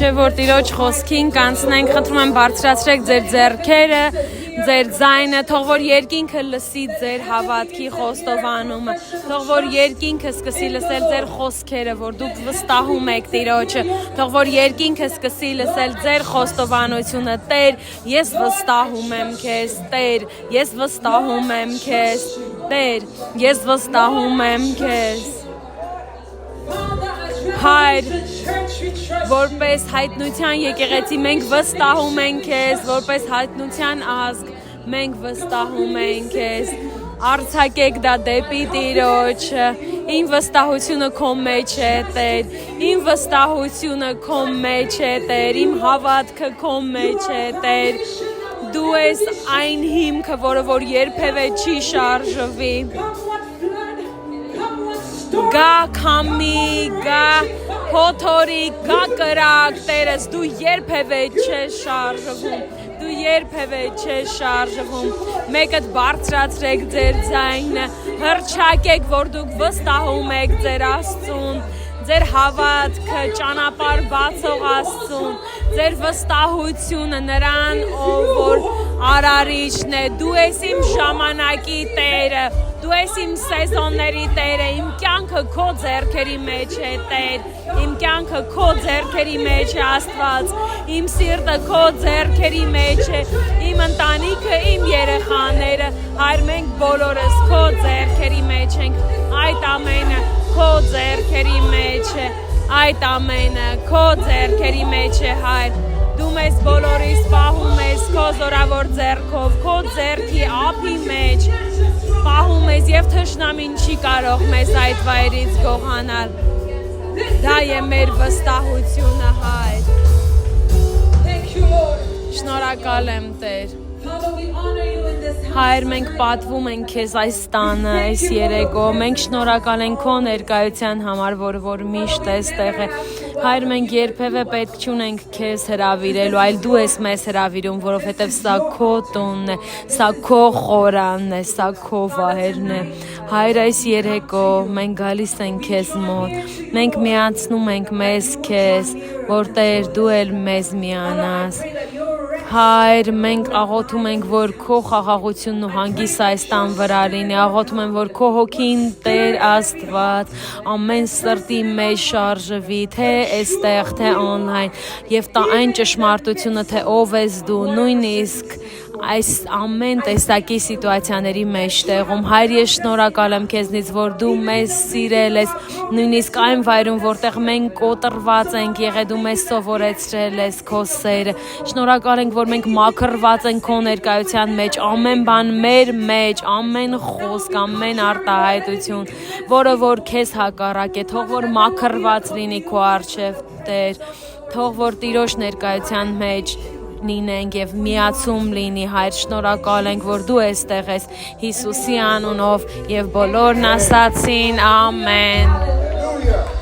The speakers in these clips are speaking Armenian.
Մինչև որ Տիրոջ խոսքին կանցնենք, խնդրում եմ բարձրացրեք ձեր ձեռքերը, ձեր ձայնը, թող որ երկինքը լսի ձեր հավատքի խոստովանումը, թող որ երկինքը սկսի լսել ձեր խոսքերը, որ դուք վստահում եք Տիրոջը, թող որ երկինքը սկսի լսել ձեր խոստովանությունը, Տեր, ես վստահում եմ քեզ, Տեր, ես վստահում եմ քեզ, Տեր, ես վստահում եմ քեզ։ Հայր, որպես հայտնության եկեղեցի մենք վստահում ենք քեզ, որպես հայտնության ազգ մենք վստահում ենք քեզ, արձակեք դա դեպի Տիրոջը, իմ վստահությունը քո մեջ է Տեր, իմ վստահությունը քո մեջ է Տեր, իմ հավատքը քո մեջ է Տեր, դու ես այն հիմքը, որը որ երբևէ չի շարժվի, գա քամի, գա հոթորի, գա կրակ, Տերս, դու երբևէ չես շարժվում, դու երբևէ չես շարժվում, մեկդ բարձրացրեք ձեր ձայնը, հռչակեք, որ դուք վստահում եք ձեր Աստծուն, ձեր հավատքը ճանապարհ բացող Աստծուն, ձեր վստահությունը նրան, ով որ արարիչն է, դու ես իմ ժամանակի Տերը, դու ես իմ սեզոնների Տերը, իմ կյանքը քո ձեռքերի մեջ է Տեր, իմ կյանքը քո ձեռքերի մեջ է Աստված, իմ սիրտը քո ձեռքերի մեջ է, իմ ընտանիքը, իմ երեխաները, Հայր մենք բոլորս քո ձեռքերի մեջ ենք, այդ ամենը քո ձեռքերի մեջ է, այդ ամենը քո ձեռքերի մեջ է Հայր, դու մեզ բոլորիս պահում ես քո զորավոր ձեռքով, քո ձեռքի ափի մեջ պահում ես եւ թշնամին չի կարող մեզ այդ վայրից գողանալ, դա է մեր վստահությունը Հայր, շնորհակալ եմ Տեր, Հայր մենք պատվում ենք քեզ այս տանը, այս երեկո, մենք շնորհակալ ենք քո ներկայության համար, որ միշտ այստեղ է, Հայր մենք երբևէ պետք չունենք քեզ հրավիրելու, այլ դու ես մեզ հրավիրում, որովհետև սա քո տունն է, սա քո խորանն է, սա քո վահերն է, Հայր այս երեկո մենք գալիս ենք քեզ մոտ, մենք միացնում ենք մեզ քեզ, որ Տեր դու էլ մեզ միանաս, Հայր, մենք աղոթում ենք, որ քո խաղաղությունն ու հանգիսը այս տան վրա լինի, աղոթում եմ, որ քո հոգին Տեր Աստված ամեն սրտի մեջ շարժվի, թե այստեղ, թե on-line, եւ տա այն ճշմարտությունը, թե ով ես դու, նույնիսկ այս ամեն տեսակի սիտուացիաների մեջտեղում, Հայր, ես շնորհակալ եմ քեզնից, որ դու մեզ սիրել ես, նույնիսկ այն վայրում, որտեղ մենք կոտրված ենք եղել, դու մեզ սովորեցրել ես քո սերը, շնորհակալ ենք, որ մենք մաքրված ենք քո ներկայության մեջ, ամեն բան մեր մեջ, ամեն խոսք, ամեն արտահայտություն, որը որ քեզ հակառակ է, թող որ մաքրված լինի քո առջև, Տեր, թող որ Տիրոջ ներկայության մեջ լինենք եւ միացում լինի, Հայր, շնորհակալ ենք, որ դու այստեղ ես Հիսուսի անունով եւ բոլորն ասացին ամեն,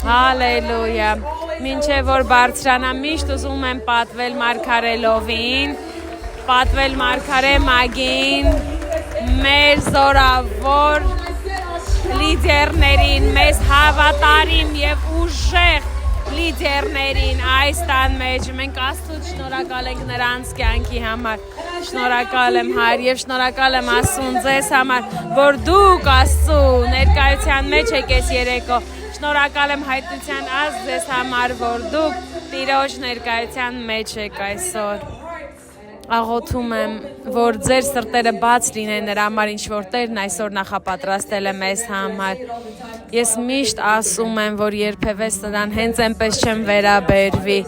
հալելույա, մինչև որ բարձրանամ միշտ ուզում եմ պատվել Մարգարելովին, պատվել Մարգարե Մագին, մեր զորավոր լիդերներին, մեզ հավատարիմ եւ ուժեղ լիդերներին այս տան մեջ, մենք Աստծուց շնորհակալ ենք նրանց կյանքի համար, շնորհակալ եմ Հայր եւ շնորհակալ եմ Աստծուն ձեզ համար, որ դուք Աստծու ներկայության մեջ եք այս երեկո, շնորհակալ եմ հայտնության ազգ ձեզ համար, որ դուք Տիրոջ ներկայության մեջ եք այսօր, աղոթում եմ, որ ձեր սրտերը բաց լինեն նրա համար, ինչ որ Տերն այսօր նախապատրաստել է մեզ համար, ես միշտ ասում եմ, որ երբևէ սրան հենց այնպես չեմ վերաբերվի,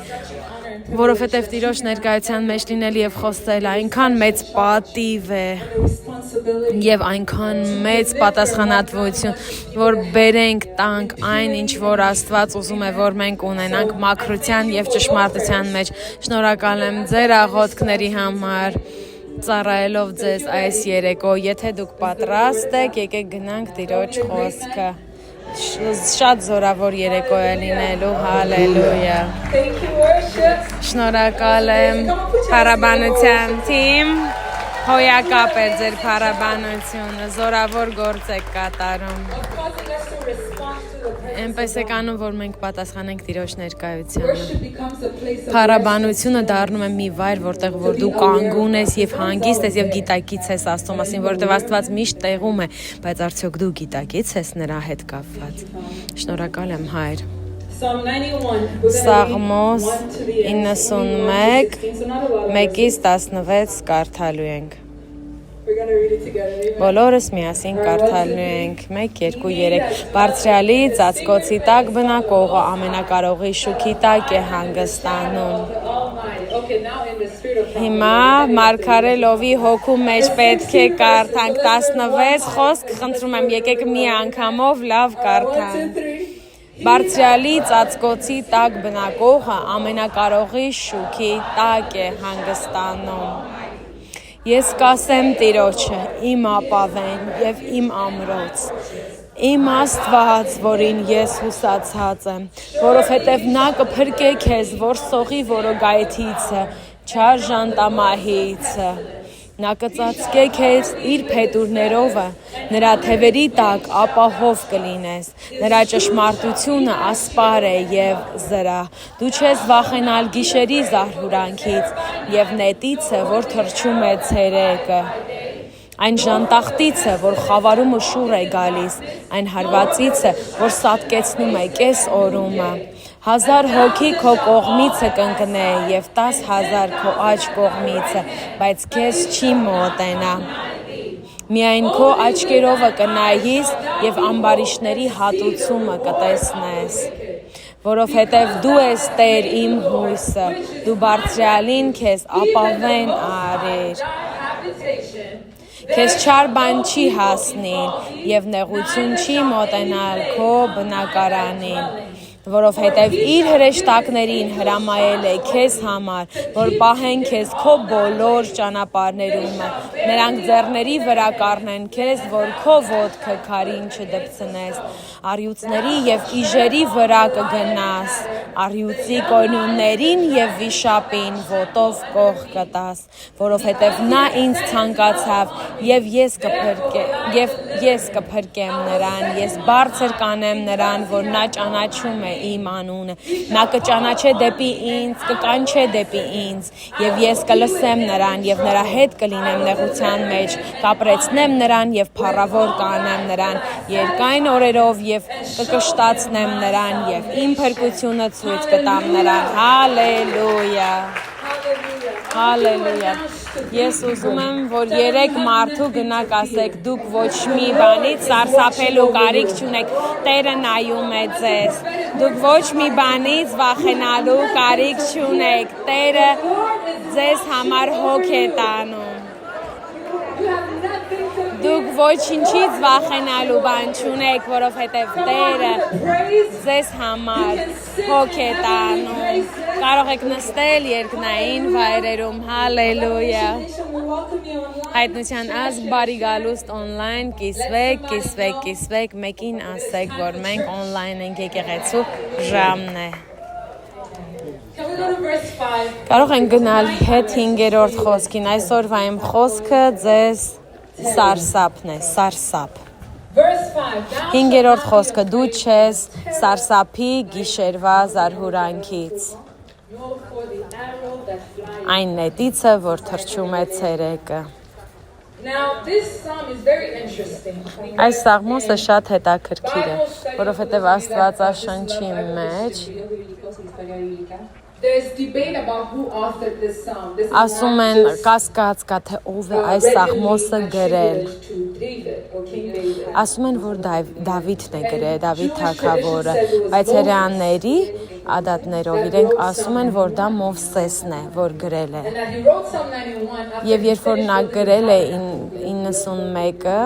որովհետև Տիրոջ ներկայության մեջ լինել եւ խոսել այնքան մեծ պատիվ է եւ այնքան մեծ պատասխանատվություն, որ բերենք տանք այն, ինչ որ Աստված ուզում է, որ մենք ունենանք մաքրության եւ ճշմարտության մեջ, շնորհակալ եմ ձեր աղոթքների համար, ծառայելով ձեզ այս երեկո, եթե դուք պատրաստ եք, եկեք գնանք Տիրոջ խոսքը, շատ զորավոր երեկո է լինելու, հալելույա, շնորհակալ եմ Փառաբանության թիմ, Հոյակապ էր ձեր փառաբանությունը, զորավոր գործ եք կատարում։ Այնպես է կանում, որ մենք պատասխանենք Տիրոջ ներկայությանը։ Փառաբանությունը դառնում է մի վայր, որտեղ որ դու կանգուն ես եւ հանգիստ ես եւ գիտակից ես Աստծո մասին, որտեղ Աստված միշտ տեղում է, բայց արդյոք դու գիտակից ես նրա հետ կապված։ Շնորհակալ եմ, Հայր։ Սաղմոս 91 1-ից 16 կարդալու ենք։ Բոլորս միասին կարդալու ենք 1, 2, 3 Բարձրյալի ծածկոցի տակ բնակողը ամենակարողի շուքի տակ է հանգստանում։ Հիմա Մարգարելովի հոգու մեջ պետք է կարդանք 16 խոսք, խնդրում եմ եկեք մի անգամով լավ կարդանք։ Բարձրյալի ծածկոցի տակ բնակողը ամենակարողի շուքի տակ է հանգստանում։ Ես կասեմ Տիրոջը, իմ ապավեն եւ իմ ամրոց, իմ Աստված, որին ես հուսացած եմ, որովհետեւ նա կփրկե քեզ որսողի որոգայթիցը, չար ժանտամահիցը, նա կծածկե քեզ իր փետուրներովը, նրա թևերի տակ ապահով կլինես, նրա ճշմարտությունը ասպար է եւ զրա, դու չես վախենալ գիշերի զարհուրանքից եւ նետիցը, որ թռչում է ցերեկը, այն ժանտախտիցը, որ խավարումը շուռ է գալիս, այն հարվածիցը, որ սատկեցնում է կես օրումը, 1000 հոգի քո կողմիցը կընկնե եւ 10,000 քո աջ կողմիցը, բայց քեզ չի մոտենա։ Միայն քո աչքերովը կնայիս եւ ամբարիշների հատուցումը կտեսնես, որովհետեւ դու ես Տեր իմ հույսը, դու Բարձրյալին քեզ ապավեն արիր։ Քեզ չար բան չի հասնին եւ նեղություն չի մոտենալ քո բնակարանին, որովհետև իր հրեշտակներին հրամայել է քեզ համար, որ պահեն քեզ քո բոլոր ճանապարհներում, նրանք ձեռների վրա կառնեն քեզ, որ քո ոտքը քարին չդպցնես, առյուծների եւ իժերի վրա կգնաս, առյուծի կորյուններին եւ վիշապին ոտով կող կտաս, որովհետև նա ինձ ցանկացավ եւ ես կփրկեմ նրան, ես բարձր կանեմ նրան, որ նա ճանաչում է իմ անունը, նա կճանաչե դեպի ինձ, կկանչե դեպի ինձ, եւ ես կլսեմ նրան եւ նրա հետ կլինեմ նեղության մեջ, կապրեցնեմ նրան եւ փառավոր կանեմ նրան, երկայն օրերով եւ կկշտացնեմ նրան եւ իմ փրկությունը ցույց կտամ նրան։ Հալելույա։ Հալելույա։ Ես ուզում եմ, որ 3 մարդու գնաք ասեք, դուք ոչ մի բանից սարսափելու կարիք չունեք, Տերը նայում է ձեզ, դուք ոչ մի բանից վախենալու կարիք չունեք, Տերը ձեզ համար հոգ է տանում, դուք ոչինչից վախենալու բան չունեք, որովհետև Տերը ձեզ համար հոգ է տանում, կարող եք նստել երկնային վայրերում, հալելույա, հայտնության ազգ բարի գալուստ օնլայն, կիսվեք, մեկին ասեք, որ մենք օնլայն ենք եկեղեցու ժամն է։ Կարող ենք գնալ հետ 5-րդ խոսքին, այսօրվա իմ խոսքը ձեզ սարսափն է, սարսափ։ 5-րդ խոսքը դու չես սարսափի գիշերվա զարհուրանքից։ Այն նետիցը, որ թռչում է ցերեկը։ Այս սաղմոսը շատ հետաքրքիր է, որովհետև Աստվածաշնչի մեջ ասում են կասկած կա, թե ով է այս սաղմոսը գրել։ Ասում են, որ Դավիթն է գրել, Դավիթ թագավորը, բայց հրեաների ադատներով իրենք ասում են, որ դա Մովսեսն է, որ գրել է։ Եվ երբ որ նա գրել է 91-ը,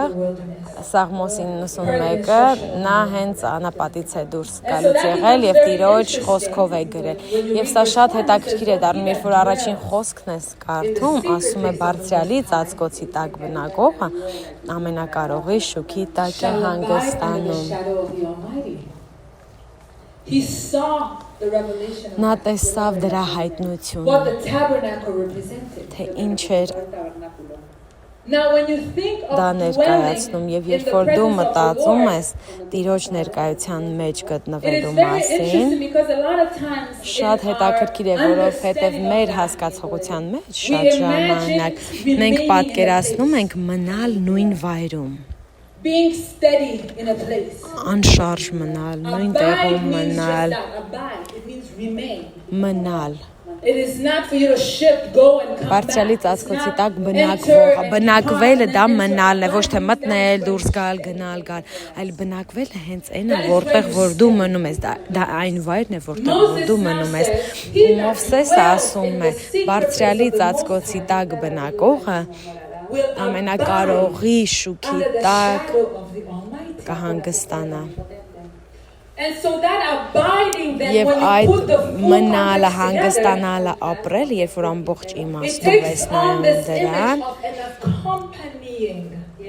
Սաղմոս 91-ը, նա հենց անապատից է դուրս գալուց եղել եւ Տիրոջ խոսքով է գրել։ Եվ սա շատ հետաքրքիր է դառնում, երբ որ առաջին խոսքն ես կարդում, ասում է Բարձրյալի ծածկոցի տակ բնակողը ամենակարողի շուքի տակ է հանգստանում։ Նա տեսավ դրա հայտնությունը, թե ինչ էր Դա ներկայացնում եւ երբ որ դու մտածում ես Տիրոջ ներկայության մեջ գտնվելու մասին, շատ հետաքրքիր է, որովհետեւ մեր հասկացողության մեջ շատ ժամանակ մենք պատկերացնում ենք մնալ նույն վայրում, անշարժ մնալ, նույն տեղում մնալ, Բարձրալի ծածկոցի տակ բնակվելը դա մնալն է, ոչ թե մտնել, դուրս գալ, գնալ, այլ բնակվելը հենց այն է, որտեղ որ դու մնում ես, դա այն վայրն է, որտեղ որ դու մնում ես։ Ու Մովսեսը ասում է, բարձրալի ծածկոցի տակ բնակողը ամենակարողի շուքի տակ կհանգստանա։ Եվ այդ մնալը, հանգստանալը, ապրել, երբ որ ամբողջ իմաստով ես նայում դրան,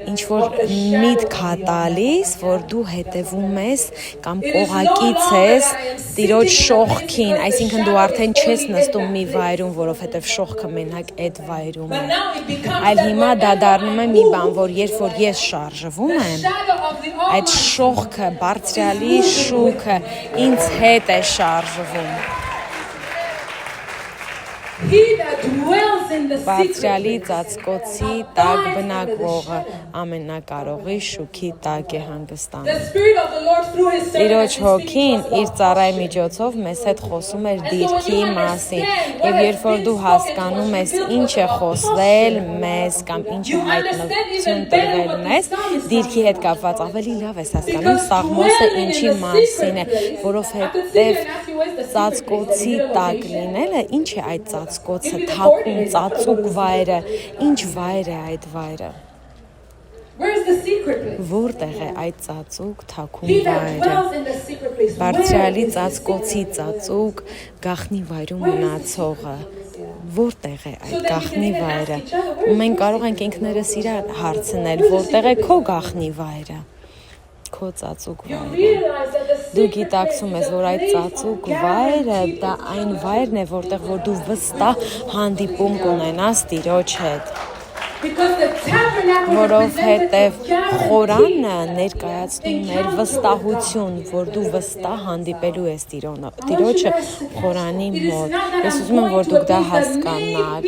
ինչ որ միտք է տալիս, որ դու հետևում ես կամ կողակից ես Տիրոջ շողքին, այսինքն դու արդեն չես նստում մի վայրում, որովհետև շողքը մենակ այդ վայրում է, այլ հիմա դա դառնում է մի բան, որ երբ որ ես շարժվում եմ, այդ շողքը, բարձրալի շուքը ինձ հետ է շարժվում։ Բարձրալի ծածկոցի տակ բնակվողը ամենակարողի շուքի տակ է հանգստանում։ Տիրոջ հոգին իր ծառայի միջոցով մեզ հետ խոսում էր դիրքի մասին, եւ երբ որ դու հասկանում ես ինչ է խոսվել մեզ կամ ինչ հայտնություն տրվել մեզ, դիրքի հետ կապված ավելի լավ ես հասկանում Սաղմոսը ինչի մասին է, որովհետեւ ծածկոցի տակ լինելը ինչ է այդ ծածկոցը, թակուն, ծածուկ վայրը, ինչ վայր է այդ վայրը։ Որտեղ է այդ ծածուկ, թակուն վայրը։ Բարձրալի ծածկոցի ծածուկ գաղտնի վայրում մնացողը։ Որտեղ է այդ գաղտնի վայրը։ Ու մենք կարող ենք ինքներս իրար հարցնել, որտեղ է քո գաղտնի վայրը։ Քո ծածուկ վայրը։ Դու գիտակցում ես, որ այդ ծածուկ վայրը դա այն վայրն է, որտեղ որ դու վստահ հանդիպում կունենաս Տիրոջ հետ։ Որովհետև խորանը ներկայացնում էր վստահություն, որ դու վստահ հանդիպելու ես Տիրոջը խորանի մոտ։ Ես ուզում եմ, որ դուք դա հասկանաք։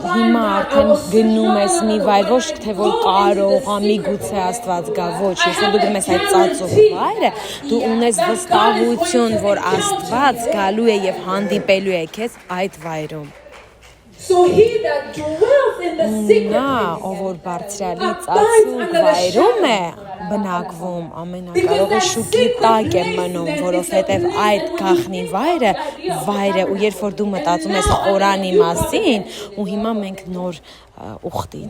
Հիմա արդեն գնում ես մի վայր, ոչ թե որ կարող ա միգուցե Աստված գա, ոչ, ես դու գնում ես այդ ծածուկ վայրը, դու ունես վստահություն, որ Աստված գալու է եւ հանդիպելու է քեզ այդ վայրում։ Նա, ով որ բարձրալի ծածուկ վայրում է բնակվում, ամենակարողի շուքի տակ է մնում, որովհետև այդ գաղտնի վայրը, ու երբ որ դու մտածում ես խորանի մասին, ու հիմա մենք նոր ուխտի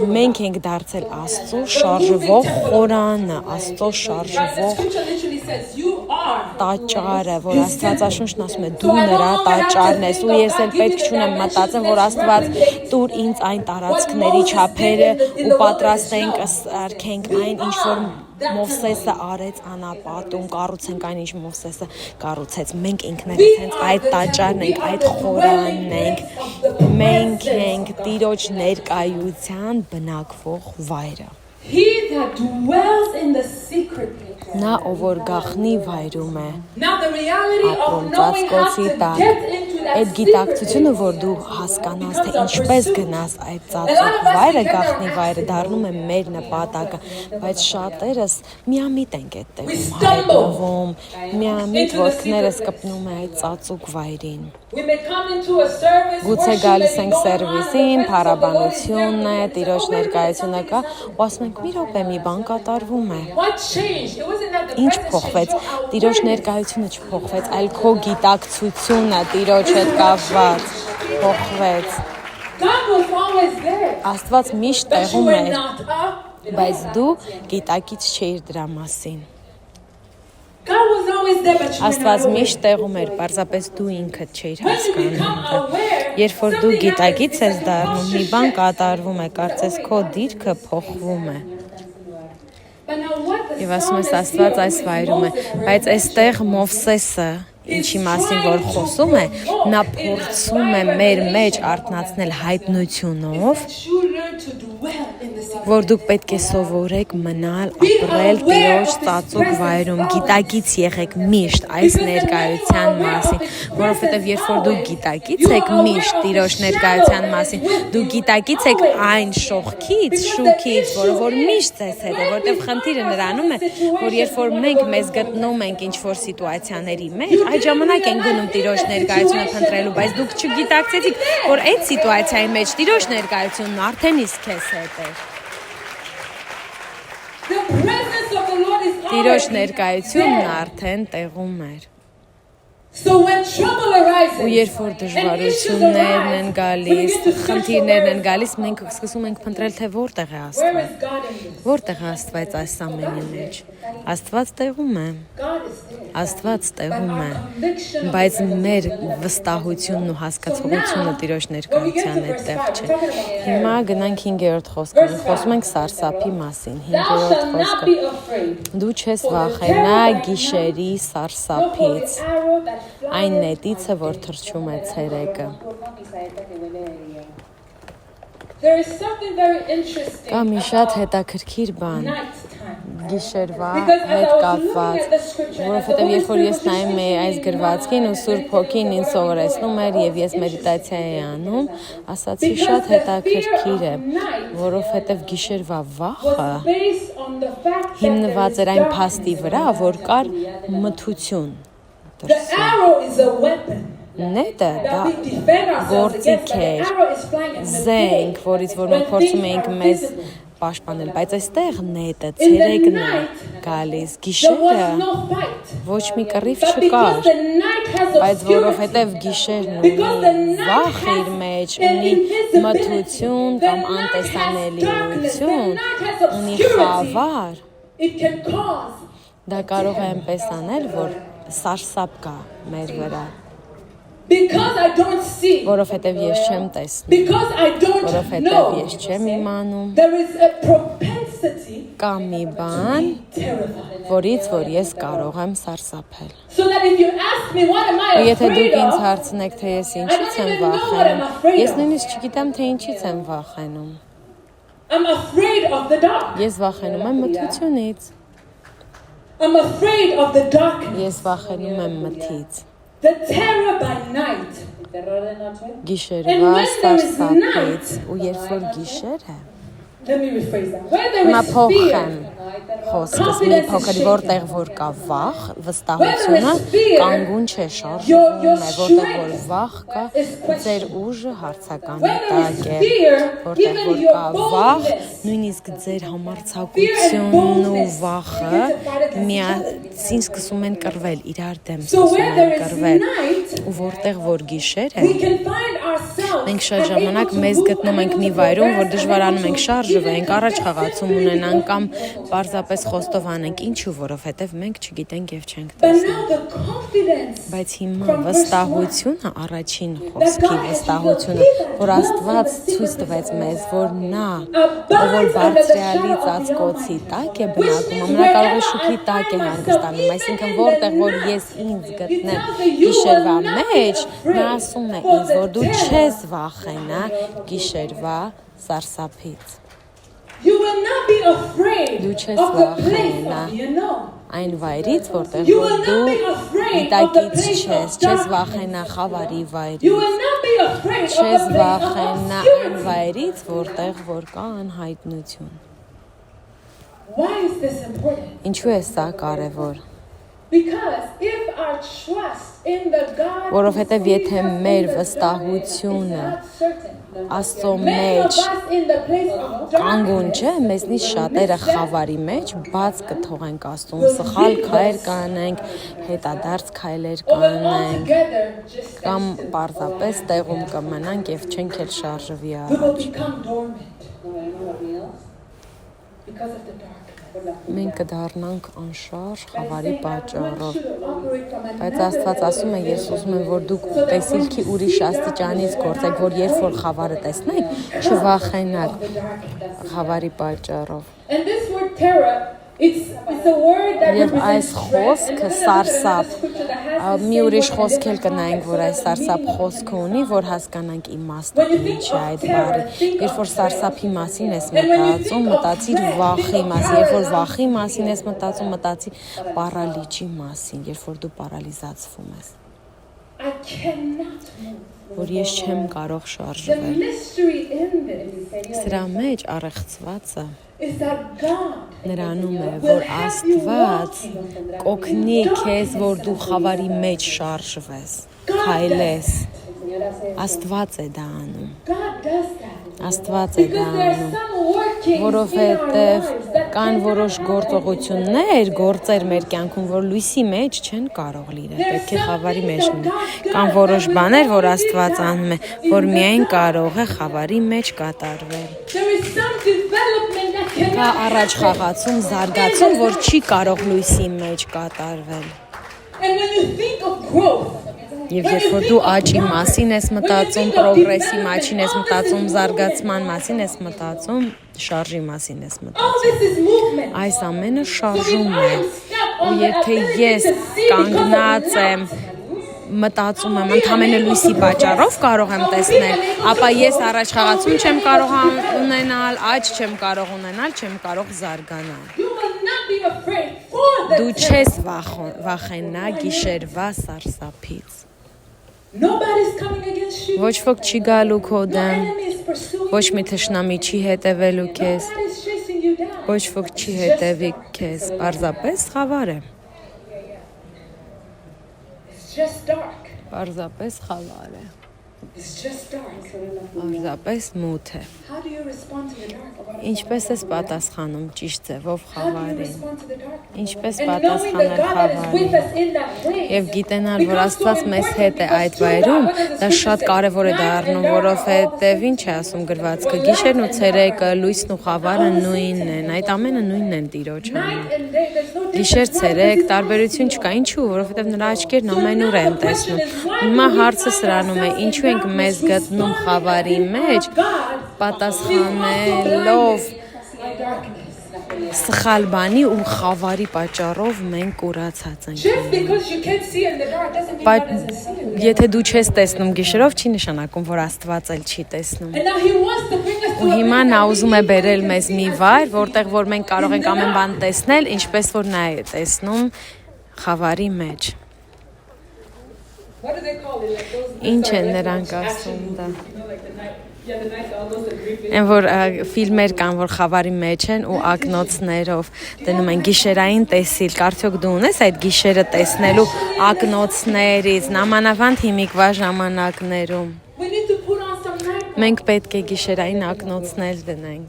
մենք ենք դարձել Աստծո շարժվող խորանը, Աստծո շարժվող տաճարը, որ Աստվածաշունչն ասում է դու նրա տաճարն ես, ու ես էլ պետք չունեմ մտածեմ, որ Աստված տուր ինձ այն տարածքների չափերը ու պատրաստենք արկենք այն ինչ որ Մովսեսը արեց անապատում, կառուցենք այն ինչ Մովսեսը կառուցեց, մենք ինքներս հենց այդ տաճարն ենք, այդ խորանն ենք, մենք ենք Տիրոջ ներկայության բնակվող վայրը։ Նա ով որ գաղտնի վայրում է ապրում ծածկոցի տակ, այդ գիտակցությունը, որ դու հասկանաս, թե ինչպես գնաս այդ ծածուկ վայրը, գաղտնի վայրը դառնում է մեր նպատակը, բայց շատերս միամիտ ենք այդտեղում հայտնվում, միամիտ ոտքներս կպնում է այդ ծածուկ վայրին։ Գուցե գալիս ենք սերվիսին, փառաբանությունն է, Տիրոջ ներկայությունը կա, ու ասում ենք մի րոպե մի բան կատարվում է։ Ինչ փոխվեց։ Տիրոջ ներկայությունը չփոխվեց, այլ քո գիտակցությունը Տիրոջ հետ կապված փոխվեց։ Աստված միշտ տեղում է, բայց դու գիտակից չէիր դրա մասին։ Աստված միշտ տեղում էր, պարզապես դու ինքդ չէիր հասկանում։ Երբ որ դու գիտակից ես դառնում, մի բան կատարվում է, կարծես քո դիրքը փոխվում է։ Եվ ասում ես Աստված այս վայրում է, բայց այստեղ Մովսեսը ինչի մասին որ խոսում է, նա փորձում է մեր մեջ արթնացնել հայտնությունով, որ դուք պետք է սովորեք մնալ, ապրել Տիրոջ ծածուկ վայրում, գիտակից եղեք միշտ այս ներկայության մասին, որովհետև երբ որ դուք գիտակից եք միշտ Տիրոջ ներկայության մասին, դուք գիտակից եք այն շողքից, շուքից, որ միշտ ձեզ հետ է, որտեղ խնդիրը նրանում է, որ երբ որ մենք մեզ գտնում ենք ինչ-որ սիտուացիաների մեջ, այդ ժամանակ են գնում Տիրոջ ներկայությունը փնտրելու, բայց դուք չգիտակցեցիք, որ այդ սիտուացիայի մեջ Տիրոջ ներկայությունն արդեն իսկ քեզ հետ է։ Տիրոջ ներկայությունն արդեն տեղում էր։ Ու երբ որ դժվարություններն են գալիս, խնդիրներն են գալիս, մենք սկսում ենք փնտրել, թե որտեղ է Աստված։ Որտեղ է Աստված այս ամենի մեջ։ Աստված տեղում է։ Աստված տեղում է, բայց մեր վստահությունն ու հասկացողությունը Տիրոջ ներկայության այդտեղ չէ։ Հիմա գնանք 5-րդ խոսքը, խոսում ենք սարսափի մասին, 5-րդ խոսքը։ Դու չես վախենա գիշերի սարսափից, այն նետիցը, որ թռչում է ցերեկը։ Կա մի շատ հետաքրքիր բան գիշերվա հետ կապված, որովհետև երբ որ ես նայում էի այս գրվածքին ու Սուրբ Հոգին ինձ սովորեցնում էր եւ ես մեդիտացիա էի անում, ասացի շատ հետաքրքիր է, որովհետև գիշերվա վախը հիմնված էր այն փաստի վրա, որ կար մթություն դրսում։ Նետը դա գործիք էր, զենք, որից որ մենք փորձում էինք մեզ պաշտպանել, բայց այստեղ նետը ցերեկն է գալիս, գիշերը ոչ մի կռիվ չկար, բայց որովհետև գիշերն ունի վախ իր մեջ, ունի մթություն կամ անտեսանելիություն, ունի խավար, դա կարող է այնպես անել, որ սարսափ կա մեր վրա։ Որովհետև ես չեմ տեսնում, որովհետև ես չեմ իմանում, կա մի բան, որից որ ես կարող եմ սարսափել։ Եթե դուք ինձ հարցնեք, թե ես ինչից եմ վախենում, ես նույնիսկ չգիտեմ, թե ինչից եմ վախենում։ Ես վախենում եմ մթությունից։ Ես վախենում եմ մթից։ Գիշերվա սարսափից ու երբ որ գիշեր է, հիմա փոխեմ խոսքս մի փոքր, որտեղ որ կա վախ, վստահությունը կանգուն չէ, շարժվում է, որտեղ որ վախ կա, ձեր ուժը հարցականի տակ է, որտեղ որ կա վախ, նույնիսկ ձեր համարձակությունն ու վախը միասին սկսում են կռվել, իրար դեմ սկսում են կռվել, ու որտեղ որ գիշեր է, մենք շատ ժամանակ մեզ գտնում ենք մի վայրում, որ դժվարանում ենք շարժվենք, առաջ խաղացում ունենանք կամ պարզապես խոստով անենք, ինչու, որովհետև մենք չգիտենք եւ չենք տեսնում։ Բայց հիմա վստահությունը, առաջին խոսքի վստահությունը, որ Աստված ցույց տվեց մեզ, որ նա, որ բարձրալի ծածկոցի տակ է բնակում, նա կարող է շուքի տակ է հանգստանում, այսինքն որտեղ որ ես ինձ գտնեմ գիշերվա մեջ, նա ասում է ինձ, որ դու չես վախենա գիշերվա սարսափից։ Դու չես վախենա այն վայրից, որտեղ որ դու գիտակից չես վախենա խավարի վայրից, չես վախենա այն վայրից, որտեղ որ կա անհայտնություն։ Ինչու է սա կարևոր։ Որովհետև եթե մեր վստահությունը Աստծո մեջ կանգուն չէ, մեզնից շատերը խավարի մեջ բաց կթողենք Աստծուն, սխալ քայլեր կանենք, հետադարձ քայլեր կանենք, կամ պարզապես տեղում կմնանք եւ չենք էլ շարժվի առաջ։ Մենք կդառնանք անշարժ խավարի պատճառով, բայց Աստված ասում է, ես ուզում եմ, որ դուք տեսիլքի ուրիշ աստիճանից գործեք, որ երբ որ խավարը տեսնեք, չվախենաք խավարի պատճառով։ Եվ այս խոսքը սարսափ մի ուրիշ խոսք էլ կնայենք, որ այս սարսափ խոսքը ունի, որ հասկանանք իմաստը ինչ է այդ բառի։ Երբ որ սարսափի մասին ես մտածում, մտածիր վախի մասին, երբ որ վախի մասին ես մտածում, մտածիր պարալիճի մասին, երբ որ դու պարալիզացվում ես։ Որ ես չեմ կարող շարժվել։ Սրա մեջ առեղծվածը նրանում է, որ Աստված կօգնի քեզ, որ դու խավարի մեջ շարժվես, քայլես։ Աստված է դա անում։ Աստված է դա անում, որովհետև կան որոշ գործողություններ, գործեր մեր կյանքում, որ լույսի մեջ չեն կարող լինել, պետք է խավարի մեջ լինել։ Կան որոշ բաներ, որ Աստված անում է, որ միայն կարող է խավարի մեջ կատարվել։ Կա առաջ խաղացում, զարգացում, որ չի կարող լույսի մեջ կատարվել։ Եվ երբ որ դու աճի մասին ես մտածում, պրոգրեսի մասին ես մտածում, զարգացման մասին ես մտածում, շարժի մասին ես մտածում։ Այս ամենը շարժում է։ Ու եթե ես կանգնած եմ, մտածում եմ, ընդամենը լույսի պատճառով կարող եմ տեսնել, ապա ես առաջ խաղացում չեմ կարող ունենալ, աճ չեմ կարող ունենալ, չեմ կարող զարգանալ։ Դու չես վախենա գիշերվա սարսափից։ Ոչ ոք չի գալու քո դեմ, ոչ մի թշնամի չի հետևելու քեզ, ոչ ոք չի հետևի քեզ, պարզապես խավար է։ Պարզապես խավար է։ Պարզապես մութ է։ Ինչպես ես պատասխանում ճիշտ ձևով խավարին։ Ինչպես պատասխանել խավարին։ Եվ գիտենալ, որ Աստված մեզ հետ է այդ վայրում, դա շատ կարևոր է դառնում, որովհետև ինչ է ասում գրվածքը, գիշերն ու ցերեկը, լույսն ու խավարը նույնն են, այդ ամենը նույնն են Տիրոջ համար։ Գիշեր, ցերեկ, տարբերություն չկա, ինչու, որովհետև նրա աչքերն ամենուր են տեսնում։ Հիմա հարցը սրանում է, ինչու ենք մեզ գտնում խավարի մեջ, պատասխանելով սխալ բանի ու խավարի պատճառով մենք կուրացած ենք։ Եթե դու չես տեսնում գիշերով, չի նշանակում, որ Աստված էլ չի տեսնում։ Ու հիմա նա ուզում է բերել մեզ մի վայր, որտեղ որ մենք կարող ենք ամեն բան տեսնել, ինչպես որ նա է տեսնում խավարի մեջ։ Ինչ են նրանք ասում դա։ Են որ ֆիլմեր կան, որ խավարի մեջ են ու ակնոցներով դնում են գիշերային տեսիլ, արդյոք դու ունես այդ գիշերը տեսնելու ակնոցներից, նամանավանդ հիմիկվա ժամանակներում։ Մենք պետք է գիշերային ակնոցներ դնենք։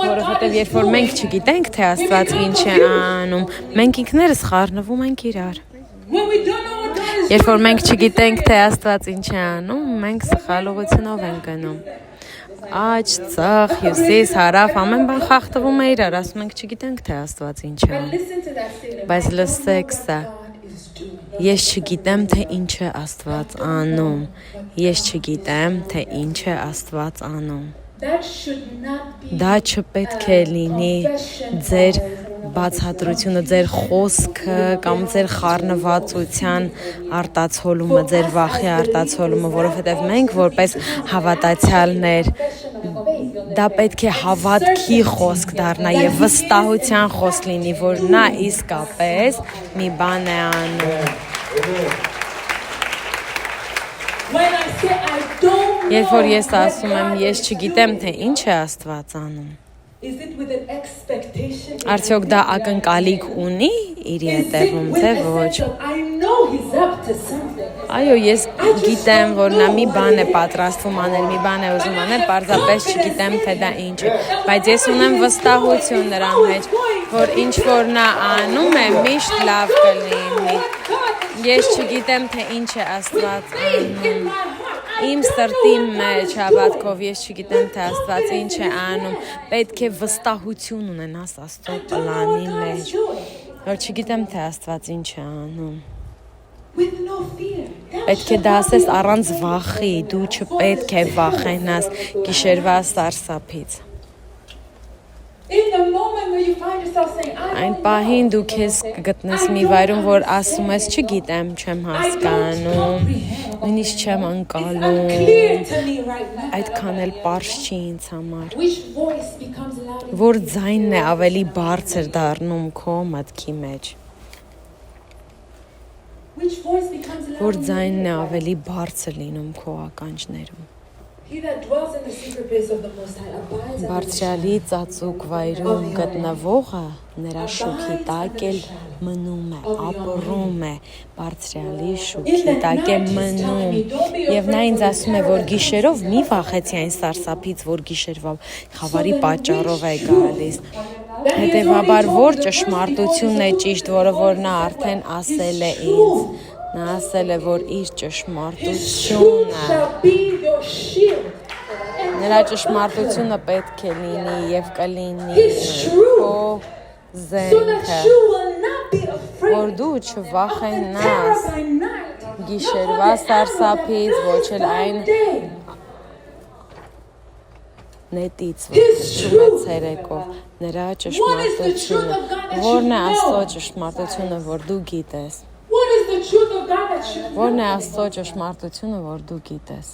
Որովհետև երբ որ մենք չգիտենք, թե Աստված ինչ է անում, մենք ինքներս խառնվում ենք իրար։ Երբ որ մենք չգիտենք, թե Աստված ինչ է անում, մենք սխալ ուղղությունով ենք գնում։ Աջ, ծախ, հյուսիս, հարավ, ամեն բան խախտվում է իրար, ասում ենք չգիտենք, թե Աստված ինչ է անում։ Բայց լսեք սա, ես չգիտեմ, թե ինչ է Աստված անում, ես չգիտեմ, թե ինչ է Աստված անում։ Դա չպետք է լինի ձեր բացատրությունը, ձեր խոսքը կամ ձեր խառնվածության արտացոլումը, ձեր վախի արտացոլումը, որովհետև մենք որպես հավատացյալներ դա պետք է հավատքի խոսք դառնա եւ վստահության խոսք լինի, որ նա իսկապես մի բան է անում։ Երբ որ ես ասում եմ, ես չգիտեմ, թե ինչ է Աստված անում, արդյոք դա ակնկալիք ունի իր հետևում, թե ոչ։ Այո, ես գիտեմ, որ նա մի բան է պատրաստվում անել, մի բան է ուզում անել, պարզապես չգիտեմ, թե դա ինչ է, բայց ես ունեմ վստահություն նրա մեջ, որ ինչ որ նա անում է, միշտ լավ կլինի։ Ես չգիտեմ, թե ինչ է Աստված անում։ Իմ սրտի մեջ հավատքով ես չգիտեմ, թե Աստված ինչ է անում։ Պետք է վստահություն ունենաս Աստծո պլանի մեջ, որ չգիտեմ, թե Աստված ինչ է անում։ Պետք է դա ասես առանց վախի, դու չպետք է վախենաս գիշերվա սարսափից։ Այն պահին դու քեզ կգտնես մի վայրում, որ ասում ես, չգիտեմ, չեմ հասկանում, նույնիսկ չեմ ընկալում, այդքան էլ պարզ չի ինձ համար։ Որ ձայնն է ավելի բարձր դառնում քո մտքի մեջ։ Որ ձայնն է ավելի բարձր լինում քո ականջներում։ Բարձրալի ծածուկ վայրում գտնվողը նրա շուքի տակ էլ մնում է, ապրում է, բարձրալի շուքի տակ է մնում։ Եվ նա ինձ ասում է, որ գիշերով մի վախեցի այն սարսափից, որ գիշերվա խավարի պատճառով է գալիս։ Հետևաբար որ ճշմարտությունն է ճիշտ, որը որ նա արդեն ասել է ինձ։ Նա ասել է, որ իր ճշմարտությունը նրա ճշմարտությունը պետք է լինի եւ կլինի քո զենքը, որ դու չվախենաս գիշերվա սարսափից, ոչ էլ այն նետից, որ քշում է ցերեկով, նրա ճշմարտությունը, որն է Աստծո ճշմարտությունը, որ դու գիտես։ Որն է Աստծո ճշմարտությունը, որ դու գիտես։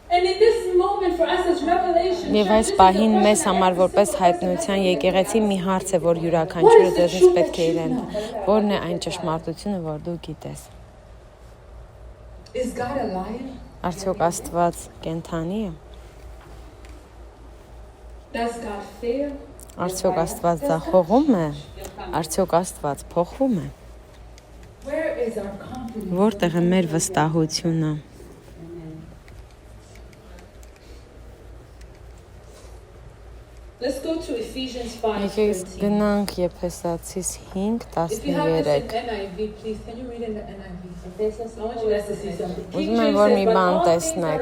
Եվ այս պահին մեզ համար որպես հայտնության եկեղեցի մի հարց է, որ յուրաքանչյուրը ձեզնից պետք է իրեն։ Որն է այն ճշմարտությունը, որ դու գիտես։ Արդյոք Աստված կենդանի է։ Արդյոք Աստված ձախողում է։ Արդյոք Աստված փոխվում է։ Որտեղ է մեր վստահությունը։ Let's go to Ephesians 5. Եկեք գնանք Եփեսացիս 5:13։ If you have this in NIV, please, can you read in the NIV? I want you guys to see something. Ուզում եմ որ մի բան տեսնեք։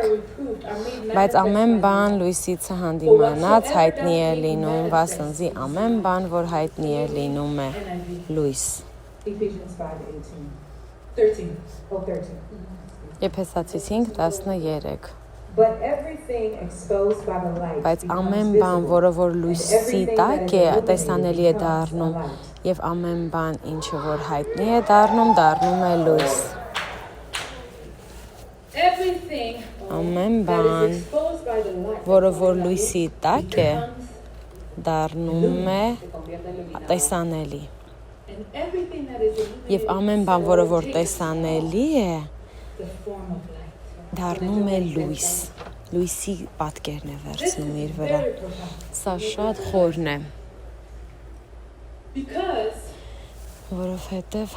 Բայց ամեն բան լույսից հանդիմանած հայտնի է լինում, վասնզի ամեն բան, որ հայտնի է լինում է լույս։ Ephesians 5:18. 13. Oh, 13. Եփեսացիս 5:13։ But everything exposed by the light. Բայց ամեն բան, որը որ լույսի տակ է, տեսանելի է դառնում, եւ ամեն բան, ինչը որ հայտնի է դառնում է լույս։ Ամեն բան, որը որ լույսի տակ է, դառնում է տեսանելի։ Եվ ամեն բան, որը որ տեսանելի է, դառնում է լույս։ Լույսի պատկերն է վերցնում իր վրա։ Սա շատ խորն է։ Որովհետև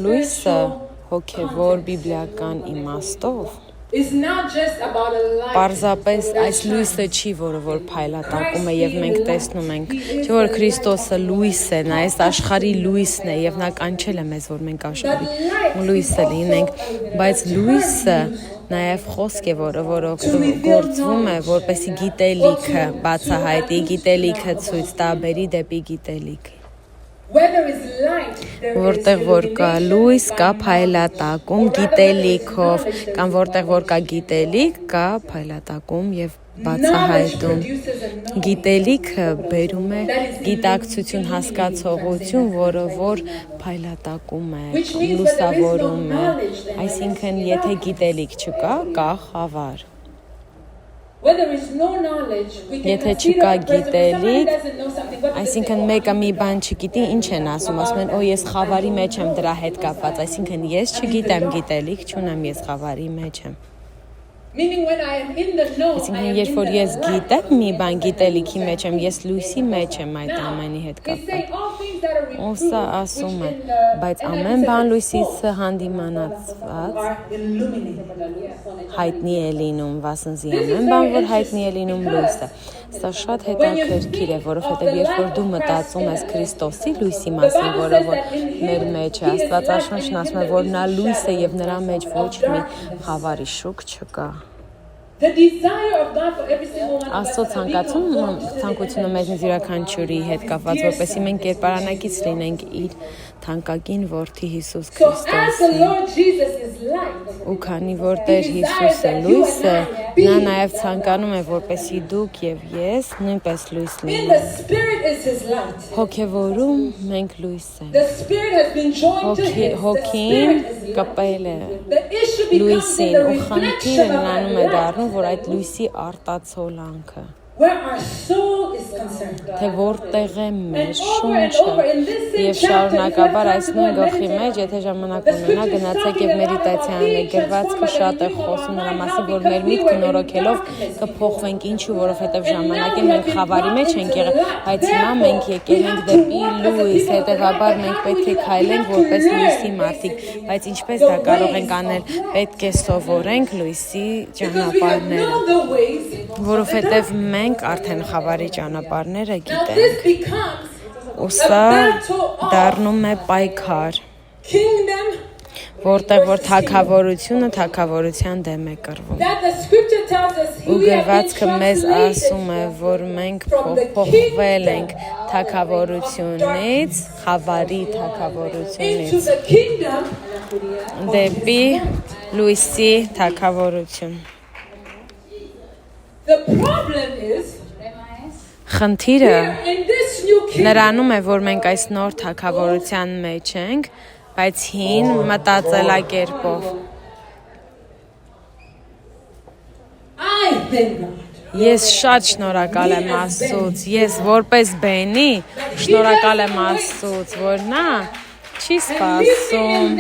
լույսը հոգևոր բիբլիական իմաստով Պարզապես այս լույսը չի, որը որ փայլատակում է եւ մենք տեսնում ենք, չէ՞ որ Քրիստոսը լույս է, նա այս աշխարհի լույսն է եւ նա կանչել է մեզ, որ մենք աշխարհի լույսը լինենք, բայց լույսը նաեւ խոսք է, որը որ գործվում է, որպեսզի գիտելիքը բացահայտի, գիտելիքը ցույց տա, բերի դեպի գիտելիք։ Որտեղ որ կա լույս, կա փայլատակում գիտելիքով, կամ որտեղ որ կա գիտելիք, կա փայլատակում եւ բացահայտում։ Գիտելիքը բերում է գիտակցություն, հասկացողություն, որը որ փայլատակում է, լուսավորում է։ Այսինքն, եթե գիտելիք չկա, կա խավար։ Եթե չկա գիտելիք, այսինքն մեկը մի բան չգիտի, ինչ են ասում են, օ ես խավարի մեջ եմ դրա հետ կապված, այսինքն ես չգիտեմ գիտելիք, չունեմ ես խավարի մեջ եմ։ Այսինքն երբ որ ես գիտեմ մի բան գիտելիքի մեջ եմ, ես լույսի մեջ եմ այդ ամենի հետ կապված։ Ոսա ասում է, բայց ամեն բան լույսից հանդիմանացված հայտնի է լինում, վասնզի ամեն բան որ հայտնի է լինում լույսը։ Սա շատ հետաքրքիր է, որովհետև երբ որ դու մտածում ես Քրիստոսի լույսի մասին, որը որ մեր մեջ է, Աստվածաշունչն ասում է, որ նա լույս է եւ նրա մեջ ոչ մի խավարի շուք չկա։ Աստծո ցանկությունը մեզնից յուրաքանչյուրի հետ կապված, որպեսզի մենք կերպարանագից լինենք իր թանկագին որդի Հիսուս So as the Քրիստոսին։ Lord Jesus is light, Ու քանի որտեղ Հիսուսը լույս է, նա նաև ցանկանում է, որպեսզի դուք եւ ես նույնպես լույս in the լինենք։ Spirit is His light. Հոգևորում մենք լույս ենք։ The Spirit has been joined to His. The Հոգին Spirit is light. կպել է The issue becomes in լույսին the ու խնդիրը reflection of նրանում է our light, դառնում, որ այդ լույսի արտացոլանքը, where our soul is concerned. թե որտեղ է մեր And over and over շունչը։ in this same Եվ chapter, շարունակաբար այս if you նույն have time to գլխի go and մեջ, meditate, եթե ժամանակ ունենա, գնացեք եւ մեդիտացիան գրվածքը շատ է խոսում նրա մասին, որ մեր միտքը նորոգելով կփոխվենք, ինչու, որովհետեւ ժամանակին մենք խավարի մեջ ենք եղել, բայց հիմա մենք եկել ենք դեպի լույս, հետեւաբար մենք պետք է քայլենք որպես լույսի մարդիկ, բայց ինչպես դա կարող ենք անել, պետք է սովորենք լույսի ճանապարհները, որովհետեւ մենք արդեն խավարի ճանապարհները now գիտենք։ this becomes Ու սա դառնում է պայքար, kingdom որտեղ որ թագավորությունը թագավորության դեմ է կռվում։ that the scripture tells us Ու we have been գրվածքը մեզ ասում է, translated որ մենք փոխվել ենք թագավորությունից, խավարի into թագավորությունից the kingdom. դեպի լույսի թագավորություն։ The problem is Խնդիրը here in this new kingdom, նրանում է, որ մենք այս նոր թագավորության մեջ ենք, բայց հին մտածելակերպով։ I thank God. Ես շատ շնորհակալ եմ Աստծուց, ես որպես բենի շնորհակալ եմ Աստծուց, որ նա չի սպասում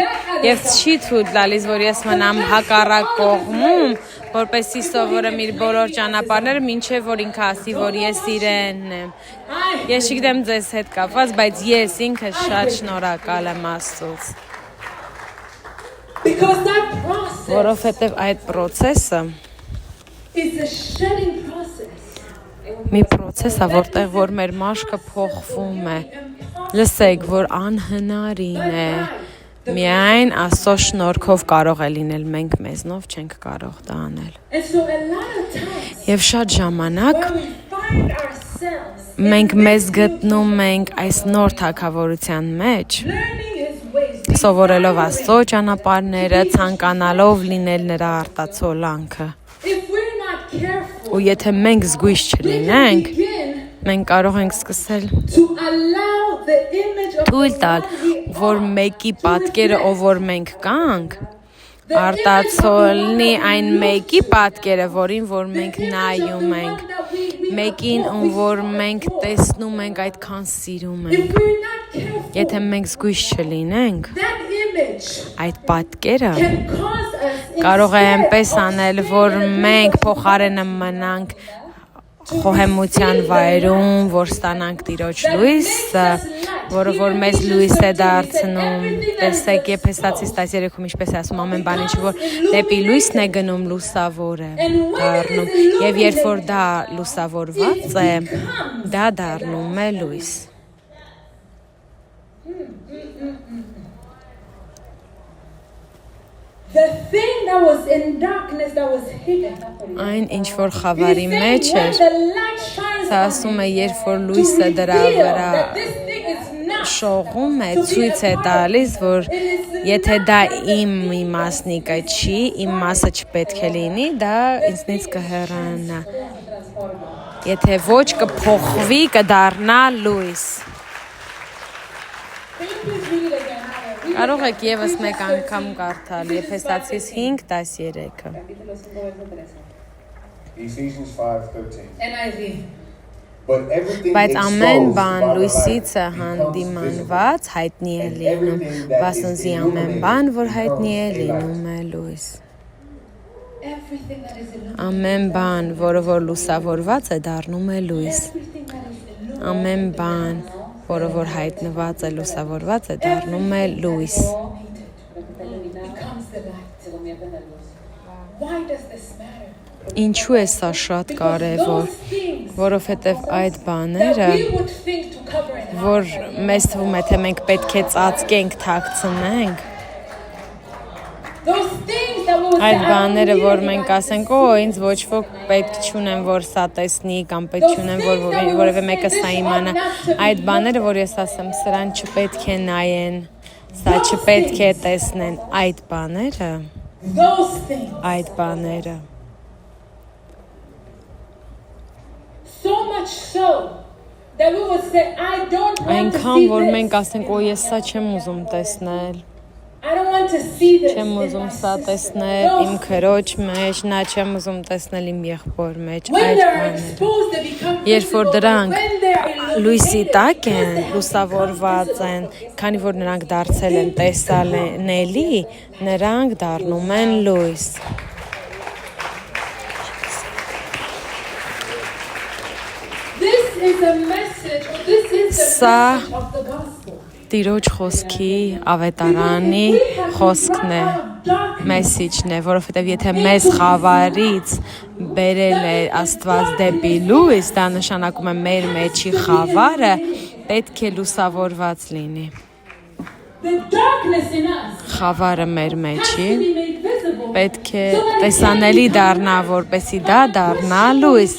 եւ չի թույլ տալիս, որ ես մնամ հակառակ կողմում, որպեսզի սովորեմ իր բոլոր ճանապարհները, մինչեւ որ ինքը ասի, որ ես իրենն եմ։ Ես չգիտեմ ձեզ հետ կապված, բայց ես ինքս շատ շնորհակալ եմ Աստծուց, Because that process որովհետեւ այդ process-ը is a shedding process. մի process է, որտեղ որ մեր մաշկը փոխվում է։ Լսեք, որ անհնարին է։ Միայն Աստծո շնորհքով կարող է լինել, մենք մեզնով չենք կարող դա անել։ And so a lot of times Եվ շատ ժամանակ when we find ourselves մենք մեզ գտնում ենք այս նոր թագավորության մեջ, learning His ways, սովորելով Աստծո ճանապարհները, ցանկանալով լինել նրա արտացոլանքը։ if we're not careful, Ու եթե մենք զգույշ we can չլինենք, begin մենք կարող ենք սկսել to allow the image of թույլ the տալ, one we որ are մեկի to պատկերը, ով reflect. որ մենք կանք, The image of the արտացոլնի one that այն we մեկի look to. պատկերը, որին որ The մենք image of the նայում one ենք, that we մեկին, adore, ում we որ adore. մենք տեսնում ենք, այդքան սիրում If ենք։ we're not careful, Եթե մենք զգույշ չլինենք, that image այդ պատկերը can cause us կարող է instead այնպես of անել, staying որ in a place մենք of փոխարենը մնանք խոհեմության վայրում, որ ստանանք Տիրոջ լույսը, որը որ մեզ լույս է դարձնում։ Տեսեք, Եփեսացիս 10:3-ում ինչպես է ասում, ամեն բան ինչ որ դեպի լույսն է գնում, լուսավոր է դառնում, եւ երբ որ դա լուսավորված է, դա դառնում է լույս։ the thing that was in darkness that was hidden. Այն ինչ որ խավարի He's saying մեջ when էր, the light shines սա on ասում է, you, երբ որ to լույսը դրա reveal վրա that this thing is not շողում է, to be ցույց է a part of տալիս, որ it is եթե not դա part of իմ the իմասնիկը չի, իմ մասը չպետք է լինի, դա ինձնից կհեռանա։ Եթե ոչ կփոխվի, կդառնա լույս։ Can you please read it again? Կարող եք եւս մեկ անգամ կարդալ Եփեսացիս 5:13-ը։ Ephesians 5:13. NIV. But everything Բայց ամեն exposed բան by the լույսից է light becomes visible. հանդիմանված, հայտնի է լինում, բասնզի ամեն բան, որ հայտնի է լինում է լույս։ Everything that is illuminated. Ամեն բան, որը որ լուսավորված է, դառնում է լույս։ Everything that is illuminated. Ամեն բան, որը որ հայտնված է, լուսավորված է, դառնում է լույս։ Becomes the light. Why does this matter? Ինչու է սա շատ կարևոր, Those things որովհետև այդ that բաները, we would think to cover and hide. որ մեզ թվում է, թե մենք պետք է ծածկենք, թաքցնենք, Those things that we would այդ say, բաները, I don't որ need մենք it, ասենք, օ, ինձ ոչ ոք պետք չունեմ, որ սա տեսնի կամ պետք չունեմ, որ որևէ մեկը սա իմանա, այդ բաները, որ ես ասեմ, սրան չպետք է նայեն, Սա չպետք է տեսնեն այդ բաները, those things. այդ բաները։ So much so that we would say, I don't want to Այնքան see որ this. մենք ասենք, «Օ, ես սա չեմ ուզում տեսնել»։ I don't want to see this. Չեմ in ուզում my սա sister. տեսնել Those իմ քրոջ մեջ, նա չեմ ուզում տեսնել իմ եղբոր մեջ, When այդ they're բաները։ exposed, they become Երբ որ visible. դրանք When they're լույսի illuminated, տակ են, because they have լուսավորված become են, visible. քանի որ նրանք դարձել են տեսանելի, նրանք դառնում են լույս։ This is a message, or this is the Սա message of the gospel. Տիրոջ խոսքի ավետարանի խոսքն է, մեսիջն է, որովհետև եթե մեզ խավարից բերել է Աստված դեպի լույս, դա նշանակում է մեր մեջի խավարը պետք է լուսավորված լինի։ The darkness in us Խավարը մեր has մեջի to be made visible. պետք է տեսանելի դառնա, որպեսզի դա դառնա լույս։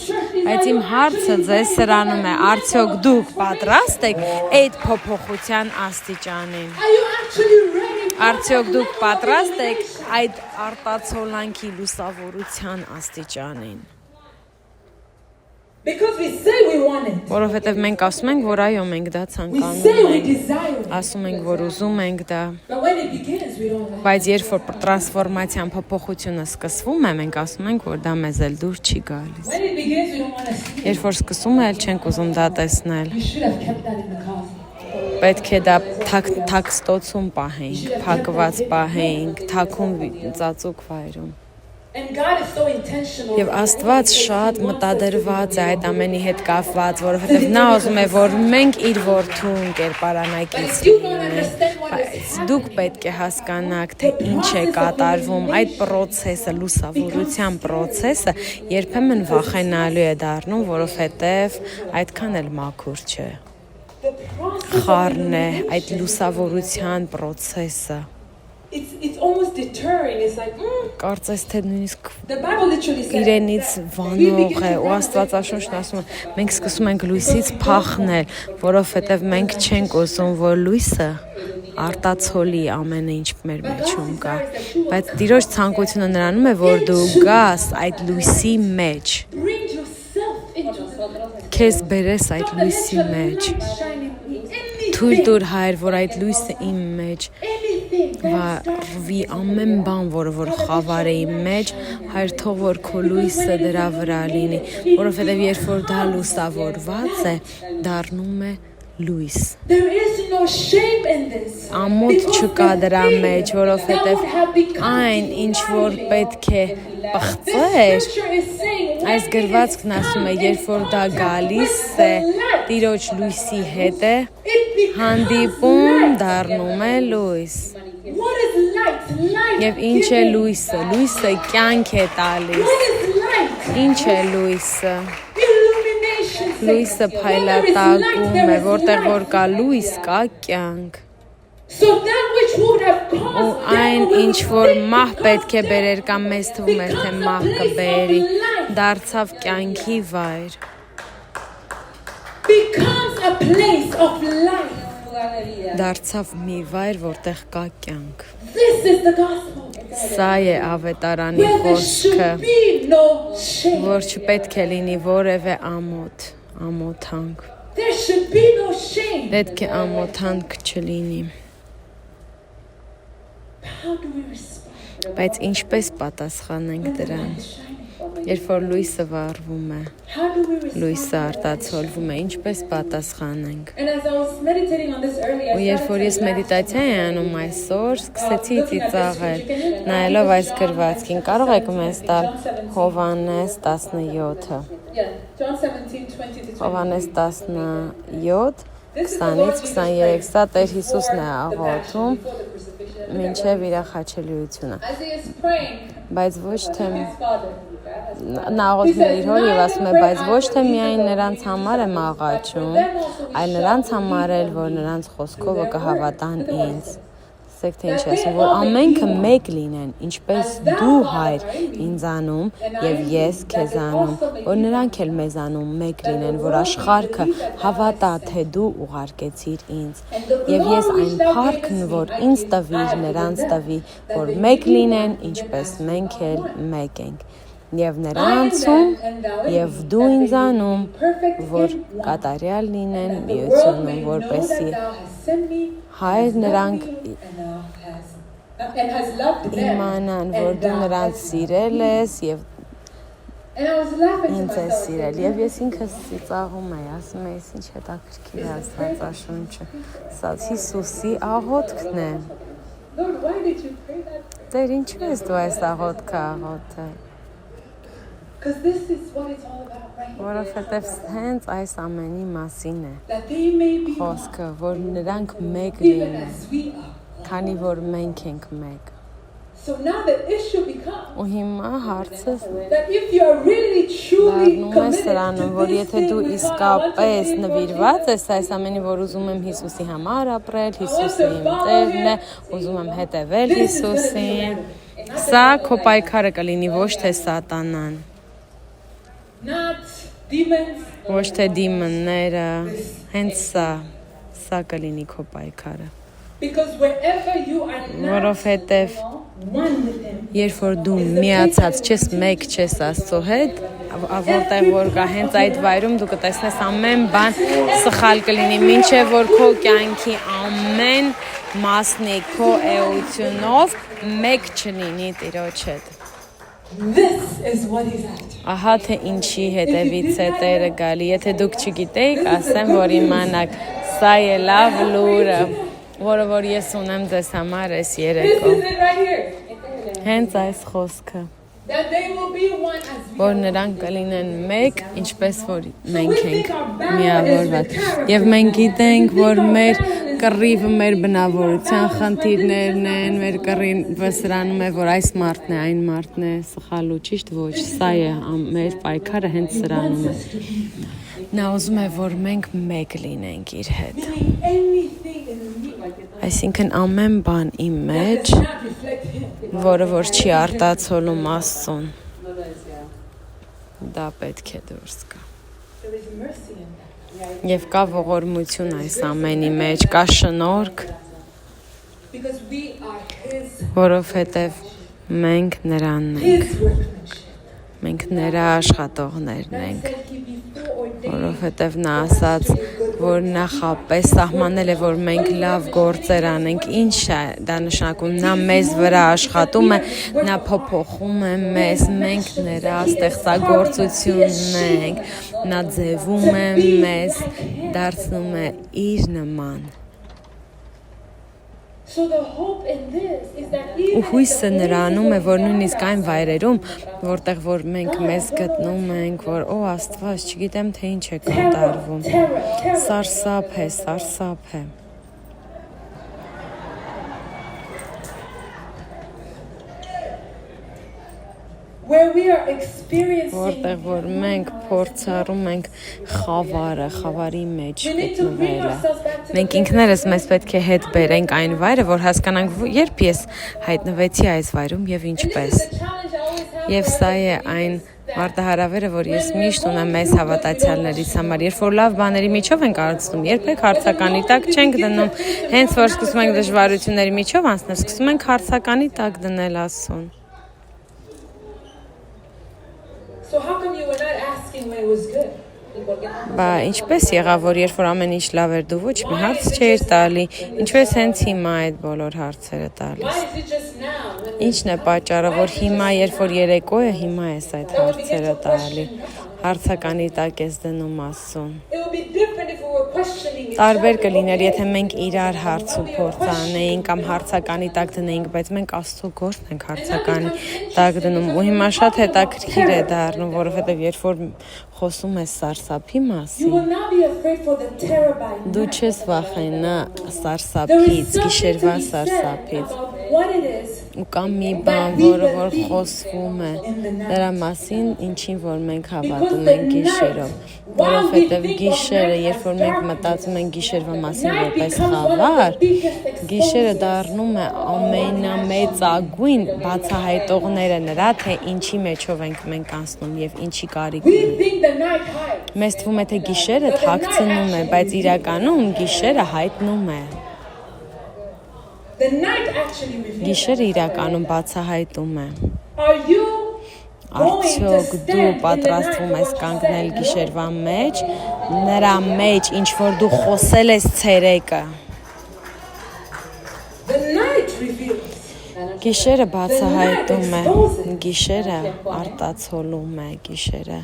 Բայց իմ հարցը ձեզ սրանում է, արդյոք դուք պատրաստ եք այդ փոփոխության աստիճանին։ Are you actually ready for Արդյոք դուք պատրաստ եք այդ արտացոլանքի լուսավորության աստիճանին։ Because we say we want it. Որովհետև մենք ասում ենք, որ այո, մենք դա We say ցանկանում we ենք, desire it. ասում ենք, որ ուզում ենք դա, But when it begins, we don't like it. բայց երբ որ տրանսֆորմացիան փոփոխությունը սկսվում է, մենք ասում ենք, որ դա մեզ էլ դուր չի գալիս։ When it begins, we don't want to see it. Երբ որ սկսում է, էլ չենք ուզում դա տեսնել։ We should have kept that in the closet. Պետք է դա թակ ստոցում պահենք, փակված պահենք, թակում ծածուկ վայրում։ And God is so intentional. Եվ Աստված շատ մտադրված է այդ ամենի հետ կապված, որովհետև նա ուզում է, որ մենք իր որդուն կերպարանակից լինենք, բայց դուք պետք է հասկանաք, թե ինչ է կատարվում, այդ process-ը, լուսավորության process-ը երբեմն վախենալու է դառնում, որովհետև այդքան էլ մաքուր չէ։ The process Խառն է այդ լուսավորության process-ը։ it's almost deterring. It's like, Կարծես թե նույնիսկ the Bible literally says իրենից վանող է ու Աստվածաշունչն ասում է մենք սկսում ենք լույսից փախնել, որովհետև մենք չենք ուզում, որ լույսը արտացոլի ամենը ինչ մեր մեջում կա, բայց Տիրոջ ցանկությունը նրանում է, որ դու գաս այդ լույսի մեջ, bring yourself into it. քեզ բերես այդ լույսի Let your մեջ, light shine in թույլ anything, տուր Հայր, որ այդ լույսը իմ մեջ anything that is dark. վի ամեն բան, որ խավար է իմ մեջ, Հայր թող որ քո լույսը դրա վրա լինի, որովհետև երբ որ դա լուսավորված է, դառնում է լույս։ There is no shame in this. Ամոթ չկա դրա մեջ, that որովհետև would have become այն ինչ որ defiling. պետք է This պղծեր, scripture is saying when այս it գրվածքն is ասում է, come երբ որ in դա contact գալիս with է the light, Տիրոջ լույսի հետ է, it becomes հանդիպում light. դառնում է լույս։ What is light? Light Եվ ինչ է giving. լույսը։ Լույսը կյանք է տալիս։ What is light? Ինչ է լույսը։ Illumination. says, Լույսը when there is light, փայլատակում there է, is որտեղ որ light. կա լույս, կա կյանք։ So that which would have Ու caused այն death will ինչ որ think մահ because պետք է death բերեր կամ մեզ թվում էր թե մահ կբերի, դարձավ կյանքի վայր, becomes a place of life. դարձավ մի վայր, որտեղ կա կյանք։ This is the gospel. Սա է ավետարանի Where there խոսքը, should be no shame. որ չպետք է լինի որևէ ամոթանք։ There should be no shame. Պետք է ամոթանք չլինի, How do we respond? բայց ինչպես պատասխանենք դրան, երբ որ լույսը վառվում է, How do we respond? լույսը արտացոլվում է, ինչպես պատասխանենք։ And as I was meditating on this earlier, Ու երբ որ ես մեդիտացիա եմ անում այսօր, սկսեցի ծիծաղել, նայելով այս գրվածքին, կարող եք մեզ տալ Հովհաննես 17-ը։ Yeah, John 17:20-23. Հովհաննես 17, 20-ից 23, սա Տեր Հիսուսն է աղոթում մինչև իր խաչելիությունը, As he is praying, բայց ոչ թե his father. նա աղոթում է իր հոր եւ ասում է, բայց ոչ թե միայն նրանց համար եմ աղաչում, այլ նրանց համար էլ, որ նրանց խոսքովը կհավատան ինձ։ Տեսեք թե ինչ ասում, որ ամենքը մեկ լինեն, ինչպես դու հայր ինձանում եւ ես քեզանում, որ նրանք էլ մեզանում մեկ լինեն, որ աշխարհը հավատա, թե դու ուղարկեցիր ինձ։ Եվ ես այն փառքն, որ ինձ տվիր, նրանց տվի, որ մեկ լինեն, ինչպես մենք էլ մեկ ենք։ Եվ նրանցում եւ դու ինձանում, որ կատարյալ լինեն միությունում, որպեսզի հայր նրանք իմանան, որ դու նրանց սիրել ես եւ ինձ ես սիրել։ Եվ ես ինքս ծիծաղում եի, ասում եի, ինչ հետաքրքիր է Աստվածաշունչը։ Սա Հիսուսի աղոթքն է։ Տեր, ինչու ես դու այս աղոթքը աղոթել։ Because this is what it's all about right here. Որովհետև հենց այս ամենի մասին է That they may be խոսքը, որ նրանք մեկ even լինեն, as we are. քանի որ մենք ենք մեկ։ So now the issue becomes Ու հիմա հարցը that if you are really truly դառնում է committed սրանում, to որ this եթե դու thing with God, I want իսկապես to be նվիրված ես այս ամենի, որ ուզում եմ Հիսուսի համար ապրել, Հիսուսը իմ Տերն է, ուզում եմ հետևել Հիսուսին, սա քո պայքարը կլինի, ոչ թե սատանան, not demons, ոչ թե դիմոնները, հենց սա կլինի քո պայքարը։ because wherever you are not Որովհետև one with Him, երբ որ դու միացած չես, մեկ չես Աստծո հետ, որտեղ որ կա հենց այդ վայրում դու կտեսնես ամեն բան սխալ կլինի, մինչև որ քո կյանքի ամեն մասնիկ քո էությունով մեկ չլինի Տիրոջ հետ։ this is what He's after. Ահա թե ինչի հետևից է Տերը գալի, եթե դուք չգիտեիք, ասեմ, որ իմանաք, սա է լավ լուրը, որը որ ես ունեմ ձեզ համար այս This երեկո։ is it right here. Հենց այս խոսքը, That they will be one as we որ are. նրանք կլինեն մեկ, ինչպես որ մենք ենք միավորված։ Եվ մենք գիտենք, որ մեր կռիվը մեր բնավորության խնդիրներն են, մեր կռիվը սրանում է, որ այս մարդն է, այն մարդն է, սխալու ճիշտ ոչ, սա է մեր պայքարը հենց սրանում է։ Նա ուզում է, որ մենք մեկ լինենք իր հետ։ Doing anything in me like it Այսինքն ամեն բան իմ մեջ, does not reflect Him. որը որ չի արտացոլում Աստծուն, դա պետք է դուրս գա։ There is mercy in that. Եվ կա ողորմություն այս ամենի մեջ, կա շնորհք, Because we are His որովհետև մենք նրանն ենք, His workmanship. մենք նրա աշխատողներն That ենք, said He before ordained որովհետև նա ասաց, որ նախապես սահմանել է, որ մենք լավ գործեր անենք, ինչ է դա նշանակում, նա մեզ վրա աշխատում է, նա փոփոխում է մեզ, մենք նրա ստեղծագործությունն ենք, նա ձևում է մեզ, դարձնում է իր նման։ So the hope in this is that Ու even հույսը նրանում է, որ նույնիսկ այն վայրերում, որտեղ որ մենք մեզ գտնում ենք, որ օ Աստված, չգիտեմ թե ինչ է կատարվում։ Սարսափ է, սարսափ է։ where we are experiencing Որտեղ որ մենք փորձառում ենք խավարը, խավարի մեջ we need to bring գտնվելը։ ourselves back to Մենք ինքներս մեզ պետք է հետ բերենք այն վայրը, որ հասկանանք, երբ ես հայտնվեցի այս վայրում եւ ինչպես։ the challenge I always have Եվ սա է այն մարտահրավերը, որ ես միշտ ունեմ մեզ հավատացյալներից համար, երբ որ լավ բաների միջով ենք անցնում, երբեք հարցականի տակ չենք դնում, հենց որ սկսում ենք դժվարությունների միջով անցնել, սկսում ենք հարցականի տակ դնել Աստծուն։ So how come you were not asking when it was good? Բա ինչպես եղավ, որ երբ որ ամեն ինչ լավ էր, դու ոչ մի հարց չէիր տալի, ինչպես հենց հիմա այդ բոլոր հարցերը Why տալիս։ is it just now? When Ինչն է պատճառը, որ հիմա, երբ որ երեկո է, հիմա ես այդ հարցերը տալի։ Հարցականի տակ ես դնում Աստծուն։ it would be different if we were questioning each Տարբեր other. կլիներ, եթե մենք իրար հարց ու փորձ անեինք կամ հարցականի տակ դնեինք, բայց մենք Աստծո գործն ենք հարցականի տակ դնում։ Ու հիմա շատ հետաքրքիր է դառնում, որովհետև երբ որ խոսում ես սարսափի You մասին, will not be afraid for the terror by դու night. չես վախենա There is սարսափից, something to գիշերվա be said սարսափից։ about what it is ու կամ մի բան, որը որ խոսվում է դրա մասին, ինչին որ մենք հավատում ենք գիշերով, որովհետև գիշերը, երբ որ մենք մտածում ենք գիշերվա մասին որպես խավար, գիշերը դառնում է ամենամեծագույն բացահայտողները նրա, թե ինչի մեջով ենք մենք անցնում եւ ինչի կարիք ունենք։ Մեզ թվում է թե գիշերը թաքցնում է, բայց իրականում գիշերը հայտնում է։ Գիշերը իրականում բացահայտում է։ Արդյոք դու պատրաստվում ես կանգնել գիշերվա մեջ, նրա մեջ, ինչ որ դու խոսել ես ցերեկը։ Գիշերը բացահայտում է, գիշերը արտացոլում է, գիշերը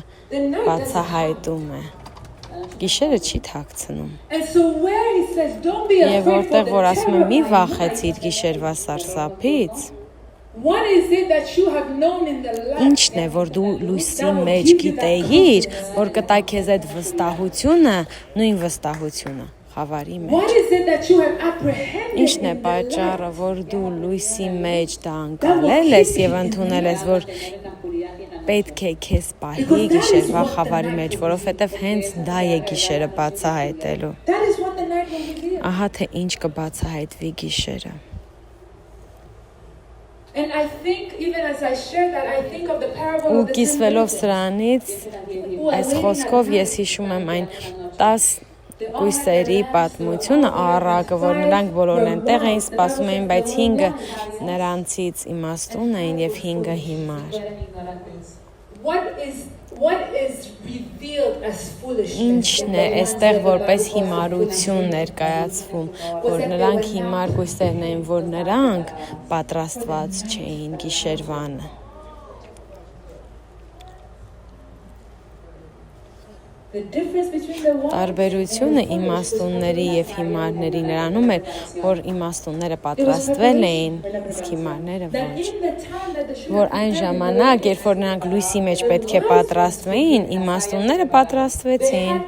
բացահայտում է։ Գիշերը չի թաքցնում։ Եվ որտեղ որ ասում է մի վախեցիր գիշերվա սարսափից, ինչն է, որ դու լույսի մեջ գիտեիր, որ կտա քեզ այդ վստահությունը, նույն վստահությունը խավարի մեջ։ Ինչն է պատճառը, որ դու լույսի մեջ դա անցալել ես եւ ընդունել ես, որ պետք է քեզ պահի գիշերվա խավարի մեջ, որովհետև հենց դա է գիշերը բացահայտելու։ Ահա թե ինչ կբացահայտվի գիշերը։ Ու կիսվելով սրանից, այս խոսքով ես հիշում եմ այն 10 կույսերի պատմությունը առակը, որ նրանք բոլորն են տեղ էին սպասում էին, բայց 5-ը նրանցից իմաստուն էին եւ 5-ը հիմար։ Ինչն է այստեղ որպես հիմարություն ներկայացվում, որ նրանք հիմար կույսերն էին, որ նրանք պատրաստված չէին գիշերվանը։ Տարբերությունը իմաստունների եւ հիմարների նրանում էր, որ իմաստունները պատրաստվել էին, իսկ հիմարները ոչ։ Որ այն ժամանակ, երբ որ նրանք լույսի մեջ պետք է պատրաստվեին, իմաստունները պատրաստվեցին։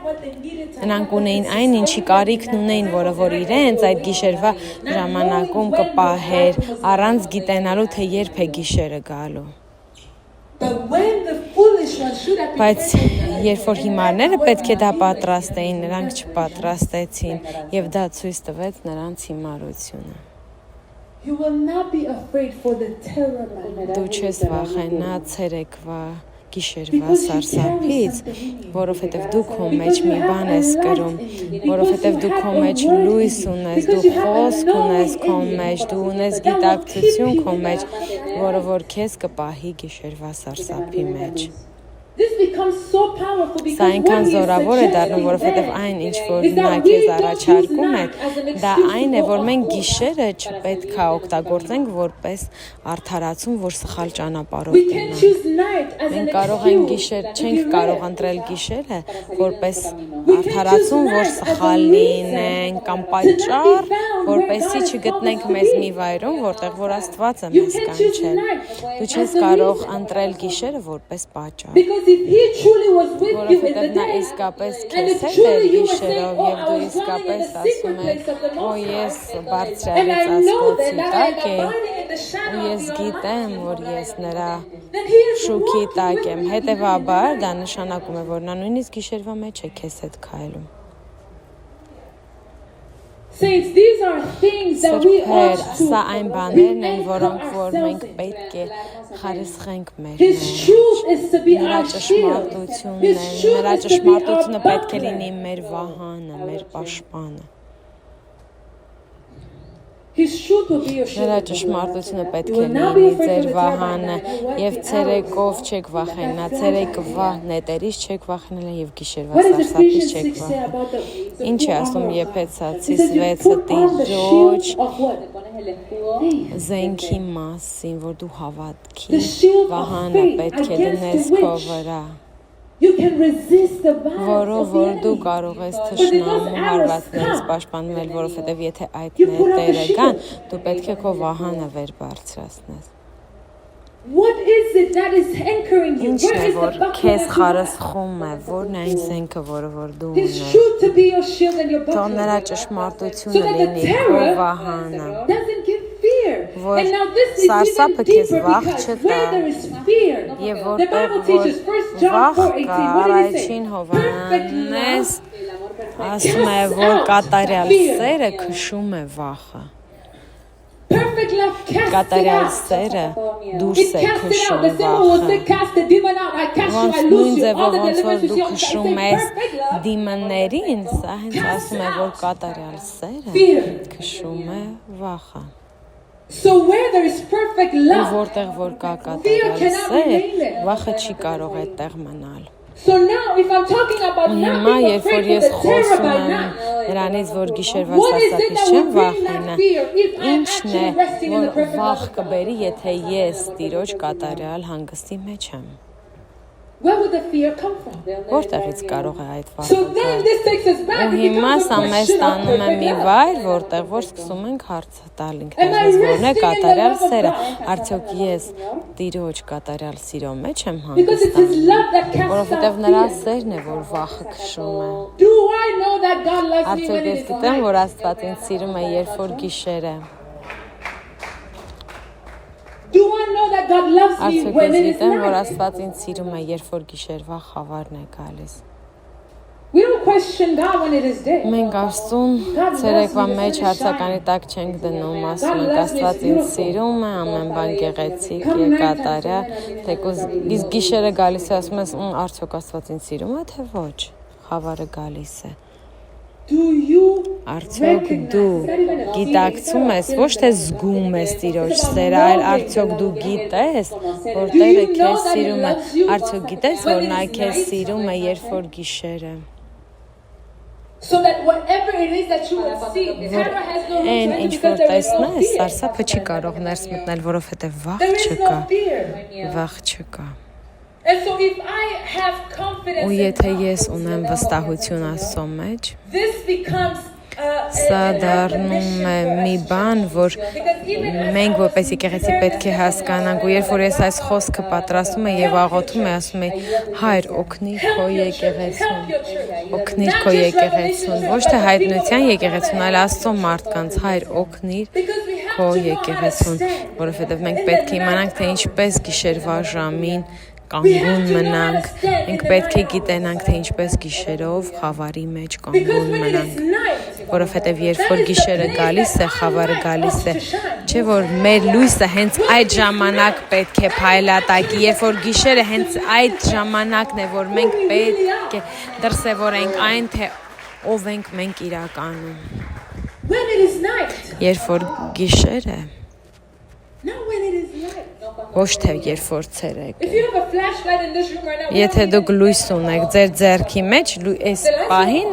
Նրանք ունեին այն, ինչի կարիքն ունեին, որը որ իրենց այդ գիշերվա ժամանակում կպահեր, առանց գիտենալու, թե երբ է գիշերը գալու։ Բայց երբ որ հիմարները պետք է դա պատրաստեին, նրանք չպատրաստեցին եւ դա ցույց տվեց նրանց հիմարությունը։ Դու չես վախենա ցերեկվա գիշերվա սարսափից, որովհետև դու քո մեջ մի բան ես կրում, որովհետև դու քո մեջ լույս ունես, դու խոսք ունես քո մեջ, դու ունես գիտակցություն քո մեջ, որը որ քեզ կպահի գիշերվա սարսափի մեջ։ Սա այնքան զորավոր է դառնում, որովհետև այն, ինչ որ նա քեզ առաջարկում է, դա այն է, որ մենք գիշերը չպետք է օգտագործենք որպես արդարացում, որ սխալ ճանապարհով գնանք։ Մենք կարող ենք չենք կարող ընտրել գիշերը որպես արդարացում, որ սխալ լինենք կամ պատճառ, որպեսզի չգտնենք մեզ մի վայրում, որտեղ որ Աստվածը մեզ կանչել։ Դու չես կարող ընտրել գիշերը որպես պատճառ։ Որովհետև նա իսկապես քեզ հետ է գիշերով եւ դու իսկապես ասում ես, օ ես բարձրալից Աստծո տակ եմ ու ես գիտեմ, որ ես նրա շուքի տակ եմ, հետևաբար դա նշանակում է, որ նա նույնիսկ գիշերվա մեջ է քեզ հետ քայլում։ Սրբեր, սա այն բաներն են, որոնք որ մենք պետք է խարսխենք մեր մեջ։ Նրա ճշմարտությունն է, նրա ճշմարտությունը պետք է լինի մեր վահանը, մեր պաշտպանը։ Նրա ճշմարտությունը պետք է լինի ձեր վահանը եւ ցերեկով չեք վախենա, ցերեկվա նետերից չեք վախենա եւ գիշերվա սարսափից չեք վախենա։ Ինչ է ասում Եփեսացիս 6-ը Տիրոջ զենքի մասին, որ դու հավատքի վահանը պետք է դնես քո վրա։ Որով որ դու կարող ես թշնամու հարվածներից պաշտպանվել, որովհետև եթե այդ նետերը կան, դու պետք է քո վահանը վեր բարձրացնես։ Ինչն է, որ քեզ խարսխում է, որն է այն զենքը, որը որ դու ունես։ Թող նրա ճշմարտությունը լինի քո վահանը։ fear. Որ And now this is սարսափը even քեզ deeper վախ because չտա, where there is fear, եւ the որտեղ Bible որ teaches 1 John վախ 4:18. կա, What did it Առաջին say? Հովհաննես ասում է, որ կատարյալ սերը քշում է վախը։ Perfect love casts it Կատարյալ out. սերը դուրս It է casts it out. քշում The symbol will say, վախը։ cast the demon out. I cast you, Ոնց I նույն loose you. All ձևով the ոնց որ deliverance դու you քշում say, ես perfect love. դիմոններին, սա հենց ասում է, որ կատարյալ սերը Fear. քշում է վախը։ So where there is perfect Ու love, որտեղ որ կա կատարյալ սեր, վախը չի կարող այդտեղ մնալ։ so now if I'm talking about Ու not հիմա being երբ որ afraid ես of the terror խոսում by եմ night, նրանից, որ գիշերվա what is it սարսափից that չեմ will bring that վախենա, fear if I'm ինչն է, actually resting in the որ perfect վախ love of God? կբերի, եթե ես Տիրոջ կատարյալ հանգստի մեջ եմ։ Where would the fear come from? Որտեղից կարող է այդ վախը So then գալ։ this takes us back. Ու It հիմա becomes a սա մեզ question of տանում է perfect մի love. վայր, որտեղ որ սկսում ենք հարց տալ Am I ինքներս, որն է resting in the կատարյալ love of սերը։ God? Արդյոք ես Տիրոջ կատարյալ սիրո մեջ եմ Because it's His հանգստանում, love that casts որովհետև out նրա fear. սերն է, որ վախը քշում է։ Do I know that God loves me Արդյոք when ես it is գիտեմ, որ night? Աստված ինձ սիրում է, երբ որ գիշեր է։ Do I know that God loves me Արդյոք when ես it is գիտեմ, որ night? Աստված ինձ սիրում է, երբ որ գիշերվա խավարն է գալիս։ We don't question God when it is day. Մենք Աստծուն ցերեկվա մեջ հարցականի տակ չենք դնում, ասում ենք Աստված ինձ սիրում է, ամեն բան գեղեցիկ է, կատարյալ, թեկուզ իսկ գիշերը գալիս է, ասում ես, արդյոք Աստված ինձ սիրում է, թե ոչ, խավարը գալիս է։ Do you Արդյոք դու գիտակցում ես, ոչ թե զգում ես Տիրոջ սերը, այլ արդյոք դու գիտես, որ Տերը քեզ սիրում է, արդյոք գիտես, որ նա քեզ սիրում է, երբ որ գիշեր է։ so that whatever it is that you will see, terror has no room Այն to enter ինչ because որ there is no տեսնես, fear. սարսափը չի կարող ներս մտնել, որովհետև վախ There is չկա, no fear. վախ չկա։ And so if I have confidence Ու in եթե God, ես ունեմ վստահություն Աստծո մեջ, this becomes սա դառնում է մի բան, որ մենք որպես եկեղեցի պետք է հասկանանք, ու երբ որ ես այս խոսքը պատրաստում եմ եւ աղոթում եմ, ասում եմ, Հայր, օգնիր քո եկեղեցուն, օգնիր քո եկեղեցուն, ոչ թե հայտնության եկեղեցուն, այլ Աստծո մարդկանց, Հայր, օգնիր քո եկեղեցուն, որովհետեւ մենք պետք է իմանանք, թե ինչպես գիշերվա ժամին կանգուն մնանք, մենք պետք է գիտենանք, թե ինչպես գիշերով խավարի մեջ կանգուն մնանք, որովհետև երբ որ գիշերը գալիս է, խավարը գալիս է, չէ որ մեր լույսը հենց այդ ժամանակ պետք է փայլատակի, երբ որ գիշերը հենց այդ ժամանակն է, որ մենք պետք է դրսևորենք այն, թե ով ենք մենք իրականում, when it is night, երբ որ գիշեր է, not when it is night. ոչ թե երբ որ ցերեկ If է։ you have a flashlight in this room right now, Եթե դուք լույս ունեք ձեր ձեռքի մեջ, այս պահին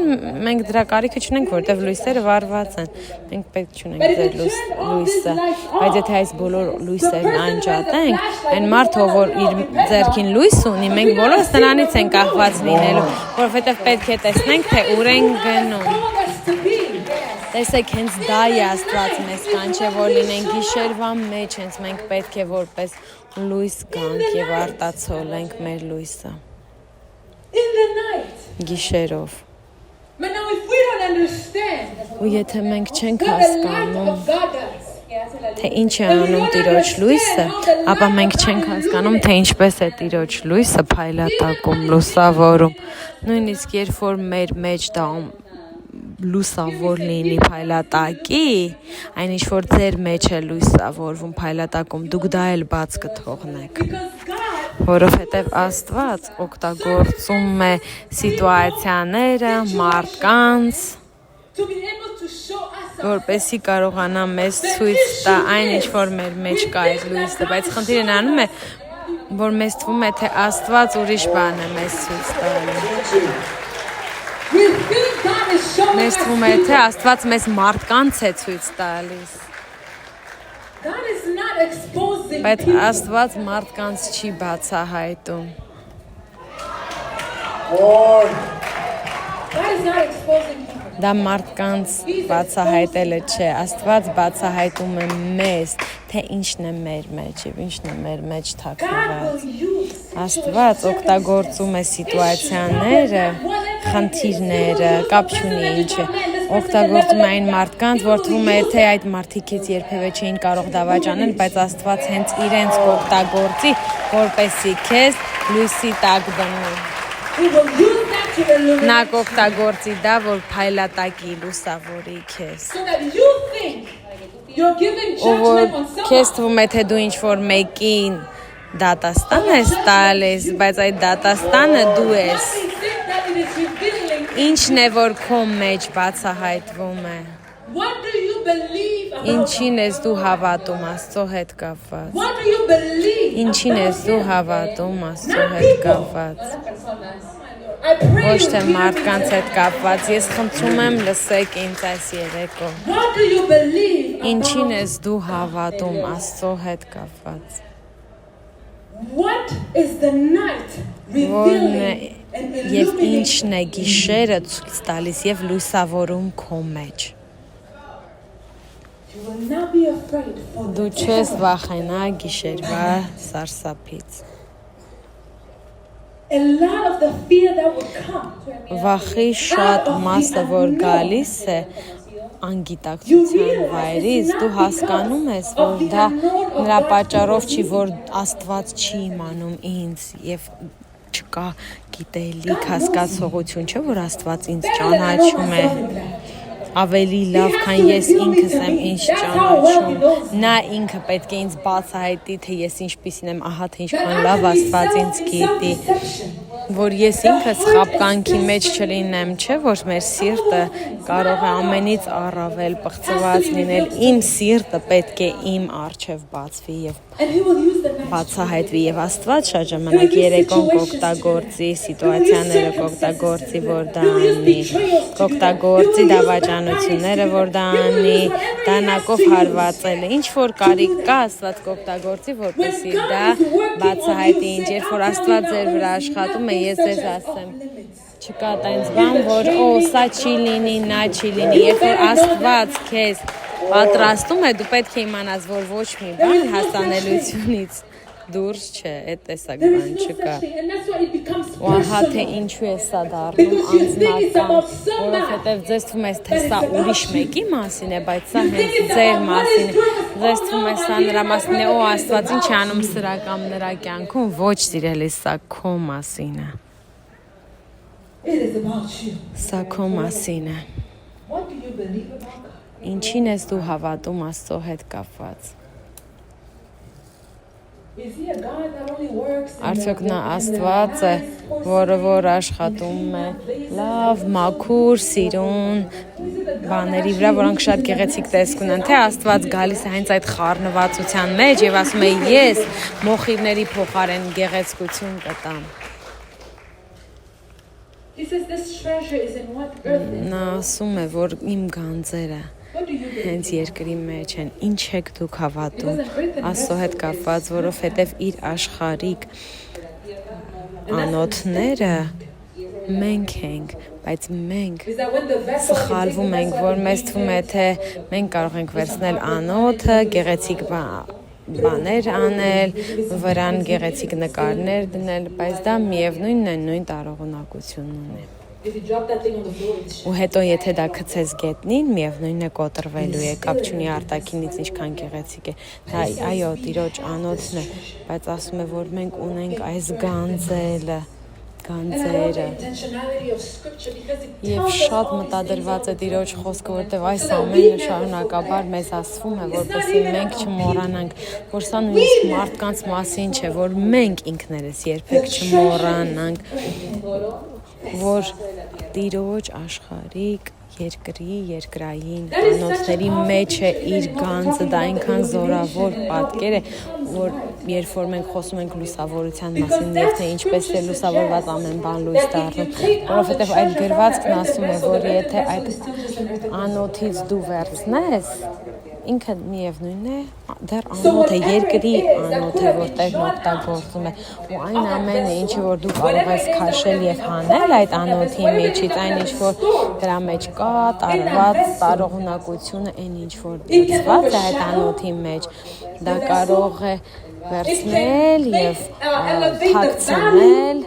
մենք դրա կարիքը չունենք, որտեղ լույսերը վառված են։ Մենք պետք չունենք ձեր լույսը, բայց եթե այս բոլոր լույսերն անջատենք, այն մարդը, որ իր ձեռքին լույս ունի, մենք բոլորս նրանից ենք կախված լինելու, որովհետև պետք է տեսնենք, թե ուր ենք գնում։ called us to be. Տեսեք, հենց դա է Աստված մեզ կանչե, որ լինենք գիշերվա մեջ, հենց մենք պետք է որպես լույս գանք եւ արտացոլենք մեր լույսը In the night. գիշերով։ But now if we don't understand Ու եթե մենք չենք what the light հասկանում, of God does, թե ինչ է անում Տիրոջ լույսը, ապա մենք չենք հասկանում, թե ինչպես է Տիրոջ լույսը փայլատակում, լուսավորում։ Նույնիսկ երբ որ մեր մեջ դա լուսավոր լինի փայլատակի, այն ինչ որ ձեր մեջ է լուսավորվում փայլատակում, դուք դա էլ բաց կթողնեք, because God, որովհետև Աստված օգտագործում է սիտուացիաները, մարդկանց, to be able to show us որպեսզի կարողանա մեզ ցույց տա այն ինչ որ մեր մեջ կա այդ լույսը, բայց խնդիրը նրանում է, որ մեզ թվում է թե Աստված ուրիշ բան է մեզ ցույց տալու։ we think God is showing Մեզ us թվում է թե Աստված մեզ մարդկանց է ցույց տալիս, God is not exposing բայց people. Աստված մարդկանց չի բացահայտում։ Lord, God is not exposing people. Դա մարդկանց բացահայտելը չէ, Աստված բացահայտում է մեզ, թե ինչն է մեր մեջ եւ ինչն է մեր մեջ God թաքնված։ will use Աստված օգտագործում է սիտուացիաները, խնդիրները, կապ չունի ինչ է։ օգտագործում էին մարդկանց, որ թվում էր թե այդ մարդիկից երբևէ չէին կարող դավաճանել, բայց Աստված հենց իրենց կօգտագործի, որպեսզի քեզ լույսի տակ դնի։ Նա կօգտագործի դա, որ փայլատակի լուսավորի քեզ։ Ու որ քեզ թվում է թե դու ինչ-որ մեկին դատաստան ես տալիս, բայց այդ դատաստանը դու ես։ Ինչն է, որ քո մեջ բացահայտվում է։ Ինչին ես դու հավատում Աստծո հետ կապված։ Ինչին ես դու հավատում Աստծո հետ կապված։ Ոչ թե մարդկանց հետ կապված, ես խնդրում եմ լսեք ինձ այս երեկո։ Ինչին ես դու հավատում Աստծո հետ կապված։ Որն է եւ ինչն է գիշերը ցույց տալիս եւ լույսավորում քո մեջ։ Դու չես վախենա գիշերվա սարսափից։ Վախի շատ մասը որ գալիս է անգիտակցության վայրից, դու հասկանում ես, որ դա նրա պատճառով չի, որ Աստված չի իմանում ինձ եւ չկա գիտելիք, հասկացողություն, չէ՞ որ Աստված ինձ ճանաչում է ավելի լավ, քան ես ինքս եմ ինձ ճանաչում։ Նա ինքը պետք է ինձ բացահայտի, թե ես ինչպիսին եմ, ահա թե ինչքան լավ Աստված ինձ գիտի, որ ես ինքս խաբկանքի մեջ չլինեմ, չէ՞ որ մեր սիրտը կարող է ամենից առավել պղծված լինել, իմ սիրտը պետք է իմ առջև բացվի եւ բացահայտվի եւ Աստված շատ ժամանակ երեկոն կօգտագործի սիտուացիաները, կօգտագործի, որ դա անի, կօգտագործի դավաճանությունները, որ դա անի, դանակով հարվածելը, ինչ որ կարիք կա, Աստված կօգտագործի, որպեսզի դա բացահայտի, ինչ երբ որ Աստված ձեր վրա աշխատում է, ես ձեզ ասեմ, չկա տենց բան, որ սա չի լինի, նա չի լինի, երբ որ Աստված քեզ պատրաստում է, դու պետք է իմանաս, որ ոչ մի բան հասանելիությունից դուրս չէ, այդ տեսակ բան չկա։ Ու ահա թե ինչու է սա դառնում անձնական, որովհետև ձեզ թվում է, թե սա ուրիշ մեկի մասին է, բայց սա հենց ձեր մասին է։ Ձեզ թվում է սա նրա մասին է, Աստված ինչ է անում սրա կամ նրա կյանքում, ոչ սիրելի, սա քո մասին է։ Սա քո մասին է։ Ինչին ես դու հավատում Աստծո հետ կապված։ Արդյոք նա Աստված է, որը որ աշխատում է լավ, մաքուր, սիրուն բաների վրա, որոնք շատ գեղեցիկ տեսք ունեն, թե Աստված գալիս է հենց այդ խառնվածության մեջ եւ ասում է ես մոխիրների փոխարեն գեղեցկություն կտամ։ Նա ասում է, որ իմ գանձերը հենց երկրի մեջ են, ինչ եք դուք հավատում Աստծո հետ կապված, որովհետև իր աշխարհիկ անոթները մենք ենք, բայց մենք սխալվում ենք, որ մեզ թվում է, թե մենք կարող ենք վերցնել անոթը, գեղեցիկ բաներ անել, վրան գեղեցիկ նկարներ դնել, բայց դա միևնույնն է, նույն տարողունակություն ունի։ Ու հետո եթե դա գցես գետնին, միևնույնն է կոտրվելու է, կապ չունի արտաքինից ինչքան գեղեցիկ է։ Դա այո, Տիրոջ անոթն է, բայց ասում է, որ մենք ունենք այս գանձերը եւ շատ մտադրված է Տիրոջ խոսքը, որտեվ այս ամենը շարունակաբար մեզ ասվում է, որպեսզի մենք չմոռանանք, որ սա նույնիսկ մարդկանց մասին չէ, որ մենք ինքներս երբեք չմոռանանք, որ Տիրոջ աշխարհիկ երկրի երկրային անոթների մեջ է իր գանձը, դա այնքան զորավոր պատկեր է, որ երբ որ մենք խոսում ենք լուսավորության մասին եւ թե ինչպես է լուսավորված ամեն բան լույս դառնում, որովհետեւ այդ գրվածքն ասում է, որ եթե այդ անոթից դու վերցնես, ինքը միևնույնն է, դեռ անոթ է, երկրի անոթ է, որ Տերն օգտագործում է, ու այն ամենը, ինչը որ դու կարող ես քաշել եւ հանել այդ անոթի միջից, այն ինչ որ դրա մեջ կա, տարված տարողունակությունը, այն ինչ որ դրված է այդ անոթի մեջ, դա կարող է վերցնել եւ թաքցնել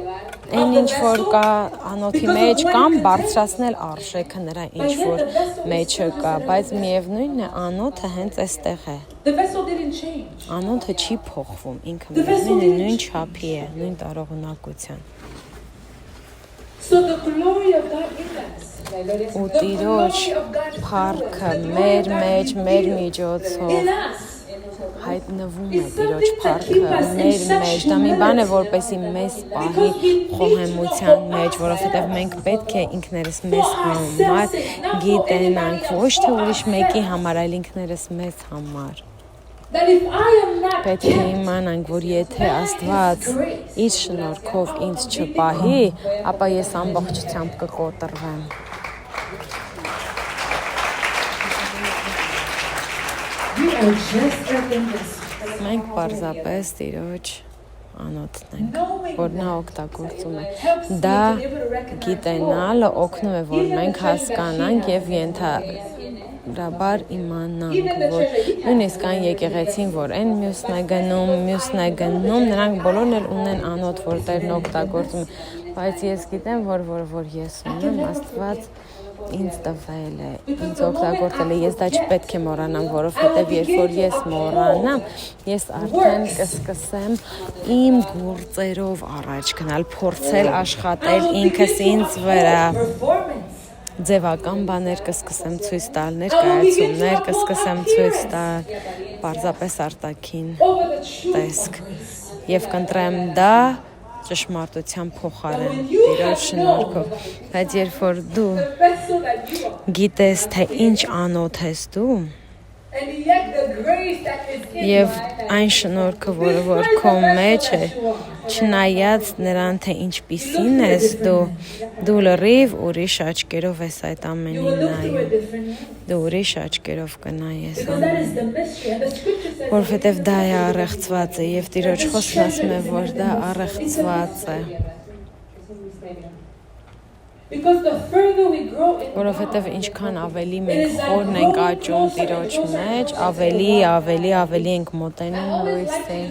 Այն ինչ որ կա անոթի մեջ կամ բարձրացնել արժեքը նրա ինչ որ մեջը կա, բայց միևնույնն է անոթը հենց այստեղ է։ The vessel didn't change. Անոթը չի փոխվում, ինքը միևնույնն է, նույն չափի է, նույն տարողունակության։ So the glory of God in us. Ու Տիրոջ փառքը մեր մեջ, մեր միջոցով In us. հայտնվում է Տիրոջ փառքը մեր մեջ, դա մի բան է, որպեսի մեզ պահի խոհեմության մեջ, որովհետև մենք պետք է ինքներս մեզ համար գիտենանք, ոչ թե ուրիշ մեկի համար, այլ ինքներս մեզ համար։ That if I am not Պետք է իմանանք, որ եթե Աստված իր շնորհքով ինձ չպահի, ապա ես ամբողջությամբ կկոտրվեմ։ we are just in this. Մենք պարզապես Տիրոջ անոթն ենք, որ նա օգտագործում է։ Դա գիտենալը օգնում է, որ մենք հասկանանք եւ ենթադրաբար իմանանք, որ նույնիսկ այն եկեղեցին, որ այն մյուսն է գնում, նրանք բոլորն էլ ունեն անոթ, որ Տերն օգտագործում է, բայց ես գիտեմ, որ ես ունեմ Աստված ինձ տվել է, ինձ օգտագործել է, ես դա չպետք է մոռանամ, որովհետև երբ որ ես մոռանամ, ես արդեն կսկսեմ իմ գործերով առաջ գնալ, փորձել աշխատել ինքս ինձ վրա, ձևական բաներ կսկսեմ ցույց տալ, ներկայացումներ կսկսեմ ցույց տալ, պարզապես արտաքին տեսք, եւ կընտրեմ դա ճշմարտության փոխարեն Տիրոջ շնորհքով, բայց երբ որ դու գիտես թե ինչ անոթ ես դու եւ այն շնորհքը, որ քո մեջ է, չնայած նրան թե ինչպիսին ես դու լրիվ ուրիշ աչքերով ես այդ ամենին նայում, դու ուրիշ աչքերով կնայես ամեն, որովհետև դա է առեղծված է եւ Տիրոջ խոսքն ասում է, որ դա առեղծված է, որովհետև ինչքան ավելի մենք խորն ենք աճում Տիրոջ մեջ, ավելի ենք մոտենում լույսին,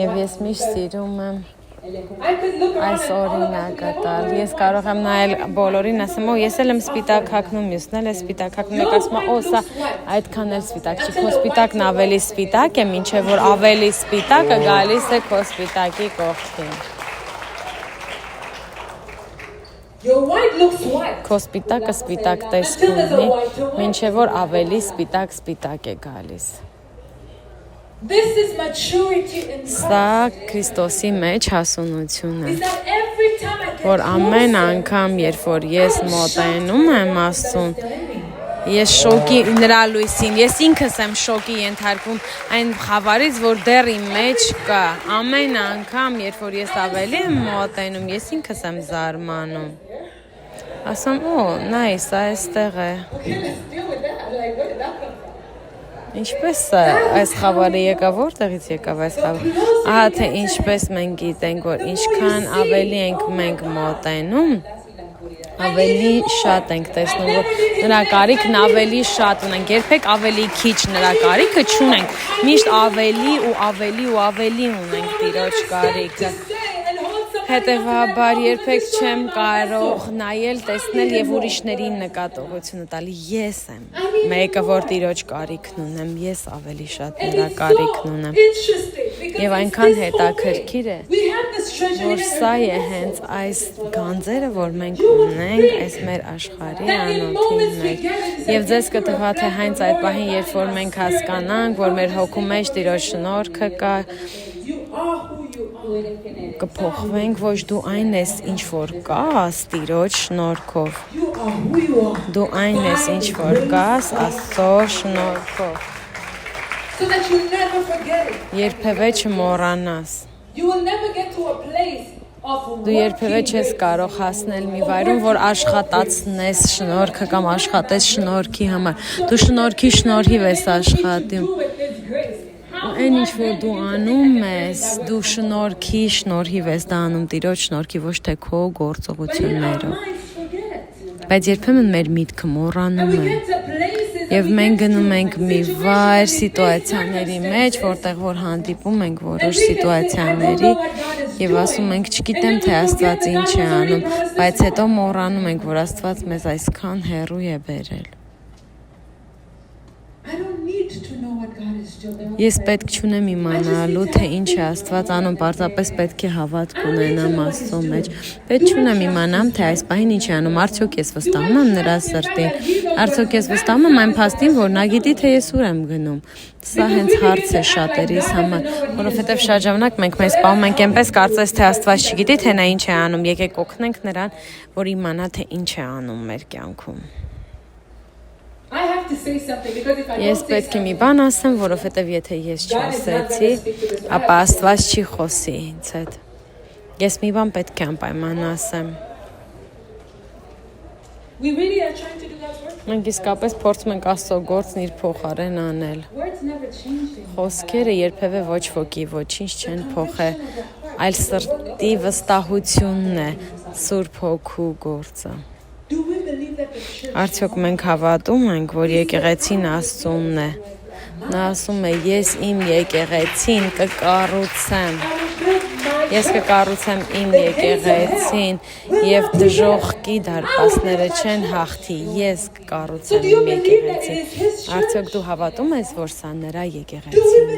եւ ես միշտ սիրում եմ այս օրինակը տալ, ես կարող եմ նայել բոլորին, ասեմ, ես էլ եմ սպիտակ հագնում, մյուսն էլ է սպիտակ հագնում, եք ասում, սա այդքան էլ սպիտակ չի, քո սպիտակն ավելի սպիտակ է, մինչև որ ավելի սպիտակը գալիս է քո սպիտակի կողքին։ Your white looks white. Քո սպիտակը սպիտակ տեսք ունի, մինչև որ ավելի սպիտակ է գալիս։ This is maturity in Սա Քրիստոսի մեջ հասունություն է, that every time I get որ ամեն անգամ, երբ որ ես մոտենում եմ Աստծուն, ես շոկի նրա լույսին, ես ինքս եմ շոկի ենթարկվում այն խավարից, որ դեռ իմ մեջ կա, ամեն անգամ, երբ որ ես ավելի եմ մոտենում, ես ինքս եմ զարմանում, ասում, նայս, այստեղ է, ինչպես այս խավարը եկավ, որտեղից եկավ այս խավարը, ահա թե ինչպես մենք գիտենք, որ ինչքան ավելի ենք մենք մոտենում, ավելի շատ ենք տեսնում, որ նրա կարիքն ավելի շատ ունենք, երբեք ավելի քիչ նրա կարիքը չունենք, միշտ ավելի ունենք Տիրոջ կարիքը։ Հետևաբար երբեք չեմ կարող նայել, տեսնել եւ ուրիշներին նկատողությունը տալ։ Ես եմ մեկը, որ Տիրոջ կարիքն ունեմ, ես ավելի շատ նրա կարիքն ունեմ։ Եվ այնքան հետաքրքիր է, որ սա է հենց այս գանձերը, որ մենք ունենք այս մեր աշխարհի անոթի մեջ։ Եվ ձեզ կտվա թե հենց այդ պահին, երբ որ մենք հասկանանք, որ մեր հոգու մեջ Տիրոջ շնորհքը կա, կփոխվենք, ոչ դու այն ես, ինչ որ կաս Տիրոջ շնորհքով։ Դու այն ես, ինչ որ կաս Աստծո շնորհքով։ so that you never forget it. Երբևէ չմոռանաս։ You will never get to a place of Դու երբևէ չես կարող հասնել մի վայրում, որ աշխատացնես շնորհքը կամ աշխատես շնորհքի համար։ Դու շնորհքի շնորհիվ ես աշխատում։ Այն ինչ որ դու անում ես, դու շնորհքի շնորհիվ ես դա անում, Տիրոջ շնորհքի, ոչ թե քո գործողություններով։ Բայց երբեմն մեր միտքը մոռանում է։ Եվ մենք գնում ենք մի վայր սիտուացիաների մեջ, որտեղ որ հանդիպում ենք որոշ սիտուացիաների, Եվ ասում ենք, չգիտեմ, թե Աստված ինչ է անում, բայց հետո մոռանում ենք, որ Աստված մեզ այսքան հեռու է բերել։ Ես պետք չունեմ իմանալու, թե ինչ է Աստված անում, պարզապես պետք է հավատք ունենամ Աստծո մեջ։ Պետք չունեմ իմանամ, թե այս պահին ինչ է անում, արդյոք ես վստահում եմ նրա սրտին, արդյոք ես վստահում եմ այն փաստին, որ նա գիտի, թե ես ուր եմ գնում։ Սա հենց հարց է շատերիս համար, որովհետև շատ ժամանակ մենք մեզ սպանում ենք այնպես, կարծես թե Աստված չգիտի, թե նա ինչ է անում, եկեք օգնենք նրան, որ իմանա, թե ինչ է անում մեր կյանքում։ Ես պետք է մի բան ասեմ, որովհետև եթե ես չասեցի, ապա Աստված չի խոսի ինձ հետ։ Ես մի բան պետք է անպայման ասեմ։ Մենք իսկապես փորձում ենք Աստծո գործն իր փոխարեն անել։ Խոսքերը երբևէ ոչ ոքի ոչինչ չեն փոխել, այլ սրտի վստահությունն է Սուրբ Հոգու գործը։ Արդյոք մենք հավատում ենք, որ եկեղեցին Աստծունն է։ Նա ասում է, ես իմ եկեղեցին կկառուցեմ։ Ես կկառուցեմ իմ եկեղեցին եւ դժոխքի դարպասները չեն հաղթի։ Ես կկառուցեմ իմ եկեղեցին։ Արդյոք դու հավատում ես, որ սա նրա եկեղեցին է։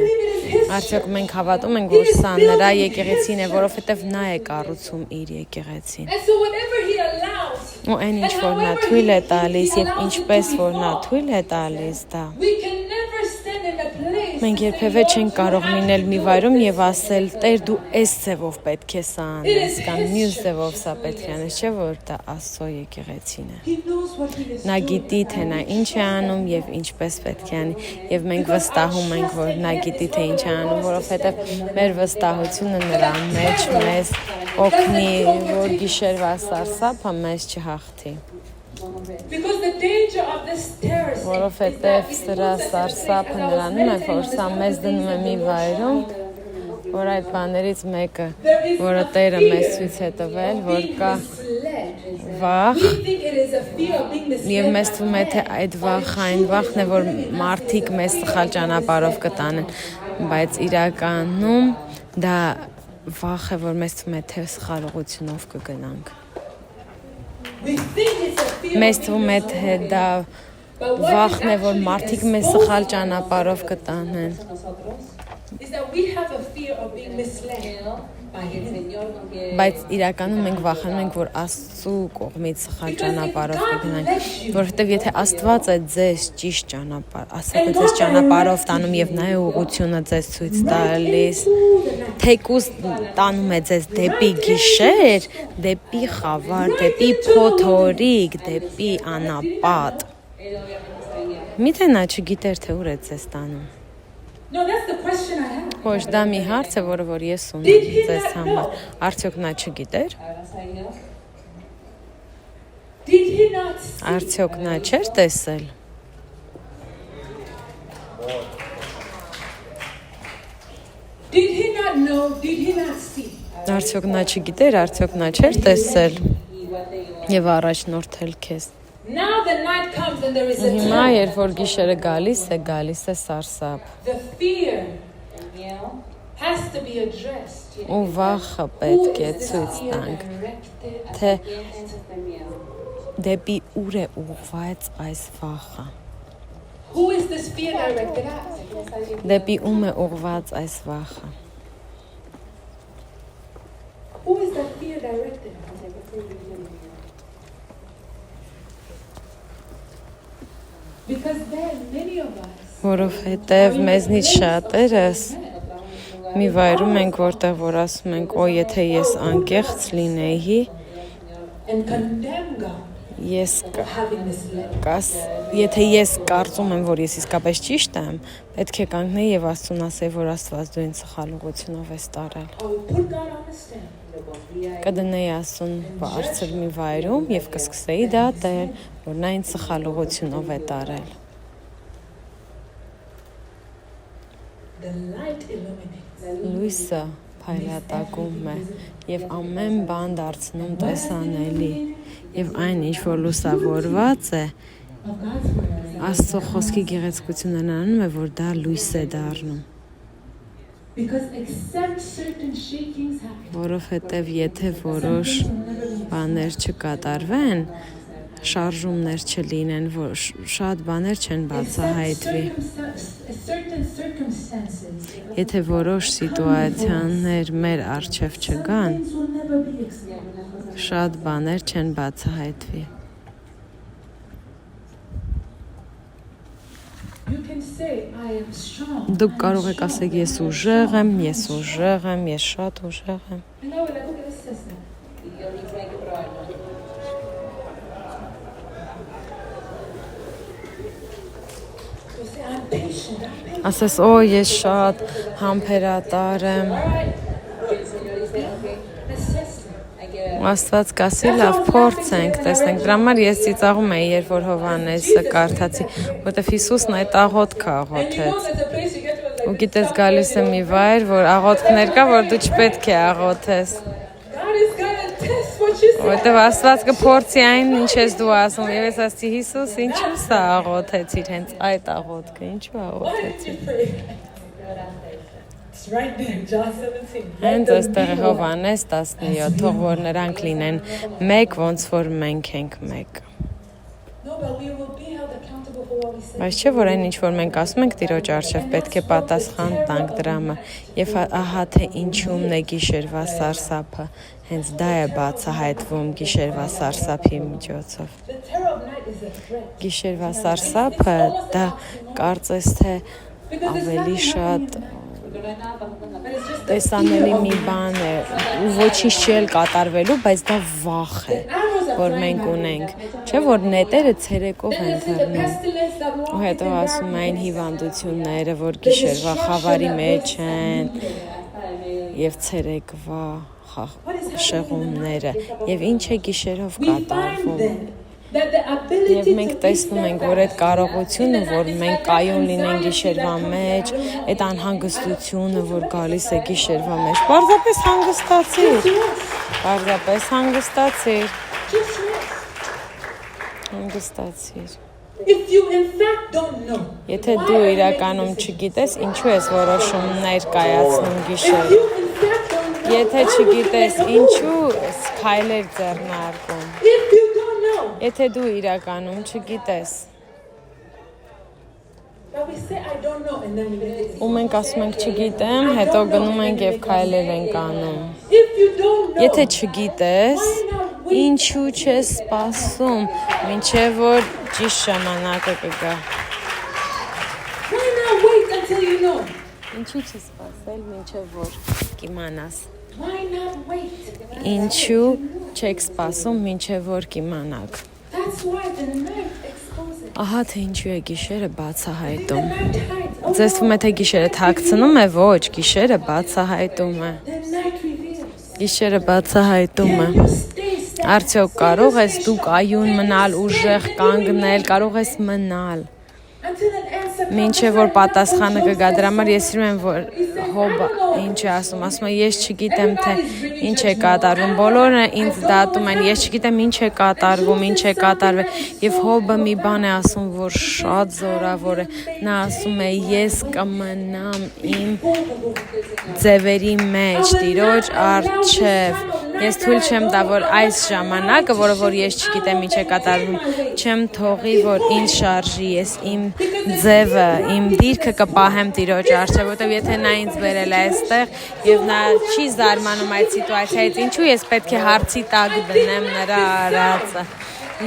Արդյոք մենք հավատում ենք, որ սա նրա եկեղեցին է, որովհետեւ նա է կառուցում իր եկեղեցին։ Ու այն ինչ որ նա թույլ է տալիս եւ ինչպես որ նա թույլ է տալիս դա։ Մենք երբևէ չենք կարող լինել մի վայրում եւ ասել, Տեր դու այս ձևով պետք է սա անես կամ մյուս ձևով սա պետք է անես, չէ՞ որ դա Աստծո եկեղեցին է։ Նա գիտի, թե նա ինչ է անում եւ ինչպես պետք է անի, եւ մենք վստահում ենք, որ նա գիտի, թե ինչ է անում, որովհետեւ մեր վստահությունը նրա մեջ մեզ օգնի, որ գիշերվա սարսափը մեզ չհաղթի։ Որովհետև սրա սարսափը նրանում է, որ սա մեզ դնում է մի վայրում, որ այդ բաներից մեկը, որը Տերը մեզ ցույց է տվել, որ կա վախ, եւ մեզ թվում է, թե այդ վախը այն վախն է, որ մարդիկ մեզ սխալ ճանապարհով կտանեն, բայց իրականում դա վախ է, որ մեզ թվում է, թե սխալ ուղղությունով կգնանք։ Մեզ թվում է, թե դա վախն է, որ մարդիկ մեզ սխալ ճանապարհով կտանեն։ Բայց իրականում մենք վախենում ենք, որ Աստծու կողմից սխալ ճանապարհով կգնանք, որովհետև եթե Աստված է ձեզ ճիշտ ճանապարհ, Աստված է ձեզ ճանապարհով տանում եւ նա է ուղղությունը ձեզ ցույց տալիս, թեկուզ տանում է ձեզ դեպի գիշեր, դեպի խավար, դեպի փոթորիկ, դեպի անապատ։ Միթե նա չգիտեր, թե ուր է ձեզ տանում։ Ոչ, դա մի հարց է, որը որ ես ունեմ ձեզ համար։ Արդյոք նա չգիտեր։ Արդյոք նա չէր տեսել։ Արդյոք նա չգիտեր, արդյոք նա չէր տեսել եւ առաջնորդել քեզ։ Հիմա երբ որ գիշերը գալիս է սարսափ։ Ու վախը պետք է ցույց տանք, թե դեպի ուր է ուղղված այս վախը։ Դեպի ում է ուղղված այս վախը։ Որովհետև մեզնից շատերս մի վայրում ենք, որտեղ որ ասում ենք, օ, եթե ես անկեղծ լինեի, եթե ես կարծում եմ, որ ես իսկապես ճիշտ եմ, պետք է կանգնեի եւ Աստծուն ասեի, որ Աստված դու ինձ սխալ ուղղությունով ես տարել։ Կդնեի Աստծուն բարձր մի վայրում եւ կսկսեի դատել, որ նա ինձ սխալ ուղղությունով է տարել։ Լույսը փայլատակում է եւ ամեն բան դարձնում տեսանելի եւ այն ինչ որ լուսավորված է Աստծո խոսքի գեղեցկությունն անում է որ դա լույս է դառնում Because except certain shakings happen, Որովհետև եթե որոշ բաներ չկատարվեն, շարժումներ չլինեն, շատ բաներ չեն բացահայտվի։ certain circumstances, Եթե որոշ սիտուացիաներ մեր առջև չգան, things will never be explained. շատ բաներ չեն բացահայտվի։ You can say, I am strong. Դուք կարող եք ասել ես ուժեղ եմ, ես շատ ուժեղ եմ։ And I will like, okay, let's test that. You say, I'm patient. Ասես, օ, ես շատ համբերատար եմ։ Let's test it. Աստված կասի լավ փորձենք, տեսնենք։ Դրա համար ես ծիծաղում էի, երբ որ Հովհաննեսը կարդացի, որտեվ Հիսուսն այդ աղոթքը And you know աղոթեց։ that the place you get to is like, Ու գիտես գալիս է մի վայր, որ աղոթքներ կա, որ դու չպետք է աղոթես։ God is gonna test what you say. Որտեվ Աստված կփորձի այն, ինչ ես դու ասում։ Եվ ես ասացի Հիսուս, ինչու սա աղոթեցիր, հենց այդ աղոթքը, ինչու Why did աղոթեցիր։ you pray? It's right there, John 17. Հենց այստեղ է Հովհաննես 17, թող որ նրանք լինեն մեկ, ոնց որ մենք ենք մեկ։ No, but we will be held accountable for what we say. Բայց չէ որ այն ինչ որ մենք ասում ենք Տիրոջ առջև պետք է պատասխան տանք դրամը եւ ահա թե ինչումն է գիշերվա սարսափը հենց դա է բացահայտվում գիշերվա սարսափի միջոցով The terror of night is a threat. գիշերվա սարսափը դա կարծես թե ավելի շատ տեսանելի մի բան է ու ոչինչ չի կատարվելու բայց դա վախ է որ մենք ունենք չէ որ նետերը ցերեկով են թռնում ու հետո ասում այն հիվանդությունները որ գիշերվա խավարի մեջ են եւ ցերեկվա շեղումները եւ ինչ է գիշերով կատարվում Եվ մենք տեսնում ենք, որ այդ կարողությունը, որ մենք կայուն լինենք գիշերվա մեջ, այդ անհանգստությունը, որ գալիս է գիշերվա մեջ, պարզապես հանգստացիր, հանգստացիր։ If you in fact don't know, Եթե դու իրականում չգիտես, ինչու ես որոշումներ կայացնում գիշեր, you in fact don't know, եթե չգիտես, ինչու ես քայլեր ձեռնարկում, if you don't know, եթե դու իրականում չգիտես, but we say I don't know and then we get it. ու մենք ասում ենք չգիտեմ, հետո գնում ենք եւ քայլեր ենք անում։ If you don't know, Եթե չգիտես, ինչու չես սպասում, մինչև որ ճիշտ ժամանակը կգա։ why not wait until you know? Ինչու չսպասել, մինչև որ կիմանաս։ Why not wait? Ինչու չեք սպասում, մինչև որ կիմանաք։ That's why the night exposes. Ահա թե ինչու է գիշերը բացահայտում։ The night hides. Ձեզ թվում է թե գիշերը թաքցնում է, ոչ, գիշերը բացահայտում է։ The night reveals. Գիշերը բացահայտում է։ Can you stay steadfast? Արդյոք կարող ես դու կայուն մնալ, ուժեղ կանգնել, կարող ես մնալ։ Until an answer comes. Մինչև որ պատասխանը կգա, դրա համար ես սիրում եմ որ Հոբը ինչ է ասում, ասում է ես չգիտեմ թե ինչ է կատարվում, բոլորը ինձ դատում են, ես չգիտեմ ինչ է կատարվում, ինչ է կատարվել, եւ Հոբը մի բան է ասում, որ շատ զորավոր է, նա ասում է ես կմնամ իմ ձևերի մեջ, Տիրոջ առջև, ես թույլ չեմ տա որ այս ժամանակը, որը որ ես չգիտեմ ինչ է կատարվում, չեմ թողի որ ինձ շարժի, ես իմ ձևը, իմ դիրքը կպահեմ Տիրոջ առջև, որտեղ եթե նա ինձ բերել է այստեղ եւ նա չի զարմանում այդ սիտուացիայից, ինչու ես պետք է հարցի տակ դնեմ նրա արածը։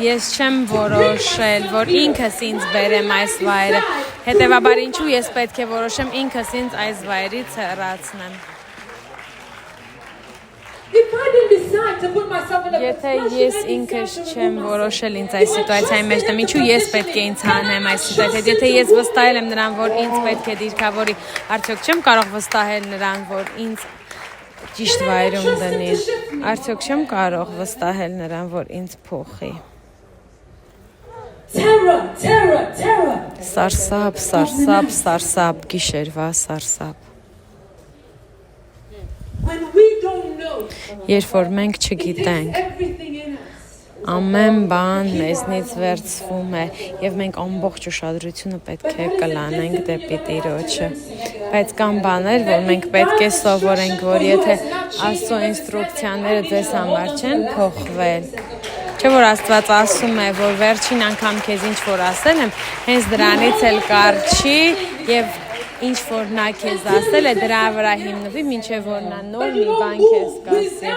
Ես չեմ որոշել, որ ինքս ինձ բերեմ այս վայրը, հետեւաբար ինչու ես պետք է որոշեմ ինքս ինձ այս վայրից հեռացնեմ։ If I didn't decide to put myself in a Եթե ես ինքս չեմ որոշել ինձ այս սիտուացիայի մեջ, դեմ ինչու ես պետք է ինձ հանեմ այս սիտուացիայից, եթե ես վստահել եմ նրան, որ ինձ պետք է դիրքավորի, արդյոք չեմ կարող վստահել նրան, որ ինձ ճիշտ վայրում դնի, արդյոք չեմ կարող վստահել նրան, որ ինձ փոխի։ terror. Սարսափ, գիշերվա սարսափ։ When we don't know, Երբ որ մենք it takes չգիտենք, everything in us. ամեն բան մեզնից վերցվում է եւ մենք ամբողջ ուշադրությունը պետք է կլանենք դեպի Տիրոջը։ Բայց կան բաներ, որ մենք պետք է սովորենք, որ եթե Աստծո ինստրուկցիաները ձեզ համար չեն փոխվել, չէ՞ որ Աստված ասում է, որ վերջին անգամ քեզ ինչ որ ասել եմ, հենց դրանից էլ կարճի եւ ինչ որ նա քեզ ասել է դրա վրա հիմնվի, մինչև որ նա նոր մի բան քեզ կասի։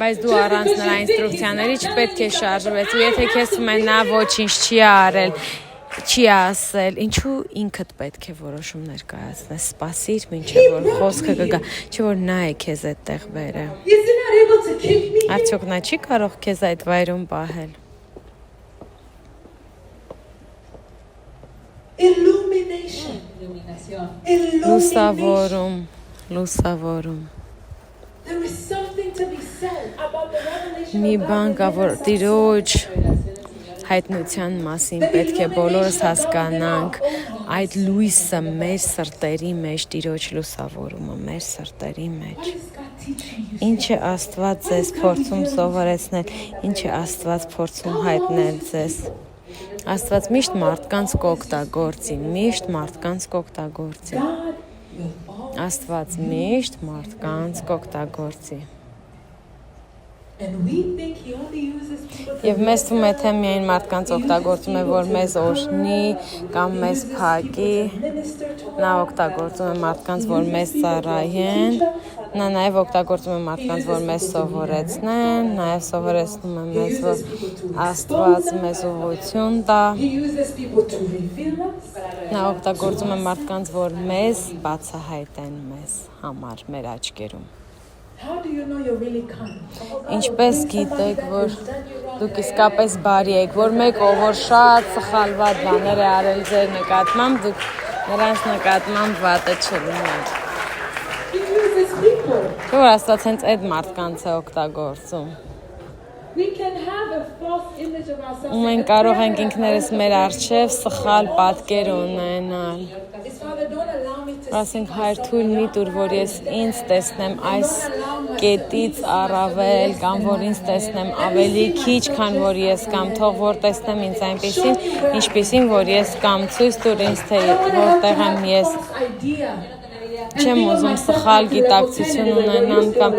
Բայց դու առանց նրա ինստրուկցիաների չպետք է շարժվես։ Ու եթե քեզ թվում է նա ոչինչ չի արել, չի ասել, ինչու ինքդ պետք է որոշումներ կայացնես, սպասիր, մինչև որ խոսքը կգա, չէ՞ որ նա է քեզ այդտեղ բերել։ Արդյոք նա չի կարող քեզ այդ վայրում պահել։ Լուսավորում։ Մի բան կա, որ Տիրոջ հայտնության մասին պետք է բոլորս հասկանանք, այդ լույսը մեր սրտերի մեջ, Տիրոջ լուսավորումը մեր սրտերի մեջ։ Ինչ է Աստված ձեզ փորձում սովորեցնել, ինչ է Աստված փորձում հայտնել ձեզ։ Աստված միշտ մարդկանց կօգտագործի, միշտ մարդկանց կօգտագործի։ Աստված միշտ մարդկանց կօգտագործի։ Եվ մեզ թվում է, թե միայն մարդկանց օգտագործում է, որ մեզ օրհնի կամ մեզ փակի, նա օգտագործում է մարդկանց, որ մեզ ծառայեն, նա նաև օգտագործում է մարդկանց, որ մեզ սովորեցնեն, նաև սովորեցնում է մեզ, որ Աստված մեզ ուղղություն տա, նա օգտագործում է մարդկանց, որ մեզ բացահայտեն մեզ համար, մեր աչքերում։ Ինչպես գիտեք, որ դուք իսկապես բարի եք, որ մեկը, որ շատ սխալված բաներ է արել ձեր նկատմամբ, դուք նրանց նկատմամբ վատը չլինեք։ Որ Աստված հենց այդ մարդկանց է օգտագործում։ Ու մենք կարող ենք ինքներս մեր առջև սխալ պատկեր ունենալ։ Ասենք Հայր թույլ մի տուր, որ ես ինձ տեսնեմ այս կետից առավել, կամ որ ինձ տեսնեմ ավելի քիչ, քան որ ես կամ թող որ տեսնեմ ինձ այնպեսին, ինչպեսին որ ես կամ ցույց տուր ինձ թե որտեղ եմ ես։ Չեմ ուզում սխալ գիտակցություն ունենամ կամ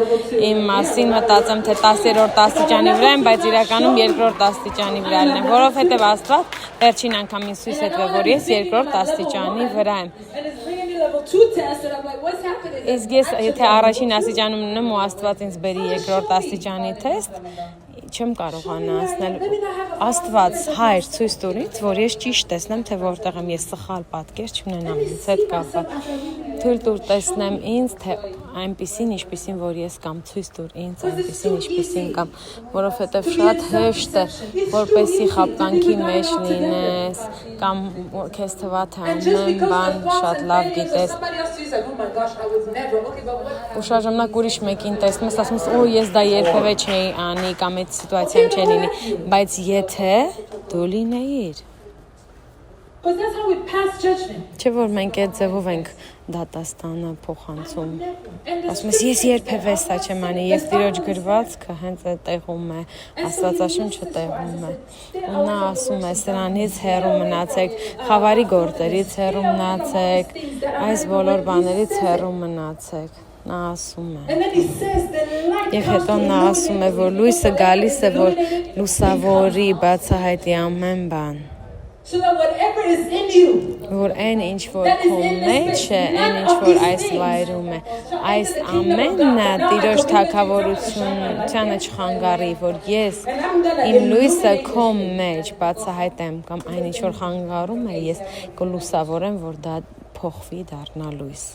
իմ մասին մտածեմ, թե 10-րդ աստիճանի վրա եմ, բայց իրականում 2-րդ աստիճանի վրա եմ, որովհետև Աստված վերջին անգամ ինձ ցույց տվեց, որ ես 2-րդ աստիճանի վրա եմ։ Իսկ ես եթե առաջին աստիճանում ունեմ ու Աստված ինձ բերի 2-րդ աստիճանի թեստ, չեմ կարողանա ասնել Աստված Հայր ցույց տուր ինձ, որ ես ճիշտ տեսնեմ, թե որտեղ եմ, ես սխալ պատկեր չունենամ ինձ հետ կապված։ Թույլ տուր տեսնեմ ինձ, թե այնպիսին, ինչպիսին որ ես կամ ցույց տուր ինձ, այնպիսին, ինչպիսին կամ, որովհետև շատ հեշտ է, որպեսի խաբկանքի մեջ լինես կամ քեզ թվա թե ամեն բան շատ լավ գիտես։ Ու շատ ժամանակ ուրիշ մեկին տեսնում ես, ասում ես, օ, ես դա երբևէ չէի անի կամ այդ սիտուացիայում չէ լինի, բայց եթե դու լինեիր։ Չէ՞ որ մենք այդ ձևով ենք դատաստանը փոխանցում։ Ասում ես երբևէ սա չեմ անի, ես Տիրոջ գրվածքը հենց այդտեղում է, Աստվածաշունչը տեղում է։ Ու նա ասում է, սրանից հեռու մնացեք, խավարի գործերից հեռու մնացեք, այս բոլոր բաներից հեռու մնացեք։ Նա ասում է։ Եվ հետո նա ասում է, որ լույսը գալիս է, որ լուսավորի, բացահայտի ամեն բան։ Որ այն ինչ որ քո մեջ է, այն ինչ որ այս վայրում է, այս ամենը Տիրոջ թագավորությանը չխանգարի, որ ես իմ լույսը քո մեջ բացահայտեմ կամ այն ինչ որ խանգարում է, ես կլուսավորեմ, որ դա փոխվի դառնա լույս։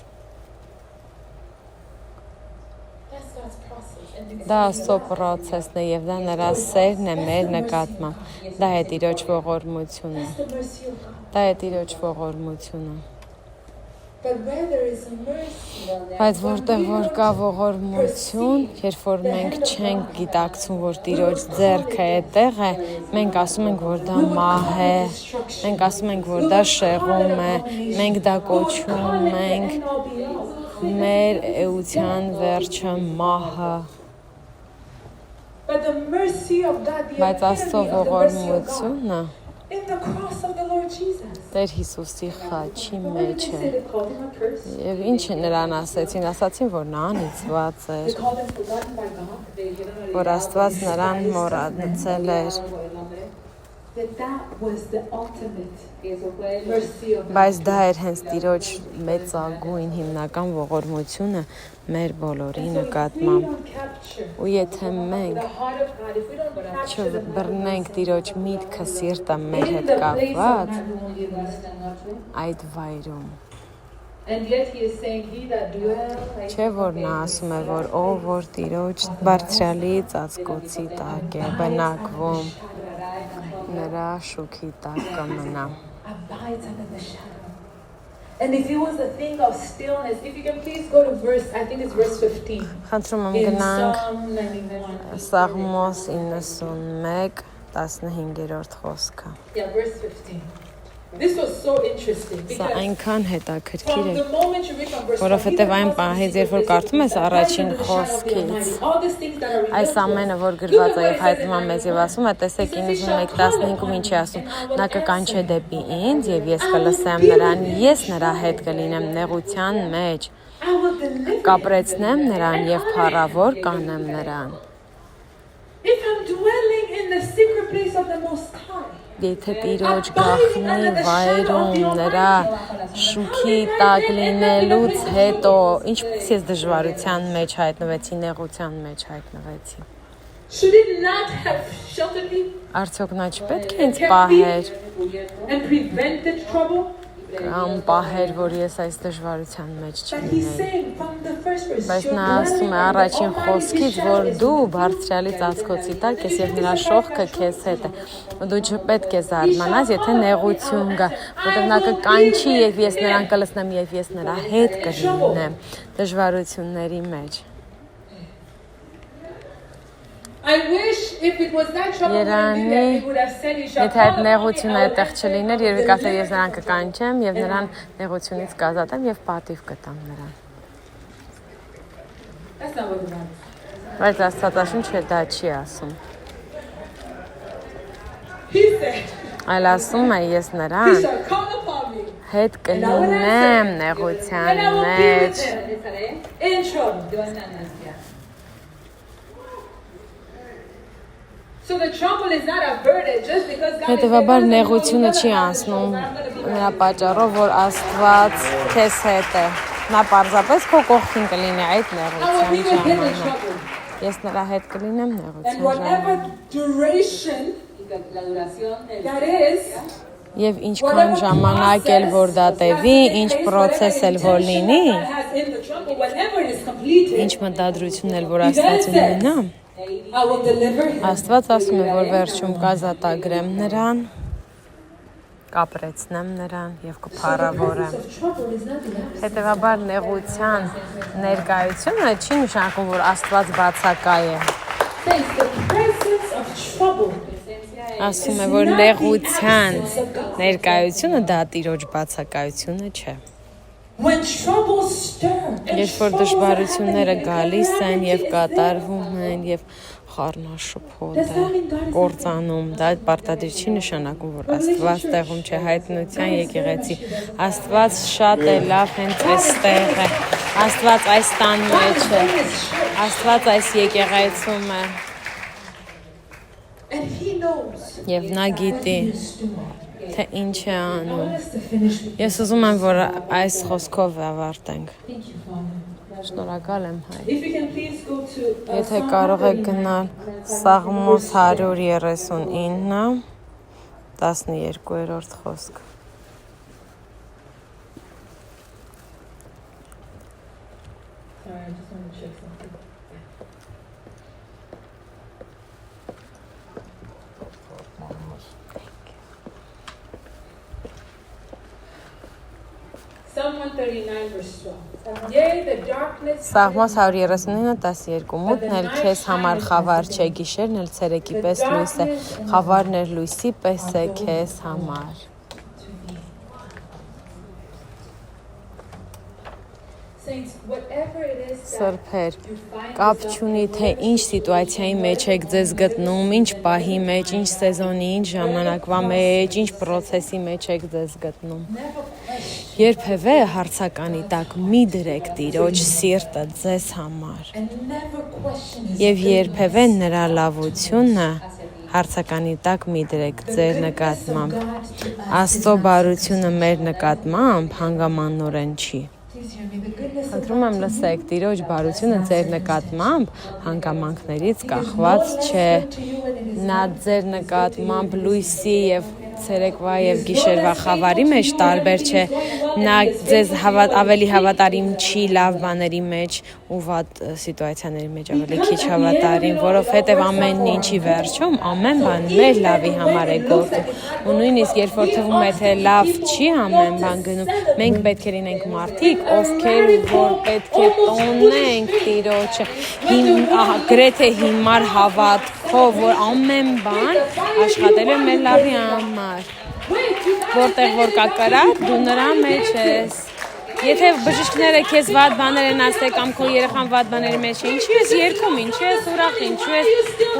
Դա Աստծո պրոցեսն է եւ դա նրա սերն է մեր նկատմամբ։ Դա է Տիրոջ ողորմությունը։ Դա է Տիրոջ ողորմությունը։ Բայց որտեղ որ կա ողորմություն, երբ որ մենք չենք գիտակցում, որ Տիրոջ ձեռքը այդտեղ է, մենք ասում ենք, որ դա մահ է, մենք ասում ենք, որ դա շեղում է, մենք դա կոչում ենք մեր էության վերջը մահը։ But the mercy of God, the Բայց Աստծո epitome of the mercy of God, ողորմությունը in the cross of the Lord Jesus. Տեր Հիսուսի խաչի But what did մեջ they է։ say? They called him a curse. Եվ ինչ նրան ասեցին, ասացին, որ նա անիծված They էր, called him forgotten by God. որ Աստված նրան մոռացել էր, That was the ultimate mercy of God. բայց դա էր hենց Տիրոջ մեծագույն հիմնական ողորմությունը մեր բոլորի So if we նկատմամբ։ don't capture Ու եթե մենք the heart of God, if we don't capture the heart of չբռնենք God, Տիրոջ միտքը, սիրտը մեր in հետ the place of կապված man, we won't be able to stand up to it. այդ վայրում, And yet he is saying, he that dwells չէ որ նա ասում է, որ ով որ Տիրոջ բարձրալի ծածկոցի տակ է բնակվում, նրա շուքի տակ կմնա։ abides under the shadow. And if it was a thing of stillness, if you can please go to verse, I think it's verse 15. Խնդրում եմ In գնանք Psalm 91. Սաղմոս 91 15-րդ խոսքը։ Yeah, verse 15. This was so interesting Սա because այնքան հետաքրքիր from է, the moment you read from verse 1, որովհետև այն պահից, երբ որ կարդում ես առաջին խոսքից, այս ամենը, որ գրված է եւ հայտնվում է մեզ եւ ասում է, տեսեք 91:15-ում ինչ է ասում, նա կկանչե դեպի ինձ եւ ես կլսեմ նրան, ես նրա հետ կլինեմ նեղության մեջ, կապրեցնեմ նրան եւ փառավոր կանեմ նրան։ If I'm dwelling in the secret place of the Most High, Եթե Տիրոջ գախնի վայրում նրա շուքի տակ լինելուց հետո ինչպես ես դժվարության մեջ հայտնվեցի, նեղության մեջ հայտնվեցի։ should it not have sheltered me Արդյոք նա չպետք է ինձ պահեր and prevented trouble? կամ պահեր, որ ես այս դժվարության մեջ But he's չլինեի։ saying from the first verse, Բայց you're նա dwelling ասում է under the առաջին Almighty's խոսքից, որ shadow. դու բարձրալի ծածկոցի տակ ես եւ նրա շողքը քեզ հետ է։ Դու չպետք է զարմանաս, եթե նեղություն գա, որտեղ նա կկանչի եւ ես նրան կլսնեմ եւ ես նրա հետ կլինեմ դժվարությունների մեջ։ I wish if it was that trouble wouldn't be there, he would have said he shall Եթե այդ call upon me, նեղությունը I will այդտեղ answer him. չլիներ, երբ կասեր ես նրան կկանչեմ եւ նրան նեղությունից կազատեմ եւ պատիվ կտամ նրան։ That's not what the Bible says. Բայց Աստվածաշունչը դա չի ասում։ He said, Այլ ասում է ես he նրան shall call upon me հետ կլինեմ նեղության and I will be with մեջ։ him in trouble. So the trouble is not averted just because God is Հետևաբար there. նեղությունը չի անցնում նրա պատճառով, որ Աստված քեզ հետ է։ Նա պարզապես քո կողքին կլինի այդ I will be նեղության with him in ժամանակ։ trouble. Ես նրա հետ կլինեմ And նեղության whatever ժամանակ։ duration that is, Եվ ինչքան ժամանակ էլ որ դա տևի, ինչ process էլ որ լինի, ինչ մտադրություն էլ որ Աստված ունենա, I will deliver him. Աստված ասում է, որ վերջում կազատագրեմ նրան, կապրեցնեմ նրան եւ կփառավորեմ։ Of trouble is not the opposite. Հետևաբար նեղության ներկայությունը չի նշանակում, որ Աստված բացակայ է։ Says the presence of trouble. Ասում է, որ նեղության ներկայությունը դա Տիրոջ բացակայությունը չէ։ When trouble stirs, Երբ որ դժվարությունները գալիս են եւ կատարվում են եւ խառնաշփոթ է կործանում, դա պարտադիր չի նշանակում, որ Աստված տեղում չէ, հայտնության եկեղեցի։ Աստված շատ է լավ հենց այստեղ է։ Աստված այս տան մեջ է։ Աստված այս եկեղեցում է։ and he knows Եվ նա գիտի, թե ինչ է I անում։ want us to finish with Ես ուզում եմ, որ այս խոսքով ավարտենք։ thank you, Father. Շնորհակալ եմ, հայ։ If you can please go to Եթե Psalm կարող եք 139. գնալ Սաղմոս 139 12-րդ խոսք։ Sorry, I just want to check something. Psalm 139 verse 12. Yea, the darkness Սաղմոս 139:12 Մութն էլ քեզ համար խավար չէ, գիշերն էլ ցերեկի պես լույս է, խավարն էլ լույսի պես է քեզ համար։ Saints, whatever it is that Սրբեր, you find կապ yourself չունի թե ինչ սիտուացիայի մեջ եք ձեզ գտնում, ինչ պահի մեջ, ինչ սեզոնի, ինչ ժամանակվա մեջ, ինչ process-ի մեջ եք ձեզ գտնում։ never question Երբևէ հարցականի տակ մի դրեք Տիրոջ սիրտը ձեզ համար and never question his եւ goodness. երբևէ նրա լավությունը հարցականի տակ մի դրեք ձեր նկատմամբ։ God to us Աստծո բարությունը մեր նկատմամբ հանգամանորեն չի։ Please hear me. The goodness of Խնդրում եմ լսեք, Տիրոջ բարությունը ձեր նկատմամբ հանգամանքներից կախված չէ։ Նա ձեր նկատմամբ լույսի եւ ցերեկվա եւ գիշերվա խավարի մեջ տարբեր չէ։ Նա ձեզ ավելի հավատարիմ չի լավ բաների մեջ ու վատ սիտուացիաների մեջ ավելի քիչ հավատարիմ, որովհետեւ ամեն ինչի վերջում ամեն բան մեր լավի համար է գործում։ Ու նույնիսկ երբ որ թվում է թե լավ չի ամեն բան գնում, մենք պետք է լինենք մարդիկ, ովքեր որ պետք է տոնենք Տիրոջը, գրեթե հիմար հավատքով, որ ամեն բան աշխատել է մեր լավի համար։ Որտեղ որ կա կրակ, դու նրա մեջ ես։ Եթե բժիշկները քեզ վատ բաներ են ասել կամ քո երեխան վատ բաների մեջ է, ինչու ես երգում, ինչու ես ուրախ, ինչու ես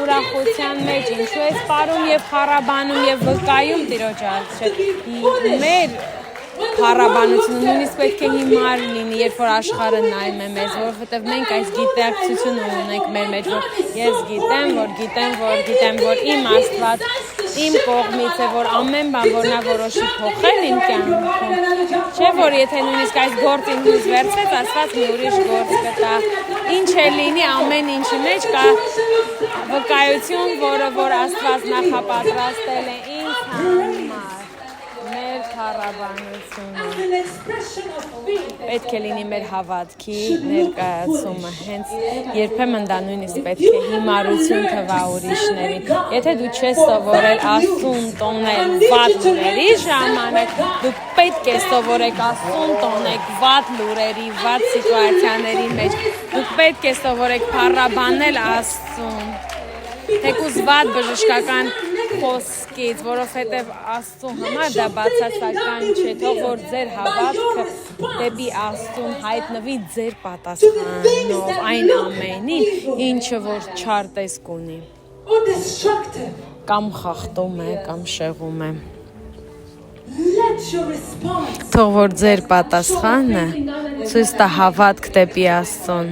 ուրախության մեջ, ինչու ես պարում եւ խառաբանում եւ վկայում Տիրոջ առջև։ Մեր խառաբանությունը նույնիսկ պետք է հիմար լինի, երբ որ աշխարհը նայում է մեզ, որովհետեւ մենք այս գիտակցությունը ունենք մեր մեջ, որ ես գիտեմ, որ իմ Աստված իմ կողմից է, որ ամեն բան, որ նա որոշի փոխել իմ կյանքում, չէ՞ որ եթե նույնիսկ այս գործը ինձ վերցրեց, Աստված մի ուրիշ գործ կտա։ Ինչ է լինի, ամեն ինչի մեջ կա վկայություն, որ Աստված նախապատրաստել է ինձ համար։ Մեր խառաբանությունը an expression of faith. պետք է լինի մեր հավատքի ներկայացումը, հենց երբեմն դա նույնիսկ պետք է հիմարություն թվա ուրիշներին։ Եթե դու չես սովորել Աստծուն տոնել վատ լուրերի ժամանակ, դու պետք է սովորեք Աստծուն տոնեք վատ լուրերի, վատ սիտուացիաների մեջ։ Դուք պետք է սովորեք փառաբանել Աստծուն։ Թեկուզ վատ բժշկական խոսքից, որովհետև Աստծո համար դա բացասական չէ, թող որ ձեր հավատքը դեպի Աստծուն հայտնվի ձեր պատասխանով այն ամենին, ինչը որ չար տեսք ունի, Or destructive. կամ խախտում է, կամ շեղում է։ Let your response. Թող որ ձեր պատասխանը ցույց տա հավատք դեպի Աստծուն։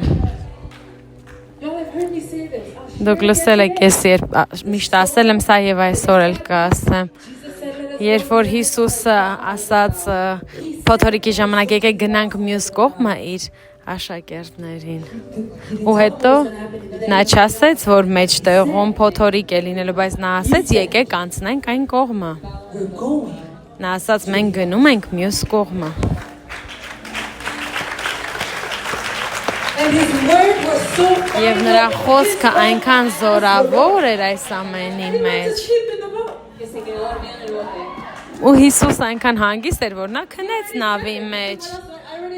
Y'all have heard me say this. Դուք լսել եք ես միշտ ասել եմ սա եւ այսօր էլ կասեմ։ Երբ որ Հիսուսը ասաց փոթորիկի ժամանակ եկեք գնանք մյուս կողմը իր աշակերտներին։ Ու հետո նա չասեց, որ մեջտեղում փոթորիկ է լինելու, բայց նա ասեց եկեք անցնենք այն կողմը։ We're going. Նա ասաց մենք գնում ենք մյուս կողմը։ And his word was so Եվ նրա խոսքը այնքան զորավոր էր այս ամենի մեջ։ Sleep in the boat. Ու Հիսուս այնքան հանգիստ էր, որ նա քնեց նավի մեջ։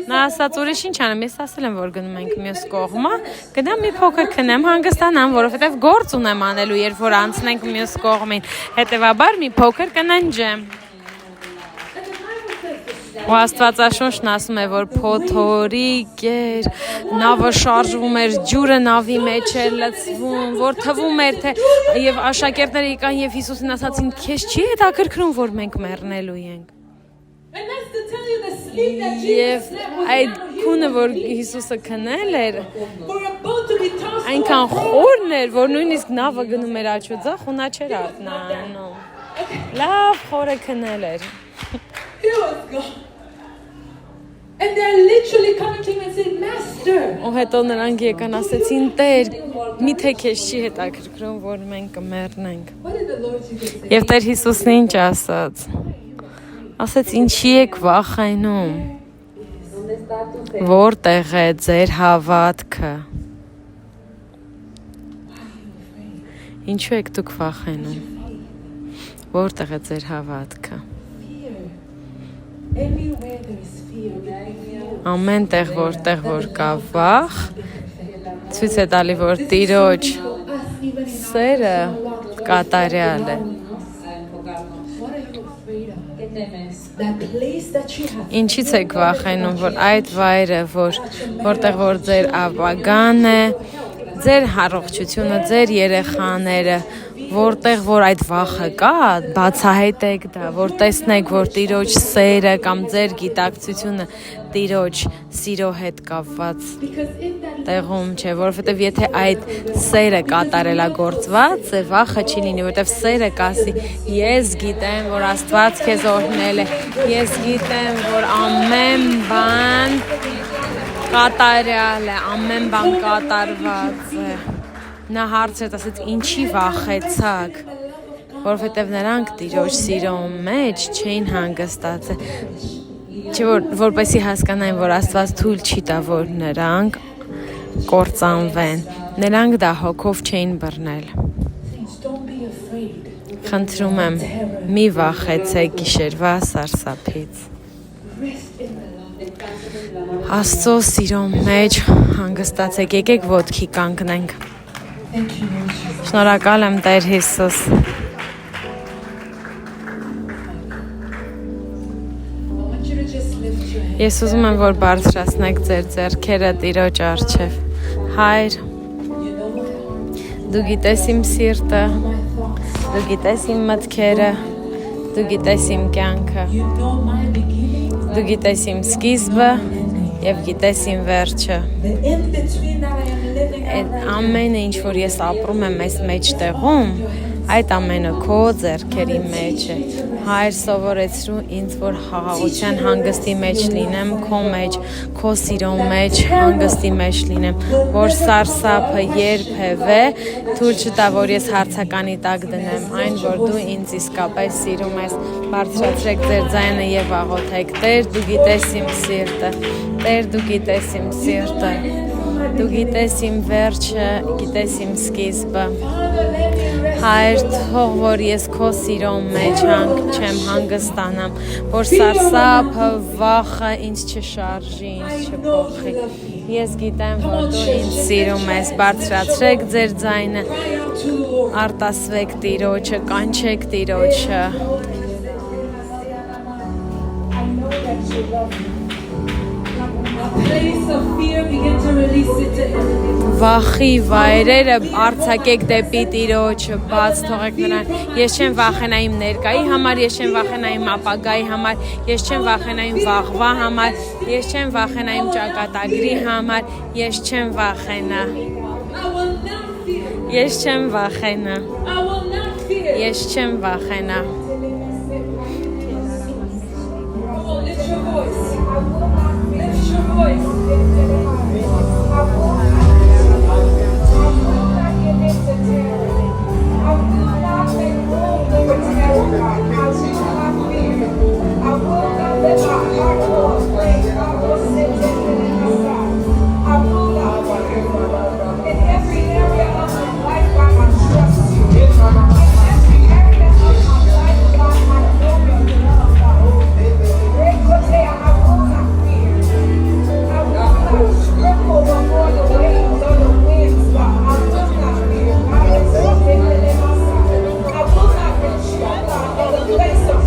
Նա ասաց ուրիշ ինչ անեմ, ես ասել եմ, որ գնում ենք մյուս կողմը, գնամ մի փոքր քնեմ, հանգստանամ, որովհետև գործ ունեմ անելու, երբ որ անցնենք մյուս կողմին։ Հետևաբար մի փոքր կննջեմ։ Ու Աստվածաշունչն ասում է, որ փոթորիկ էր, նավը շարժվում էր, ջուրը նավի մեջ էր լցվում, որ թվում էր թե եւ աշակերտները եկան եւ Հիսուսին ասացին, քեզ չի հետաքրքրում, որ մենք մեռնելու ենք։ And that's to tell you the sleep that Եվ Jesus slept was այդ not քունը, որ Հիսուսը քնել էր, for a boat to be tossed այնքան խորն էր, որ նույնիսկ նավը գնում էր աչուձախ ու նա չէր արթնանում։ Լավ խորը քնել էր։ He was gone. And they're literally coming to him and saying, Master, Ու հետո նրանք եկան ասեցին, Տեր, միթե քեզ չի հետաքրքրում, որ մենք կմեռնենք։ what did the Lord Jesus say? Եվ Տեր Հիսուսն ինչ ասաց։ Ասաց, ինչի եք վախենում։ Որտեղ է ձեր հավատքը։ Ինչու եք դուք վախենում։ Որտեղ է ձեր հավատքը։ Fear. Everywhere there is fear. Ամեն տեղ որտեղ որ կա վախ, ցույց է տալի, որ Տիրոջ սերը կատարյալ է։ What are you afraid afraid of? That place that you have. Ինչից եք վախենում, որ այդ վայրը, որտեղ որ ձեր ապագան է, ձեր առողջությունը, ձեր երեխաները, որտեղ որ այդ վախը կա, բացահայտեք դա, որ տեսնեք, որ Տիրոջ սերը կամ ձեր գիտակցությունը Տիրոջ սիրո հետ կապված տեղում չէ, որովհետև եթե այդ սերը կատարելագործված է, վախը չի լինի, որովհետև սերը կասի, ես գիտեմ, որ Աստված քեզ օրհնել է, ես գիտեմ, որ ամեն բան կատարյալ է, ամեն բան կատարված է։ Նա հարցրեց, ասեց, ինչի վախեցաք, որովհետև նրանք Տիրոջ սիրո մեջ չէին հանգստացել, չէ որպեսզի հասկանային, որ Աստված թույլ չի տա, որ նրանք կործանվեն, նրանք դա հոգով չէին բռնել։ Խնդրում եմ, մի վախեցեք գիշերվա սարսափից։ Աստծո սիրո մեջ հանգստացեք, եկեք ոտքի կանգնենք։ Շնորհակալ եմ Տեր Հիսուս։ Ես ուզում եմ, որ բարձրացնեք ձեր ձեռքերը Տիրոջ առջև։ Հայր, դու գիտես իմ սիրտը, դու գիտես իմ մտքերը, դու գիտես իմ կյանքը, դու գիտես իմ սկիզբը և գիտես իմ վերջը։ Այդ ամենը, ինչ որ ես ապրում եմ այս մեջտեղում, այդ ամենը քո ձեռքերի մեջ է։ Հայր, սովորեցրու ինձ, որ խաղաղության հանգստի մեջ լինեմ, քո մեջ, քո սիրո մեջ հանգստի մեջ լինեմ, որ սարսափը երբևէ թույլ չտա, որ ես հարցականի տակ դնեմ, այն, որ դու ինձ իսկապես սիրում ես։ Բարձրացրեք ձեր ձայնը եւ աղոթեք. Տեր, դու գիտես իմ սիրտը, Տեր, դու գիտես իմ սիրտը, դու գիտես իմ վերջը, գիտես իմ սկիզբը։ Հայր, թող որ ես քո սիրո մեջ չեմ հանգստանամ, որ սարսափը, վախը ինձ չշարժի, ինձ չփոխի։ Ես գիտեմ, որ դու ինձ սիրում ես, բարձրացրեք ձեր ձայնը, արտասվեք Տիրոջը, կանչեք Տիրոջը։ Վախի վայրերը արձակեք դեպի Տիրոջը, բաց թողեք նրան։ Ես չեմ վախենա իմ ներկայի համար, ես չեմ վախենա իմ ապագայի համար, ես չեմ վախենա իմ վաղվա համար, ես չեմ վախենա իմ ճակատագրի համար, ես չեմ վախենա։ Ես չեմ վախենա։ Ես չեմ վախենա։ Place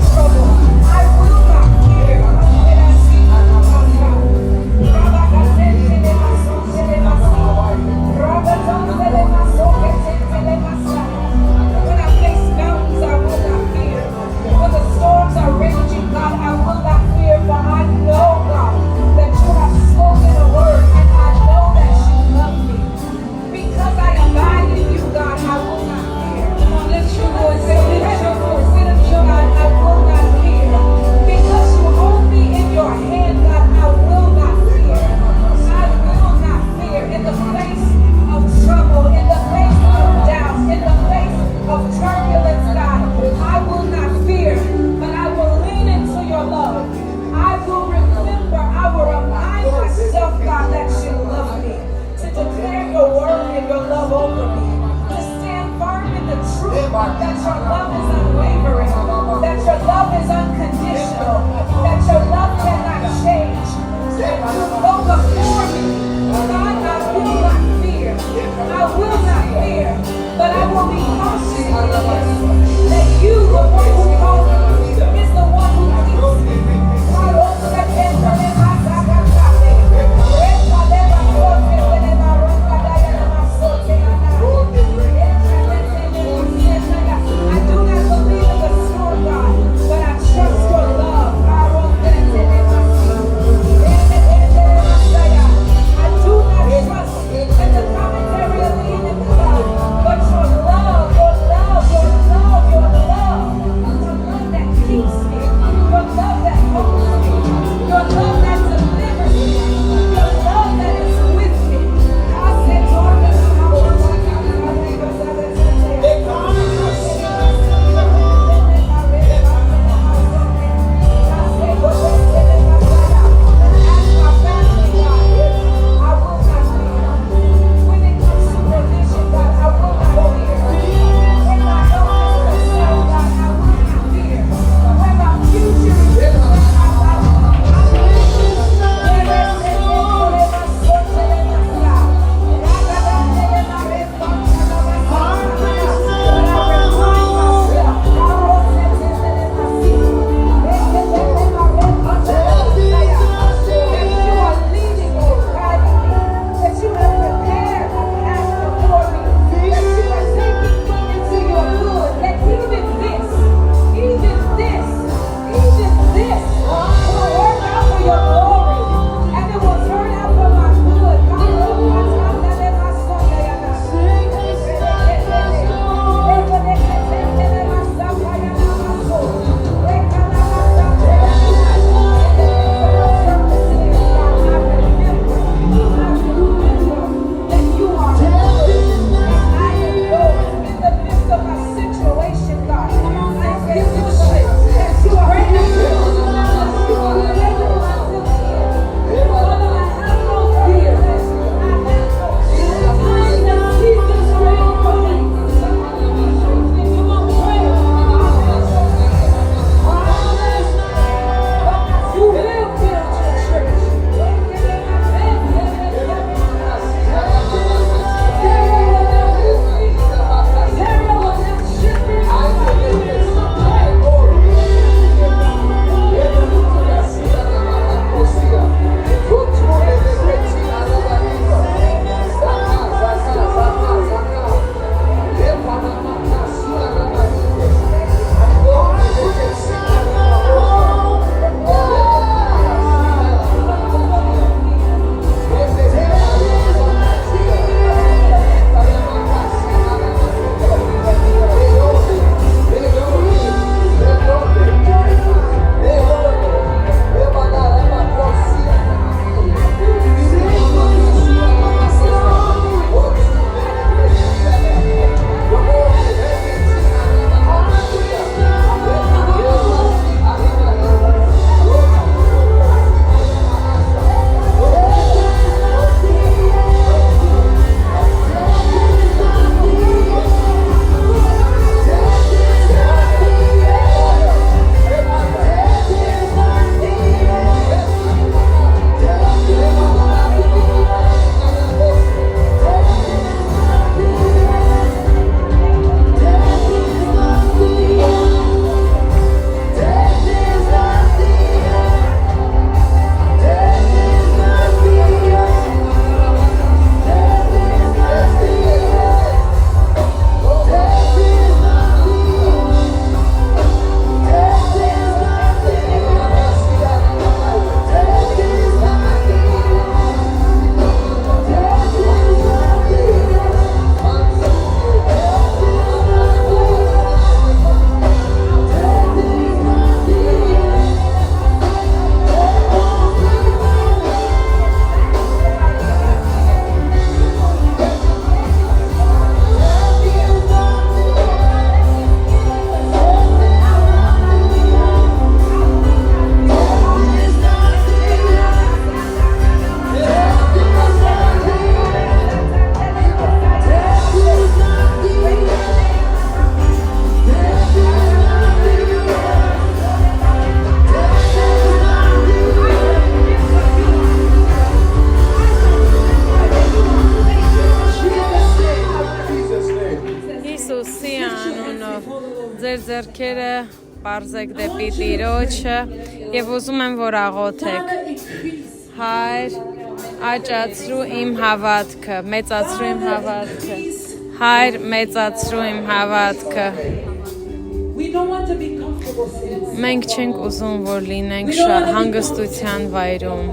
Ոտքերը բարձեք դեպի Տիրոջը եւ ուզում եմ որ աղոթեք Հայր աճացրու իմ հավատքը մեծացրու իմ հավատքը Հայր մեծացրու իմ հավատքը Մենք չենք ուզում որ լինենք հանգստության վայրում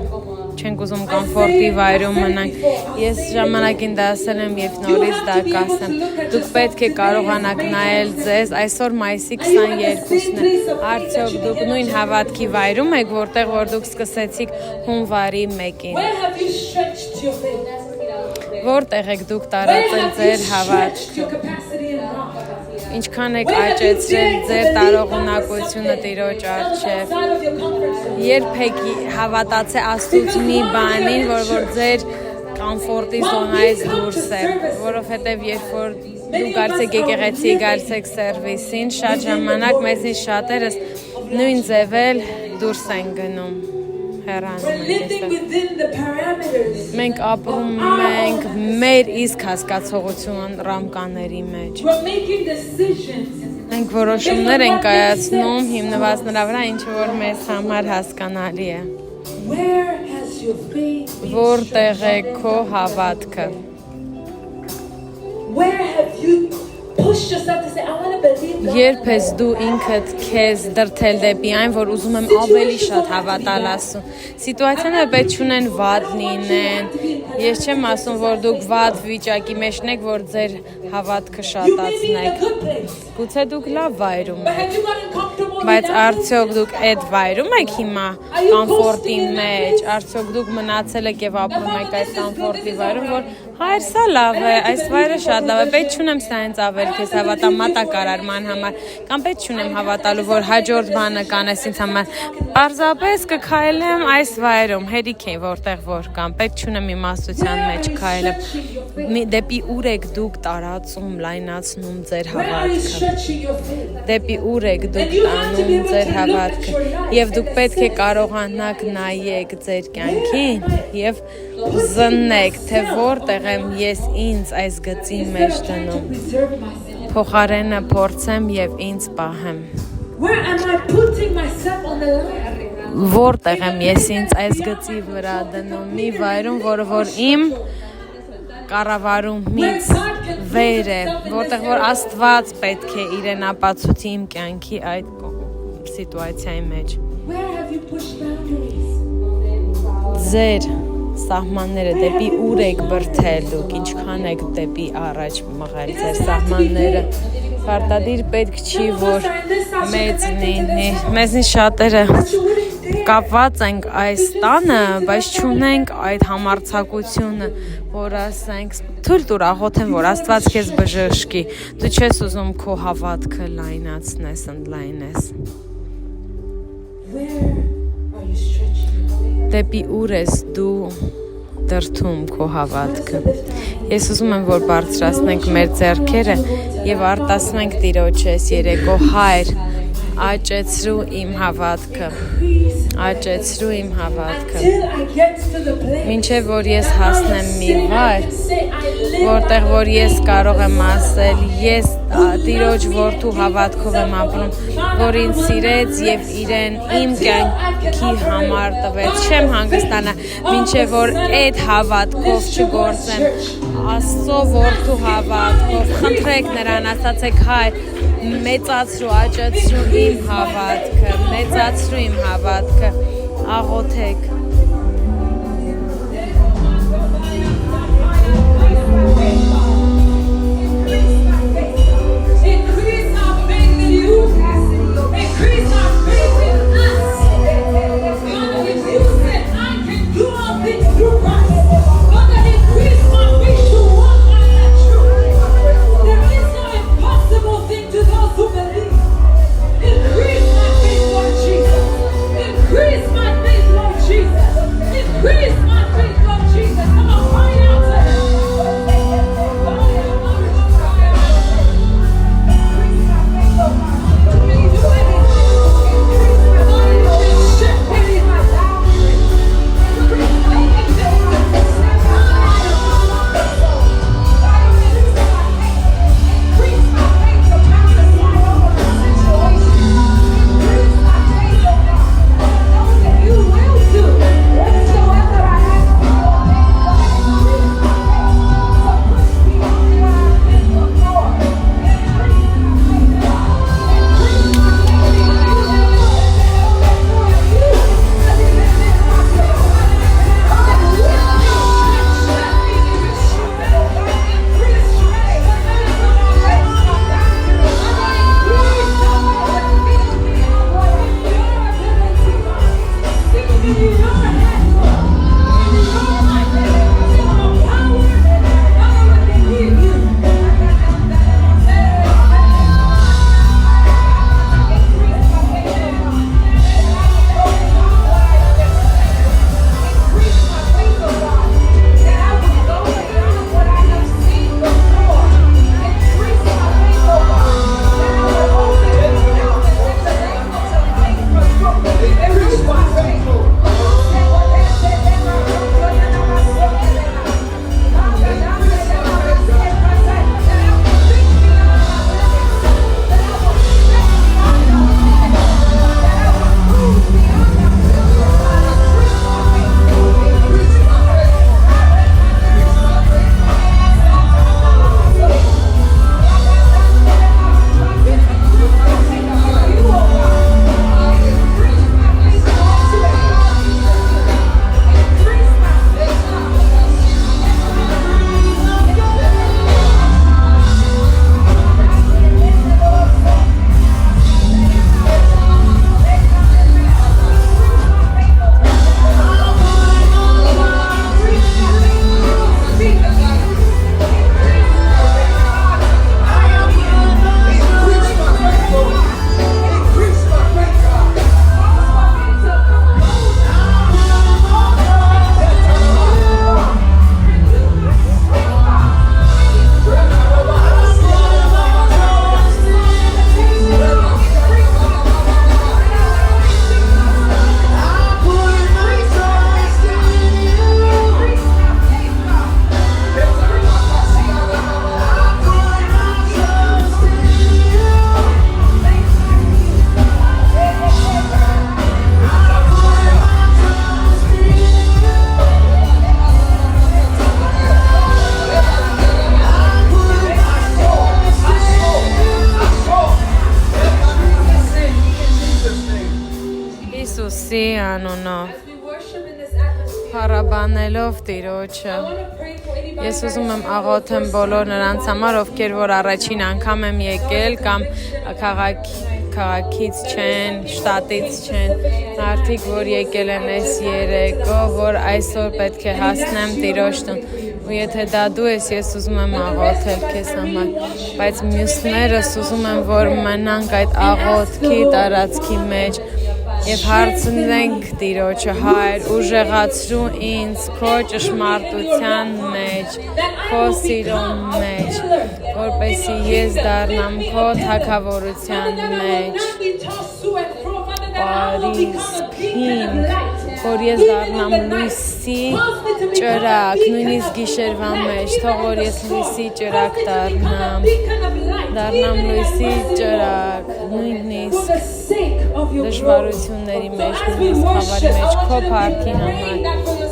չենք ուզում կոմֆորտի վայրում մնանք ես ժամանակին դա ասել եմ եւ նորից դա կասեմ դուք պետք է կարողանաք նայել ձեզ այսօր մայիսի 22-ն է արդյոք դուք նույն հավատքի վայրում եք որտեղ որ դուք սկսեցիք հունվարի 1-ին որտեղ եք դուք տարածել ձեր հավատքը Ինչքան եք աճեցրել ձեր տարողունակությունը Տիրոջ առջև Երբեք հավատացե Աստծուց մի բանին, որ ձեր կոմֆորտի զոնայից դուրս է, որովհետև երբ որ դուք գալիս եկեղեցի, գալիս եք սերվիսին, շատ ժամանակ մեզնից շատերս նույն ձևել դուրս են գնում Մենք ապրում ենք մեր իսկ հասկացողություն ռամկաների մեջ Մենք որոշումներ ենք կայացնում հիմնված նրա վրա ինչը որ մեզ համար հասկանալի է Որտեղ է քո հավատքը Երբ ես դու ինքդ քեզ դրթել դեպի այն, որ ուզում եմ ավելի շատ հավատալ Աստծուն Սիտուացիաները պետք չունեն վատ լինեն Ես չեմ ասում, որ դուք վատ վիճակի մեջն եք, որ ձեր հավատքը շատացնեք Գուցե դուք լավ վայրում եք Բայց արդյոք դուք այդ վայրում եք հիմա կոմֆորտի մեջ Արդյոք դուք մնացել եք և ապրում եք այս կոմֆորտի վայրում, որ Հայր սա լավ է, այս վայրը շատ լավ է, պետք չունեմ սա հենց ավել քեզ հավատամ մատակարարման համար Կամ պետք չունեմ հավատալու, որ հաջորդ բանը կանես ինձ համար Պարզապես կքայլեմ այս վայրում, հերիք է որտեղ որ կամ պետք չունեմ իմաստության մեջ քայլեմ Դեպի ուր եք դուք տարածում, լայնացնում ձեր հավատքը Դեպի ուր եք դուք տանում ձեր հավատքը Եվ դուք պետք է կարողանաք նայեք ձեր կյանքին Եվ զննեք, թե որտեղ եմ ես ինձ այս գծի մեջ դնում Փոխարենը փորձեմ և ինձ պահեմ Որտեղ եմ ես ինձ այս գծի վրա դնում Մի վայրում, որը որ իմ կառավարումից վեր է Որտեղ որ Աստված պետք է իրեն ապացուցի իմ կյանքի այդ սիտուացիայի մեջ Ձեր սահմանները դեպի ուր եք բրթել դուք, ինչքան եք դեպի առաջ մղել ձեր սահմանները Պարտադիր պետք չի, որ մեծ լինի Մեզնից շատերը կապված ենք այս տանը, բայց չունենք այդ համարձակությունը, որ ասենք թույլ տուր աղոթեմ, որ Աստված քեզ բժշկի Դու չես ուզում քո հավատքը լայնացնես, ընդլայնես Դեպի ուր ես դու դրթում քո հավատքը Ես ուզում եմ, որ բարձրացնենք մեր ձեռքերը և արտասնենք Տիրոջես երեկո Հայր Աճեցրու իմ հավատքը Աճեցրու իմ հավատքը Մինչև որ ես հասնեմ մի վայր Որտեղ որ ես կարող եմ ասել Ես Տիրոջ որդու հավատքով եմ ապրում Որ ինձ սիրեց և իրեն իմ կյանքի համար տվեց Չեմ հանգստանա Մինչև որ այդ հավատքով չգործեմ Աստծո որդու հավատքով Խնդրեք նրան ասացեք Հայր Մեծացրու, աճեցրու իմ հավատքը Մեծացրու իմ հավատքը Աղոթեք Jesus. Եսուսի անունով As we worship in this atmosphere, Փառաբանելով Տիրոջը I want to pray for anybody Ես that ուզում եմ is աղոթեմ բոլոր նրանց համար, ովքեր որ առաջին անգամ եմ եկել կամ քաղաքից չեն, շտատից չեն, մարդիկ որ եկել են այս երեկո, որ այսօր պետք է հասնեմ Տիրոջ տուն։ Ու եթե դա դու ես, ես ուզում եմ աղոթել քեզ համար, բայց մյուսներս ուզում եմ որ մնանք այդ աղոթքի տարածքի մեջ Եվ հարցնենք Տիրոջը Հայր ուժեղացրու ինձ քո ճշմարտության մեջ, քո սիրո մեջ, որպեսզի ես դառնամ քո թագավորության մեջ, Պարիսփին, որ ես դառնամ լույսի ճրակ, նույնիսկ գիշերվա մեջ, թող որ ես լույսի ճրակ դառնամ լույսի ճրակ, նույնիսկ դժվարությունների մեջ, նույնիսկ խավարի մեջ, քո փառքի համար,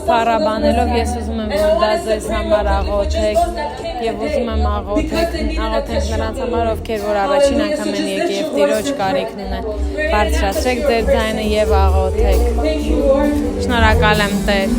փառաբանելով ես ուզում եմ որ դա ձեզ համար աղոթեք եւ ուզում եմ աղոթենք նրանց համար, ովքեր որ առաջին անգամ են եկել եւ Տիրոջ կարիքն ունեն, բարձրացրեք ձեր ձայնը եւ աղոթեք։ Շնորհակալ եմ Տեր։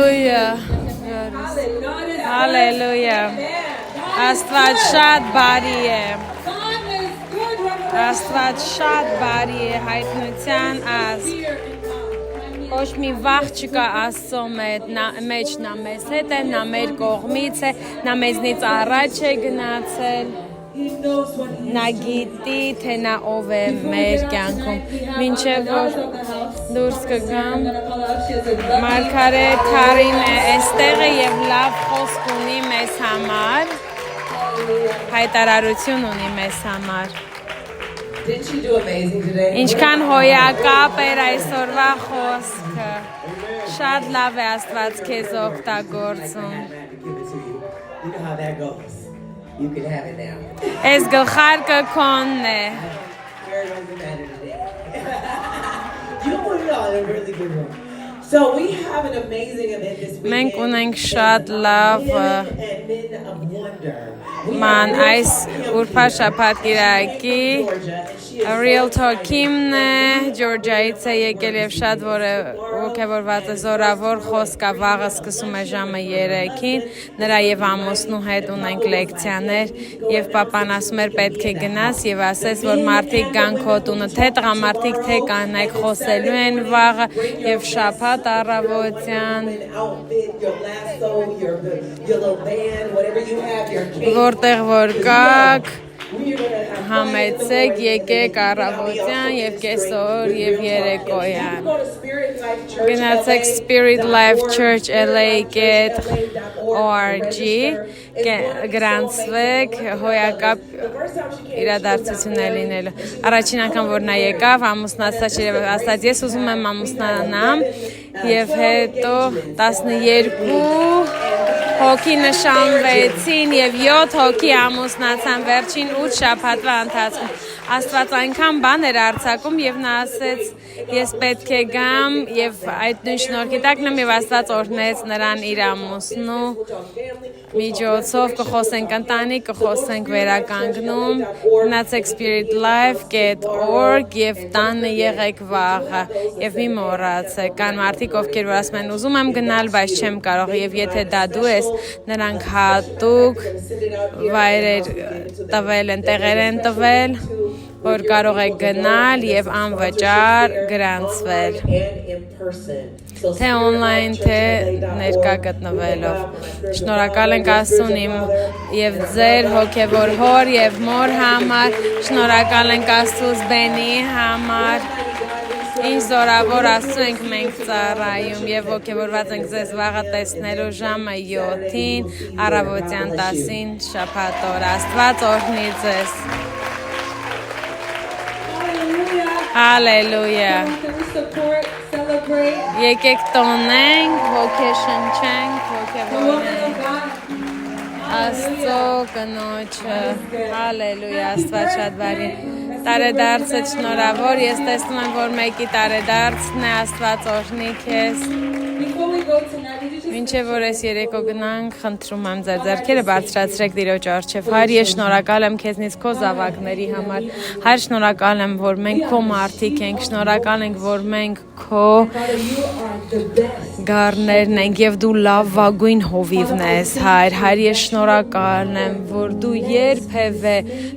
Hallelujah. Hallelujah. Աստված շատ բարի է։ Աստված շատ բարի է, հայտնության ազգ։ Ոչ մի վախ չկա Աստծո մեջ, նա մեզ հետ է, նա մեր կողմից է, նա մեզնից առաջ է գնացել։ Նա գիտի, թե նա ով է մեր կյանքում։ Մինչև որ դուրս կգամ, Մարգարե Թարին է այստեղ է եւ լավ խոսք ունի մեզ համար, հայտարարություն ունի մեզ համար։ Ինչքան հոյակապ էր այսօրվա խոսքը։ Շատ լավ է Աստված քեզ օգտագործում։ You can have it now. Այս գլխարկը քոնն է։ You put it on a really good one. So we have an amazing event this weekend. Մենք ունենք շատ լավ Men of Wonder. ման այս ուրբաթ շաբաթ կիրակի Real Talk-ին Ջորջայից է եկել եւ շատ ոգևորված է զորավոր խոսքա վաղը սկսում է ժամը 3-ին նրա եւ ամուսնու հետ ունենք լեկցիաներ եւ պապան ասում էր պետք է գնաս եւ ասես որ մարդիկ կան քո տունը թե տղամարդիկ թե կանայք խոսելու են վաղը եւ շաբաթ առավոտյան որտեղ որ կաք համեցեք եկեք առավոտյան եւ կեսօր եւ երեկոյան գնացեք Spirit Life Church LA.org գրանցվեք հոյակապ իրադարձություն է լինելու առաջին անգամ որ նա եկավ ամուսնացած էր ասաց ես ուզում եմ ամուսնանամ եւ հետո 12 հոգի նշանվեցին եւ 7 հոգի ամուսնացան վերջին 8 շաբաթվա ընթացքում Աստված այնքան բան էր արձակում եւ նա ասեց ես պետք է գամ եւ այդ նույն շնորհքի տակն եւ Աստված օրհնեց նրան իր ամուսնու միջոցով կխոսենք ընտանիք կխոսենք վերականգնում գնացեք spiritlife.org եւ տանը եղեք վաղը եւ մի մոռացեք կան մարդիկ ովքեր որ ասում են ուզում եմ գնալ բայց չեմ կարող եւ եթե դա դու ես նրանք հատուկ վայրեր տվել են տեղեր են տվել որ կարող եք գնալ եւ անվճար գրանցվել թե on-line թե ներկա գտնվելով շնորհակալ ենք Աստծուն եւ ձեր հոգեվոր հոր եւ մոր համար շնորհակալ ենք Աստծուց Բենի համար Ինչ զորավոր Աստծու ենք մենք ծառայում եւ ոգևորված ենք ձեզ վաղը տեսնելու ժամը 7-ին առավոտյան 10-ին շաբաթ օր Աստված օրհնի ձեզ Hallelujah Եկեք տոնենք ոգեշնչենք ոգևորենք Աստծո կնոջը Hallelujah Աստված շատ բարի Տարեդարձը շնորհավոր ես տեսնում եմ որ մեկի տարեդարձն է Աստված օրհնի քեզ Մինչև որ ես երեկո գնանք խնդրում եմ ձեր ձեռքերը բարձրացրեք Տիրոջ առջև Հայր ես շնորհակալ եմ քեզնից քո զավակների համար Հայր շնորհակալ եմ որ մենք քո մարդիկ ենք շնորհակալ ենք որ մենք քո գառներն ենք եւ դու լավ վագույն հովիվն ես Հայր ես շնորհակալ եմ որ դու երբևէ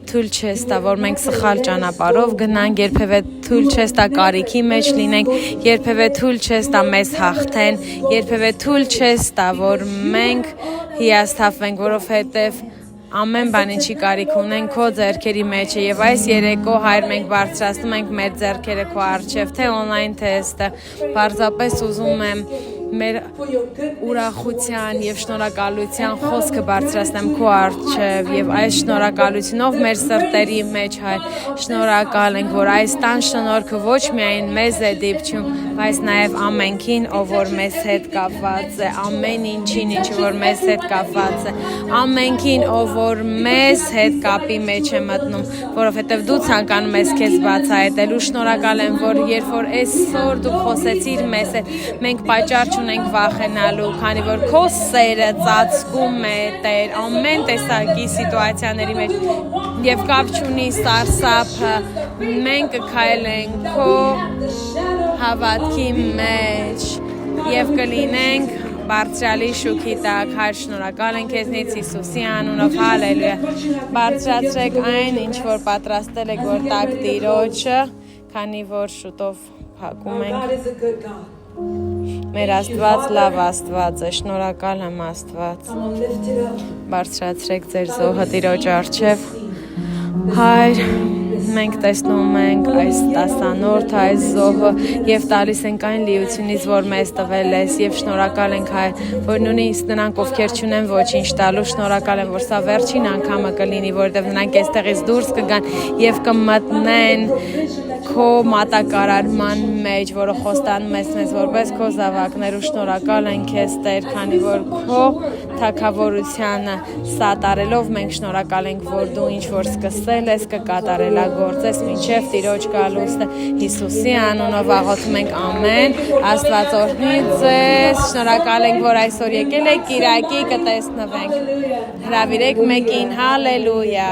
թույլ չես տա որ մենք սխալ ճանապարհով գնանք երբևէ թույլ չես տա կարիքի մեջ լինենք երբևէ թույլ չես տա մեզ հաղթեն երբևէ թույլ չես տա որ մենք հիասթափվենք որովհետեւ ամեն բան ինչի կարիք ունենք քո ձեռքերի մեջ է եւ այս երեկո Հայր մենք բարձրացնում ենք մեր ձեռքերը քո առջև թե on-line թե այստեղ բարձրապես ուզում եմ մեր ուրախության եւ շնորհակալության խոսքը բարձրացնեմ քո առջև եւ այս շնորհակալությունով մեր սրտերի մեջ Հայր շնորհակալ ենք որ այս տան շնորհքը ոչ միայն մեզ է դիպչում բայց նաեւ ամենքին ով որ մեզ հետ կապված է ամեն ինչին ինչ որ մեզ հետ կապված է ամենքին ով որ մեզ հետ կապի մեջ է մտնում որովհետեւ դու ցանկանում ես քեզ բացահայտել ու շնորհակալ եմ որ երբ որ այսօր դու խոսեցիր մեզ հետ մենք պատճառ չունենք վախենալու, քանի որ քո սերը ծածկում է Տեր ամեն տեսակի սիտուացիաների մեջ եւ կապ չունի սարսափը մենք կքայլենք քո հավատքի մեջ եւ կլինենք Բարձրալի շուքի տակ, Հայր շնորհակալ ենք քեզնից Հիսուսի անունով, հալելույա։ Բարձրացրեք այն, ինչ որ պատրաստել եք որ տակ Տիրոջը, քանի որ շուտով փակում Our ենք։ God is a good God. Մեր Աստված լավ Աստված է, շնորհակալ եմ Աստված։ Come on, lift it up. Բարձրացրեք ձեր զոհը Տիրոջ առջև։ Հայր, մենք տեսնում ենք այս տասանորդը, այս զոհը եւ տալիս ենք այն լիությունից, որ մեզ տվել ես եւ շնորհակալ ենք Հայր, որ նույնիսկ նրանք ովքեր չունեն ոչինչ տալու, շնորհակալ եմ, որ սա վերջին անգամը կլինի, որովհետեւ նրանք այստեղից դուրս կգան եւ կմտնեն քո մատակարարման մեջ, որը խոստանում ես մեզ որպես քո զավակներ ու շնորհակալ ենք քեզ Տեր, քանի որ քո թագավորությանը սատարելով մենք շնորհակալ ենք, որ դու ինչ որ սկսել ես կկատարելագործես մինչև Տիրոջ գալուստը Հիսուսի անունով աղոթում ենք ամեն։ Աստված օրհնի ձեզ, շնորհակալ ենք, որ այսօր եկել եք Կիրակի կտեսնվենք։ Հրավիրեք մեկին, հալելույա։